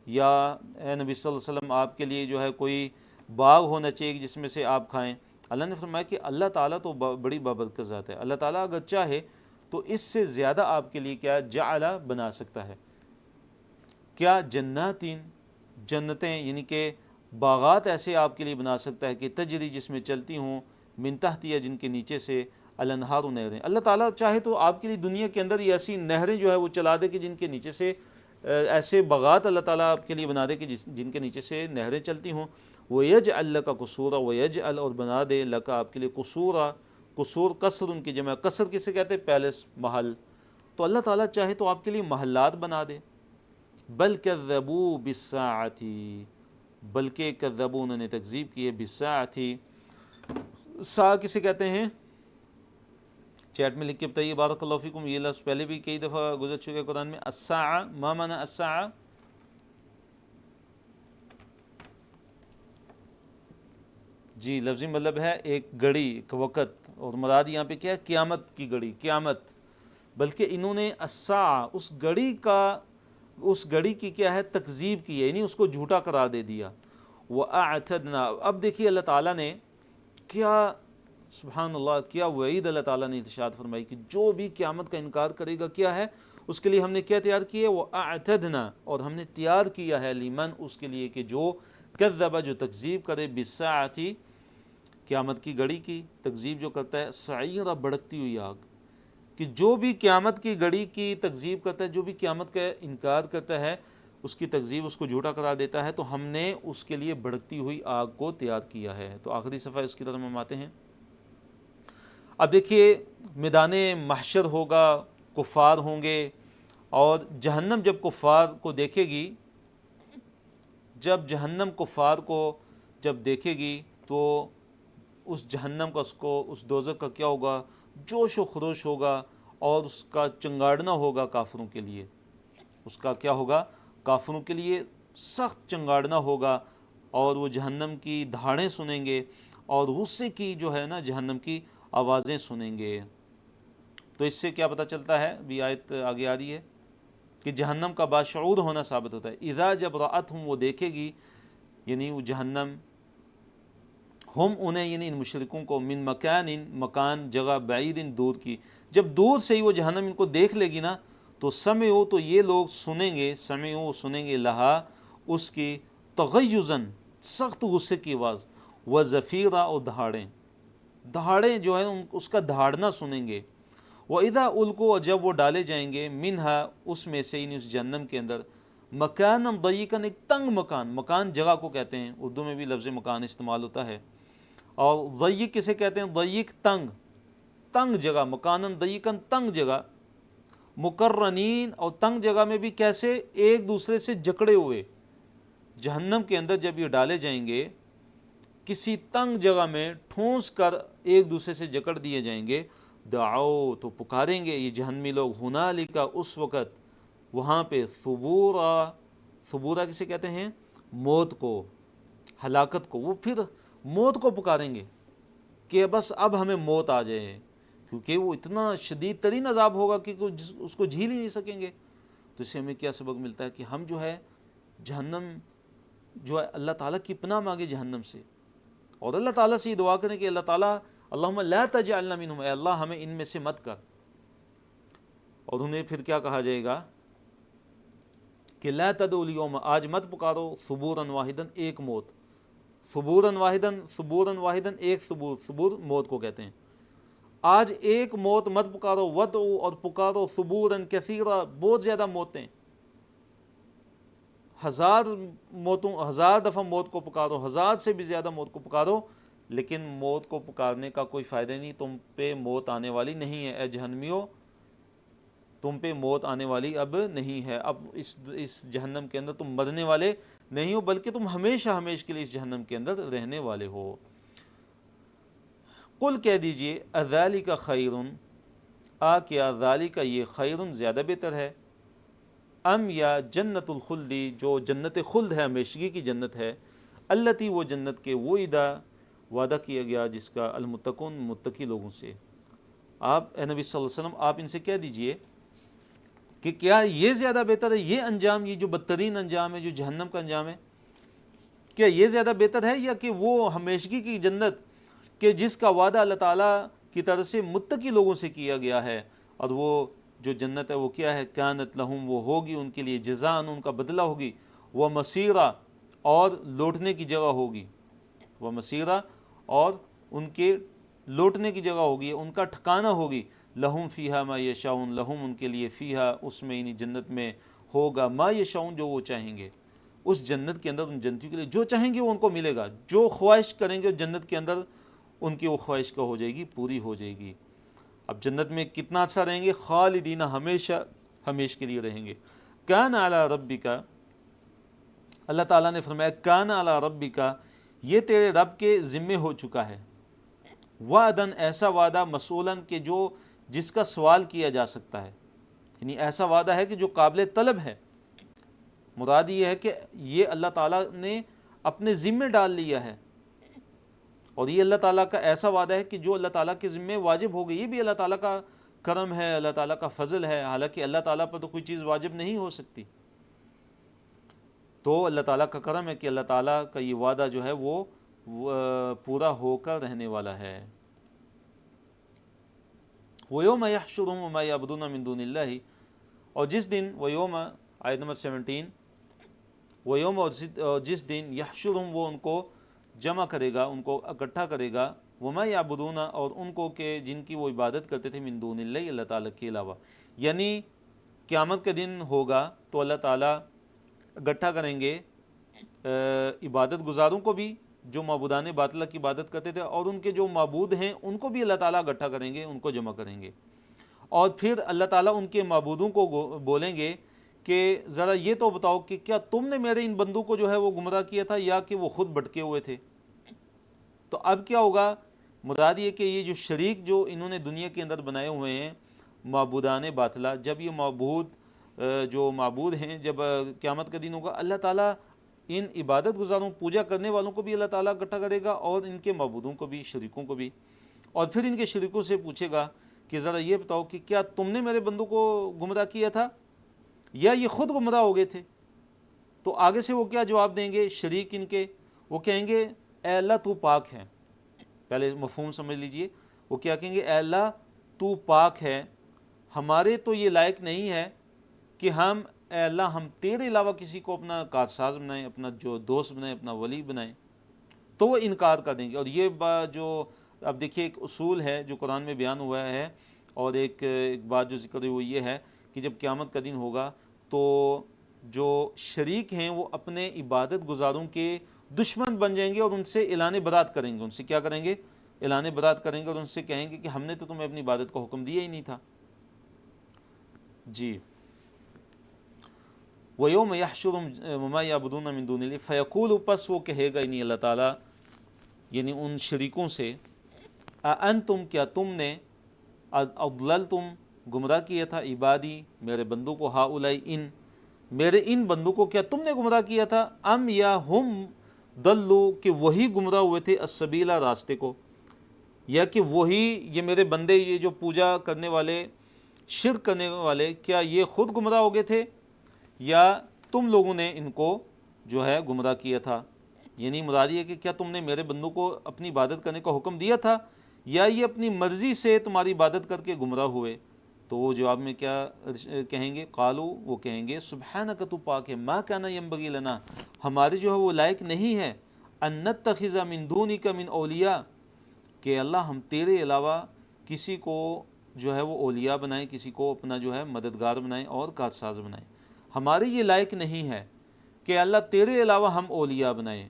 یا اے نبی صلی اللہ علیہ وسلم آپ کے لیے جو ہے کوئی باغ ہونا چاہیے جس میں سے آپ کھائیں، اللہ نے فرمایا کہ اللہ تعالیٰ تو بڑی بابرکت ذات ہے، اللہ تعالیٰ اگر چاہے تو اس سے زیادہ آپ کے لیے کیا جعل بنا سکتا ہے، کیا جناتین، جنتیں یعنی کہ باغات ایسے آپ کے لیے بنا سکتا ہے کہ تجری جس میں چلتی ہوں من تحتیہ جن کے نیچے سے الانہار نہریں۔ اللہ تعالیٰ چاہے تو آپ کے لیے دنیا کے اندر یہ ایسی نہریں جو ہے وہ چلا دے کہ جن کے نیچے سے ایسے باغات اللہ تعالیٰ آپ کے لیے بنا دے کہ جن کے نیچے سے نہریں چلتی ہوں۔ وَيَجْعَلْ لَكَ قُصُورًا، وَيَجْعَلْ اور بنا دے لَكَ آپ کے لیے قصورا، قصور قصر ان کی جمع، قصر کسے کہتے ہیں؟ پیلس، محل۔ تو اللہ تعالیٰ چاہے تو آپ کے لیے محلات بنا دے۔ بل کذبوا بالساعۃ، بلکہ کذبوا انہوں نے تکذیب کی ہے، بالساعۃ، سا کسے کہتے ہیں؟ چیٹ میں لکھ کے بتائیے بارک اللہ فیکم، یہ لفظ پہلے بھی کئی دفعہ گزر چکے ہیں قرآن میں۔ الساعہ، ما معنی الساعہ؟ جی لفظی مطلب ہے ایک گھڑی، ایک وقت، اور مراد یہاں پہ کیا ہے؟ قیامت کی گھڑی، قیامت۔ بلکہ انہوں نے الساعہ، اس گھڑی کی کیا ہے؟ تکذیب کی ہے، یعنی اس کو جھوٹا قرار دے دیا۔ وَأَعْتَدْنَا، اب دیکھیے اللہ تعالیٰ نے کیا، سبحان اللہ، کیا وعید اللہ تعالیٰ نے ارشاد فرمائی کہ جو بھی قیامت کا انکار کرے گا کیا ہے اس کے لیے ہم نے کیا تیار کیا ہے؟ وَأَعْتَدْنَا، اور ہم نے تیار کیا ہے، لیمن اس کے لیے کہ جو کذب، جو تکذیب کرے، بالساعۃ، قیامت کی گھڑی کی تکذیب جو کرتا ہے، سعیرا، بھڑکتی ہوئی آگ، کہ جو بھی قیامت کی گھڑی کی تکذیب کرتا ہے، جو بھی قیامت کا انکار کرتا ہے، اس کی تکذیب، اس کو جھوٹا قرار دیتا ہے، تو ہم نے اس کے لیے بھڑکتی ہوئی آگ کو تیار کیا ہے۔ تو آخری صفحہ اس کی طرف ہم آتے ہیں۔ اب دیکھیے میدان محشر ہوگا، کفار ہوں گے، اور جہنم جب کفار کو دیکھے گی، جب جہنم کفار کو جب دیکھے گی تو اس جہنم کا، اس دوزخ کا کیا ہوگا؟ جوش و خروش ہوگا، اور اس کا چنگاڑنا ہوگا کافروں کے لیے، اس کا کیا ہوگا؟ کافروں کے لیے سخت چنگاڑنا ہوگا، اور وہ جہنم کی دھاڑیں سنیں گے، اور غصے کی جو ہے نا جہنم کی آوازیں سنیں گے۔ تو اس سے کیا پتہ چلتا ہے؟ بھی آیت آگے آ رہی ہے کہ جہنم کا باشعور ہونا ثابت ہوتا ہے۔ اذا، جب رأتہم، وہ دیکھے گی، یعنی وہ جہنم، ہم انہیں، یعنی ان مشرکوں کو، من مکان، مکان، جگہ، بعید، دور کی، جب دور سے ہی وہ جہنم ان کو دیکھ لے گی نا، تو سمعوا، تو یہ لوگ سنیں گے، سمعوا، سنیں گے، لہا، اس کی، تغیظاً، سخت غصے کی آواز، وزفیرا، اور دہاڑیں جو ہے اس کا دھاڑنا سنیں گے۔ وَإِذَا أُلْقُوا، جب وہ ڈالے جائیں گے، منہا، اس میں سے، یعنی اس جہنم کے اندر، مکانم ضیقاً، ایک تنگ مکان، مکان جگہ کو کہتے ہیں، اردو میں بھی لفظ مکان استعمال ہوتا ہے، اور ضیق کسے کہتے ہیں؟ ضیق، تنگ جگہ، مکانن ضیقاً، تنگ جگہ، مقرنین، اور تنگ جگہ میں بھی کیسے؟ ایک دوسرے سے جکڑے ہوئے۔ جہنم کے اندر جب یہ ڈالے جائیں گے، کسی تنگ جگہ میں ٹھونس کر ایک دوسرے سے جکڑ دیے جائیں گے، دعو، تو پکاریں گے یہ جہنمی لوگ، ہنالک، اس وقت، وہاں پہ، ثبورا کسے کہتے ہیں؟ موت کو، ہلاکت کو، وہ پھر موت کو پکاریں گے کہ بس اب ہمیں موت آ جائے، کیونکہ وہ اتنا شدید ترین عذاب ہوگا کہ اس کو جھیل ہی نہیں سکیں گے۔ تو اس سے ہمیں کیا سبق ملتا ہے؟ کہ ہم جو ہے جہنم جو ہے اللہ تعالیٰ کی پناہ مانگے جہنم سے، اور اللہ تعالیٰ سے یہ دعا کریں کہ اللہ تعالیٰ، اللہم لا تجعلنا منہم، اے اللہ ہمیں ان میں سے مت کر۔ اور انہیں پھر کیا کہا جائے گا کہ لا تدعوا اليوم، آج مت پکارو، ثبورا واحدا، ایک موت، ثبورا واحدا، ایک ثبور موت کو کہتے ہیں، آج ایک موت مت پکارو، ودعوا، اور پکارو، ثبورا کثیرا، بہت زیادہ موتیں، ہزار دفعہ موت کو پکارو، 1000 سے بھی زیادہ موت کو پکارو، لیکن موت کو پکارنے کا کوئی فائدہ نہیں، تم پہ موت آنے والی نہیں ہے، اے جہنمیوں، تم پہ موت آنے والی اب نہیں ہے، اب اس جہنم کے اندر تم مرنے والے نہیں ہو، بلکہ تم ہمیشہ کے لیے اس جہنم کے اندر رہنے والے ہو۔ قل، کہہ دیجئے، اذالک خیر، کیا ذالک یہ خیر زیادہ بہتر ہے، ام یا جنت الخلدی جو جنت خلد ہے، ہمیشگی کی جنت ہے، التی وہ جنت کے وعدہ وعدہ کیا گیا جس کا المتقون متقی لوگوں سے۔ آپ اے نبی صلی اللہ علیہ وسلم آپ ان سے کہہ دیجئے کہ کیا یہ زیادہ بہتر ہے، یہ انجام، یہ جو بدترین انجام ہے جو جہنم کا انجام ہے، کیا یہ زیادہ بہتر ہے یا کہ وہ ہمیشگی کی جنت کہ جس کا وعدہ اللہ تعالیٰ کی طرف سے متقی لوگوں سے کیا گیا ہے، اور وہ جو جنت ہے وہ کیا ہے، کانت لہم وہ ہوگی ان کے لیے جزاءً ان کا بدلہ ہوگی، وہ مسیرہ اور لوٹنے کی جگہ ہوگی، وہ مسیرہ اور ان کے لوٹنے کی جگہ ہوگی، ان کا ٹھکانہ ہوگی، لہم فیہا ما یشاؤن لہم ان کے لیے فیہا اس میں یعنی جنت میں ہوگا ما یشاؤن جو وہ چاہیں گے، اس جنت کے اندر ان جنتیوں کے لیے جو چاہیں گے وہ ان کو ملے گا، جو خواہش کریں گے جنت کے اندر ان کی وہ خواہش کا ہو جائے گی، پوری ہو جائے گی۔ اب جنت میں کتنا عرصہ رہیں گے، خالدین ہمیشہ ہمیش کے لیے رہیں گے۔ کان علی ربک، اللہ تعالیٰ نے فرمایا کان علی ربک یہ تیرے رب کے ذمے ہو چکا ہے، وعدن ایسا وعدہ، مسئولاً کہ جو جس کا سوال کیا جا سکتا ہے، یعنی ایسا وعدہ ہے کہ جو قابل طلب ہے۔ مراد یہ ہے کہ یہ اللہ تعالیٰ نے اپنے ذمے ڈال لیا ہے، اور یہ اللہ تعالیٰ کا ایسا وعدہ ہے کہ جو اللہ تعالیٰ کے ذمے واجب ہو گئی، یہ بھی اللہ تعالیٰ کا کرم ہے، اللہ تعالیٰ کا فضل ہے، حالانکہ اللہ تعالیٰ پر تو کوئی چیز واجب نہیں ہو سکتی، تو اللہ تعالیٰ کا کرم ہے کہ اللہ تعالیٰ کا یہ وعدہ جو ہے وہ پورا ہو کر رہنے والا ہے۔ وَيَوْمَ يَحْشُرُهُمْ وَمَا يَعْبُدُونَ مِن دُونِ اللَّهِ، اور جس دن وَيَوْمَ آیت نمبر 17، وَيَوْمَ اور جس دن یحشرہم وہ ان کو جمع کرے گا، ان کو اکٹھا کرے گا، وَمَا يَعْبُدُونَ اور ان کو کہ جن کی وہ عبادت کرتے تھے، مِن دُونِ اللَّهِ اللہ تعالیٰ کے علاوہ، یعنی قیامت کا دن ہوگا تو اللہ تعالیٰ اکٹھا کریں گے عبادت گزاروں کو بھی جو معبودان باطلہ کی عبادت کرتے تھے، اور ان کے جو معبود ہیں ان کو بھی اللہ تعالیٰ اکٹھا کریں گے، ان کو جمع کریں گے، اور پھر اللہ تعالیٰ ان کے معبودوں کو بولیں گے کہ ذرا یہ تو بتاؤ کہ کیا تم نے میرے ان بندوں کو جو ہے وہ گمراہ کیا تھا یا کہ وہ خود بھٹکے ہوئے تھے۔ تو اب کیا ہوگا، مراد یہ کہ یہ جو شریک جو انہوں نے دنیا کے اندر بنائے ہوئے ہیں معبودان باطلہ، جب یہ جو معبود ہیں، جب قیامت کا دن ہوگا، اللہ تعالیٰ ان عبادت گزاروں پوجا کرنے والوں کو بھی اللہ تعالیٰ اکٹھا کرے گا، اور ان کے معبودوں کو بھی، شریکوں کو بھی، اور پھر ان کے شریکوں سے پوچھے گا کہ ذرا یہ بتاؤ کہ کیا تم نے میرے بندوں کو گمراہ کیا تھا یا یہ خود گمراہ ہو گئے تھے۔ تو آگے سے وہ کیا جواب دیں گے شریک ان کے، وہ کہیں گے اے اللہ تو پاک ہے، پہلے مفہوم سمجھ لیجئے، وہ کیا کہیں گے، اے اللہ تو پاک ہے، ہمارے تو یہ لائق نہیں ہے کہ اے اللہ ہم تیرے علاوہ کسی کو اپنا کارساز بنائیں، اپنا جو دوست بنائیں، اپنا ولی بنائیں، تو وہ انکار کر دیں گے۔ اور یہ جو اب دیکھیے ایک اصول ہے جو قرآن میں بیان ہوا ہے، اور ایک بات جو ذکر ہے وہ یہ ہے کہ جب قیامت کا دن ہوگا تو جو شریک ہیں وہ اپنے عبادت گزاروں کے دشمن بن جائیں گے، اور ان سے اعلان برات کریں گے، ان سے کیا کریں گے، اعلان برات کریں گے، اور ان سے کہیں گے کہ ہم نے تو تمہیں اپنی عبادت کا حکم دیا ہی نہیں تھا۔ جی، وَيَوْمَ يَحْشُرُهُمْ وَمَا يَعْبُدُونَ مِن دُونِ اللَّهِ فَيَقُولُ پس وہ کہے گا یعنی اللہ تعالیٰ یعنی ان شریکوں سے، أَأَنْتُمْ کیا تم نے، اضللتم گمراہ کیا تھا، عبادی میرے بندوں کو، هؤلاء میرے ان بندوں کو کیا تم نے گمراہ کیا تھا، ام یا ہم ضلوا کہ وہی گمراہ ہوئے تھے، السبیلا راستے کو، یا کہ وہی یہ میرے بندے یہ جو پوجا کرنے والے، شرک کرنے والے، کیا یہ خود گمراہ ہو گئے تھے یا تم لوگوں نے ان کو جو ہے گمراہ کیا تھا۔ یعنی مراد یہ کہ کیا تم نے میرے بندوں کو اپنی عبادت کرنے کا حکم دیا تھا یا یہ اپنی مرضی سے تمہاری عبادت کر کے گمراہ ہوئے۔ تو وہ جواب میں کیا کہیں گے، قالو وہ کہیں گے سبحانک تو پاک ہے، ما کان ینبغی لنا ہمارے جو ہے وہ لائق نہیں ہے، ان نتخذ من دونک من اولیاء کہ اللہ ہم تیرے علاوہ کسی کو جو ہے وہ اولیاء بنائیں، کسی کو اپنا جو ہے مددگار بنائیں اور کارساز بنائیں، ہمارے یہ لائق نہیں ہے کہ اللہ تیرے علاوہ ہم اولیاء بنائیں،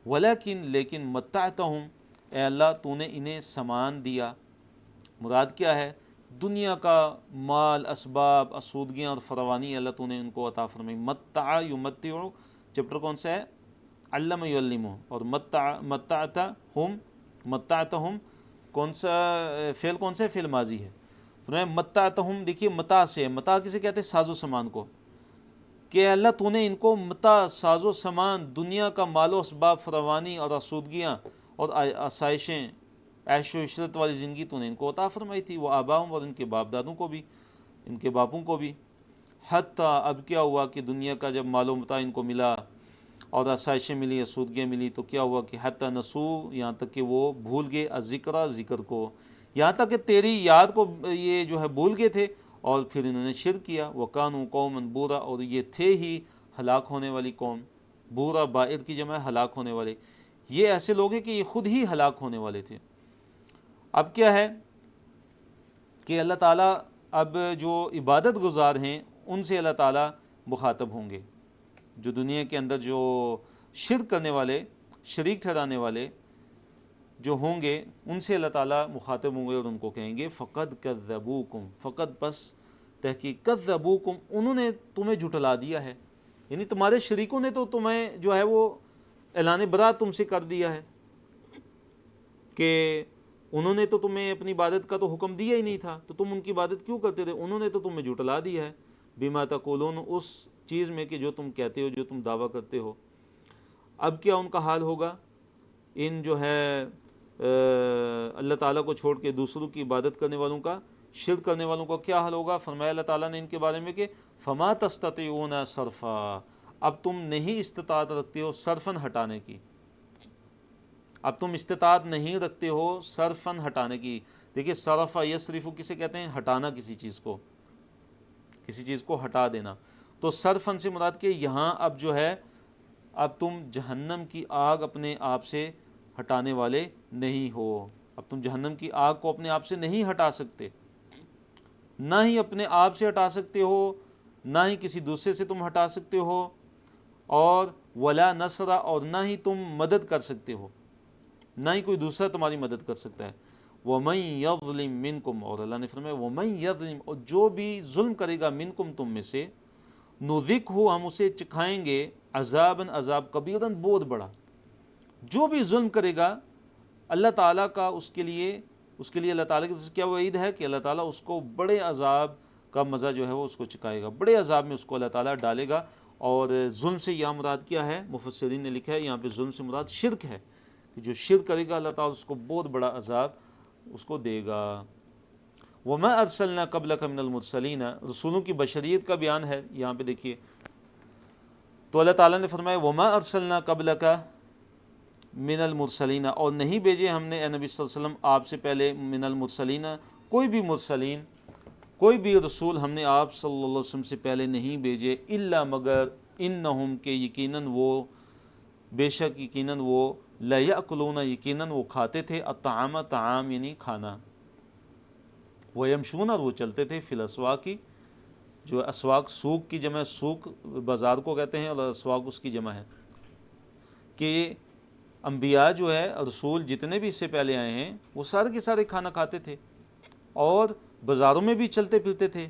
لیکن متعتہم اے اللہ تو نے انہیں سامان دیا، مراد کیا ہے، دنیا کا مال، اسباب، اسودگیاں اور فراوانی اللہ تو نے ان کو عطا فرمائی۔ متع یمتع چیپٹر کون سا ہے، علم یعلم، اور متعتہم کون سا فعل، کون سا فعل ماضی ہے، فرمایا متعتہم، دیکھیے متاع سے، متاع کسے کہتے ہیں؟ ساز و سامان کو، کہ اللہ تو نے ان کو متاع، ساز و سامان، دنیا کا مال و اسباب، فراوانی اور آسودگیاں اور آسائشیں، عیش و عشرت والی زندگی تو نے ان کو عطا فرمائی تھی، وہ آباؤں، اور ان کے باپ دادوں کو بھی، ان کے باپوں کو بھی۔ حتیٰ اب کیا ہوا کہ دنیا کا جب مال و متاع ان کو ملا اور آسائشیں ملی، آسودگیاں ملی، تو کیا ہوا کہ حتیٰ نسو، یہاں تک کہ وہ بھول گئے، الذکر، ذکر کو، یہاں تک کہ تیری یاد کو یہ جو ہے بھول گئے تھے، اور پھر انہوں نے شرک کیا۔ وَكَانُوا قَوْمًا بُورًا، اور یہ تھے ہی ہلاک ہونے والی قوم۔ بورا بائر کی جمع ہے ہلاک ہونے والے، یہ ایسے لوگ ہیں کہ یہ خود ہی ہلاک ہونے والے تھے۔ اب کیا ہے کہ اللہ تعالیٰ اب جو عبادت گزار ہیں ان سے اللہ تعالیٰ مخاطب ہوں گے، جو دنیا کے اندر جو شرک کرنے والے، شریک ٹھہرانے والے جو ہوں گے، ان سے اللہ تعالیٰ مخاطب ہوں گے اور ان کو کہیں گے فقد کذبوکم، فقط بس تحقیق، کذبوکم، انہوں نے تمہیں جھٹلا دیا ہے، یعنی تمہارے شریکوں نے تو تمہیں جو ہے وہ اعلان برات تم سے کر دیا ہے کہ انہوں نے تو تمہیں اپنی عبادت کا تو حکم دیا ہی نہیں تھا، تو تم ان کی عبادت کیوں کرتے تھے؟ انہوں نے تو تمہیں جھٹلا دیا ہے، بما تقولون، اس چیز میں کہ جو تم کہتے ہو، جو تم دعویٰ کرتے ہو۔ اب کیا ان کا حال ہوگا؟ ان جو ہے اللہ تعالیٰ کو چھوڑ کے دوسروں کی عبادت کرنے والوں کا، شرک کرنے والوں کا کیا حال ہوگا؟ فرمایا اللہ تعالیٰ نے ان کے بارے میں کہ فما تستطیعون صرفا، اب تم نہیں استطاعت رکھتے ہو صرفاً ہٹانے کی، اب تم استطاعت نہیں رکھتے ہو صرفاً ہٹانے کی۔ دیکھیے صرف یصرف کسے کہتے ہیں؟ ہٹانا کسی چیز کو، کسی چیز کو ہٹا دینا۔ تو صرفاً سے مراد کہ یہاں اب جو ہے، اب تم جہنم کی آگ اپنے آپ سے ہٹانے والے نہیں ہو، اب تم جہنم کی آگ کو اپنے آپ سے نہیں ہٹا سکتے، نہ ہی اپنے آپ سے ہٹا سکتے ہو، نہ ہی کسی دوسرے سے تم ہٹا سکتے ہو، اور ولا نصرا، اور نہ ہی تم مدد کر سکتے ہو، نہ ہی کوئی دوسرا تمہاری مدد کر سکتا ہے۔ وَمَن يَظْلِم مِّنْكُمْ، اور اللہ نے فرمایا وَمَن يَظْلِم، اور جو بھی ظلم کرے گا، منکم، تم میں سے، نُذِقْهُ، ہم اسے چکھائیں گے، عذاباً، عذاب، کبیراً، بہت بڑا۔ جو بھی ظلم کرے گا اللہ تعالیٰ کا، اس کے لیے اللہ تعالیٰ کی کیا وعید ہے کہ اللہ تعالیٰ اس کو بڑے عذاب کا مزہ جو ہے وہ اس کو چکھائے گا، بڑے عذاب میں اس کو اللہ تعالیٰ ڈالے گا۔ اور ظلم سے یہاں مراد کیا ہے؟ مفسرین نے لکھا ہے یہاں پہ ظلم سے مراد شرک ہے، کہ جو شرک کرے گا اللہ تعالیٰ اس کو بہت بڑا عذاب اس کو دے گا۔ وَمَا أَرْسَلْنَا قَبْلَكَ مِنَ الْمُرْسَلِينَ، رسولوں کی بشریت کا بیان ہے یہاں پہ دیکھیے، تو اللہ تعالیٰ نے فرمایا وَمَا أَرْسَلْنَا قَبْلَكَ من المرسلین، اور نہیں بھیجے ہم نے اے نبی صلی اللہ علیہ وسلم آپ سے پہلے، من المرسلین، کوئی بھی مرسلین، کوئی بھی رسول ہم نے آپ صلی اللہ علیہ وسلم سے پہلے نہیں بھیجے، الا مگر، انہم، کہ یقیناً وہ، بے شک یقیناً وہ، لیأکلون، یقیناً وہ کھاتے تھے، الطعام، طعام یعنی کھانا، ویمشون، اور وہ چلتے تھے، فی الاسواق، جو اسواق سوق کی جمع ہے، سوق بازار کو کہتے ہیں، اور اسواق اس کی جمع ہے، کہ انبیاء جو ہے، رسول جتنے بھی اس سے پہلے آئے ہیں، وہ سارے کے سارے کھانا کھاتے تھے، اور بازاروں میں بھی چلتے پھرتے تھے،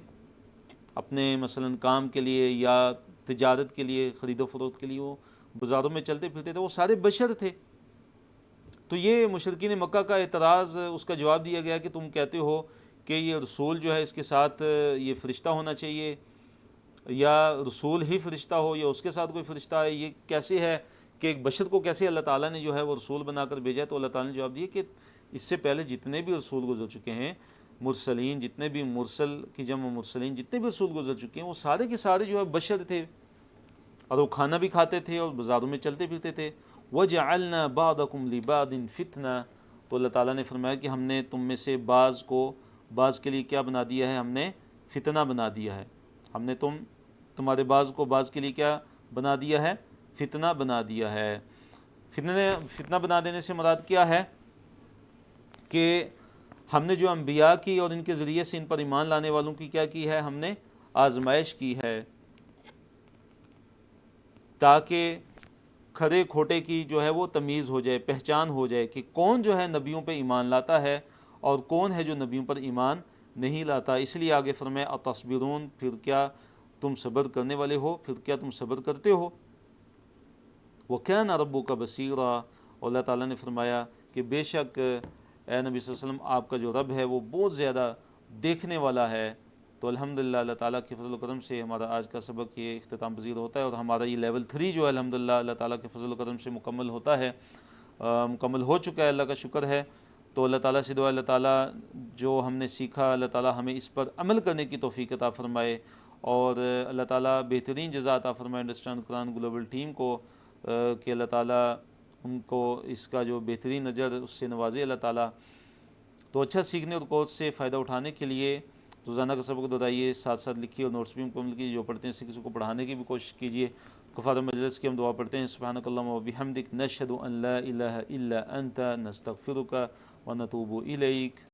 اپنے مثلا کام کے لیے یا تجارت کے لیے، خرید و فروخت کے لیے وہ بازاروں میں چلتے پھرتے تھے، وہ سارے بشر تھے۔ تو یہ مشرکین مکہ کا اعتراض، اس کا جواب دیا گیا کہ تم کہتے ہو کہ یہ رسول جو ہے اس کے ساتھ یہ فرشتہ ہونا چاہیے، یا رسول ہی فرشتہ ہو، یا اس کے ساتھ کوئی فرشتہ ہے، یہ کیسے ہے کہ ایک بشر کو کیسے اللہ تعالیٰ نے جو ہے وہ رسول بنا کر بھیجا ہے؟ تو اللہ تعالیٰ نے جواب دیا کہ اس سے پہلے جتنے بھی رسول گزر چکے ہیں، مرسلین، جتنے بھی، مرسل کی جمع مرسلین، جتنے بھی رسول گزر چکے ہیں، وہ سارے کے سارے جو ہے بشر تھے، اور وہ کھانا بھی کھاتے تھے اور بازاروں میں چلتے پھرتے تھے۔ وَجَعَلْنَا بَعْضَكُمْ لِبَعْضٍ فِتْنَةً، تو اللہ تعالیٰ نے فرمایا کہ ہم نے تم میں سے بعض کے لیے کیا بنا دیا ہے؟ ہم نے فتنہ بنا دیا ہے، ہم نے تمہارے بعض کو بعض کے لیے کیا بنا دیا ہے؟ فتنہ بنا دیا ہے۔ فتنہ بنا دینے سے مراد کیا ہے؟ کہ ہم نے جو انبیاء کی اور ان کے ذریعے سے ان پر ایمان لانے والوں کی کیا کی ہے؟ ہم نے آزمائش کی ہے، تاکہ کھرے کھوٹے کی جو ہے وہ تمیز ہو جائے، پہچان ہو جائے کہ کون جو ہے نبیوں پہ ایمان لاتا ہے اور کون ہے جو نبیوں پر ایمان نہیں لاتا۔ اس لیے آگے فرمایا اتصبرون، پھر کیا تم صبر کرنے والے ہو، پھر کیا تم صبر کرتے ہو۔ وَكَانَ رَبُّكَ بَصِيرًا، اور اللہ تعالیٰ نے فرمایا کہ بے شک اے نبی صلی اللہ علیہ وسلم، آپ کا جو رب ہے وہ بہت زیادہ دیکھنے والا ہے، تو الحمدللہ اللہ تعالیٰ کے فضل و کرم سے ہمارا آج کا سبق یہ اختتام پذیر ہوتا ہے، اور ہمارا یہ لیول 3 جو ہے الحمدللہ اللہ تعالیٰ کے فضل و کرم سے مکمل ہوتا ہے، مکمل ہو چکا ہے، اللہ کا شکر ہے۔ تو اللہ تعالیٰ سے دعا اللہ تعالیٰ جو ہم نے سیکھا اللہ تعالیٰ ہمیں اس پر عمل کرنے کی توفیق عطا فرمائے، اور اللہ تعالیٰ بہترین جزا عطا فرمائے انڈرسٹینڈ قرآن گلوبل ٹیم کو، کہ اللہ تعالیٰ ان کو اس کا جو بہترین اجر اس سے نوازے اللہ تعالیٰ۔ تو اچھا سیکھنے اور کورس سے فائدہ اٹھانے کے لیے روزانہ کا سبق دہرائیے، ساتھ ساتھ لکھیے اور نوٹس بھی مکمل کیجیے، جو پڑھتے ہیں کسی کو پڑھانے کی بھی کوشش کیجیے۔ کفارہ مجلس کی ہم دعا پڑھتے ہیں، سبحانک اللہم و بحمدک، نشہد ان لا الہ الا انت، نستغفرک و نتوب الیک۔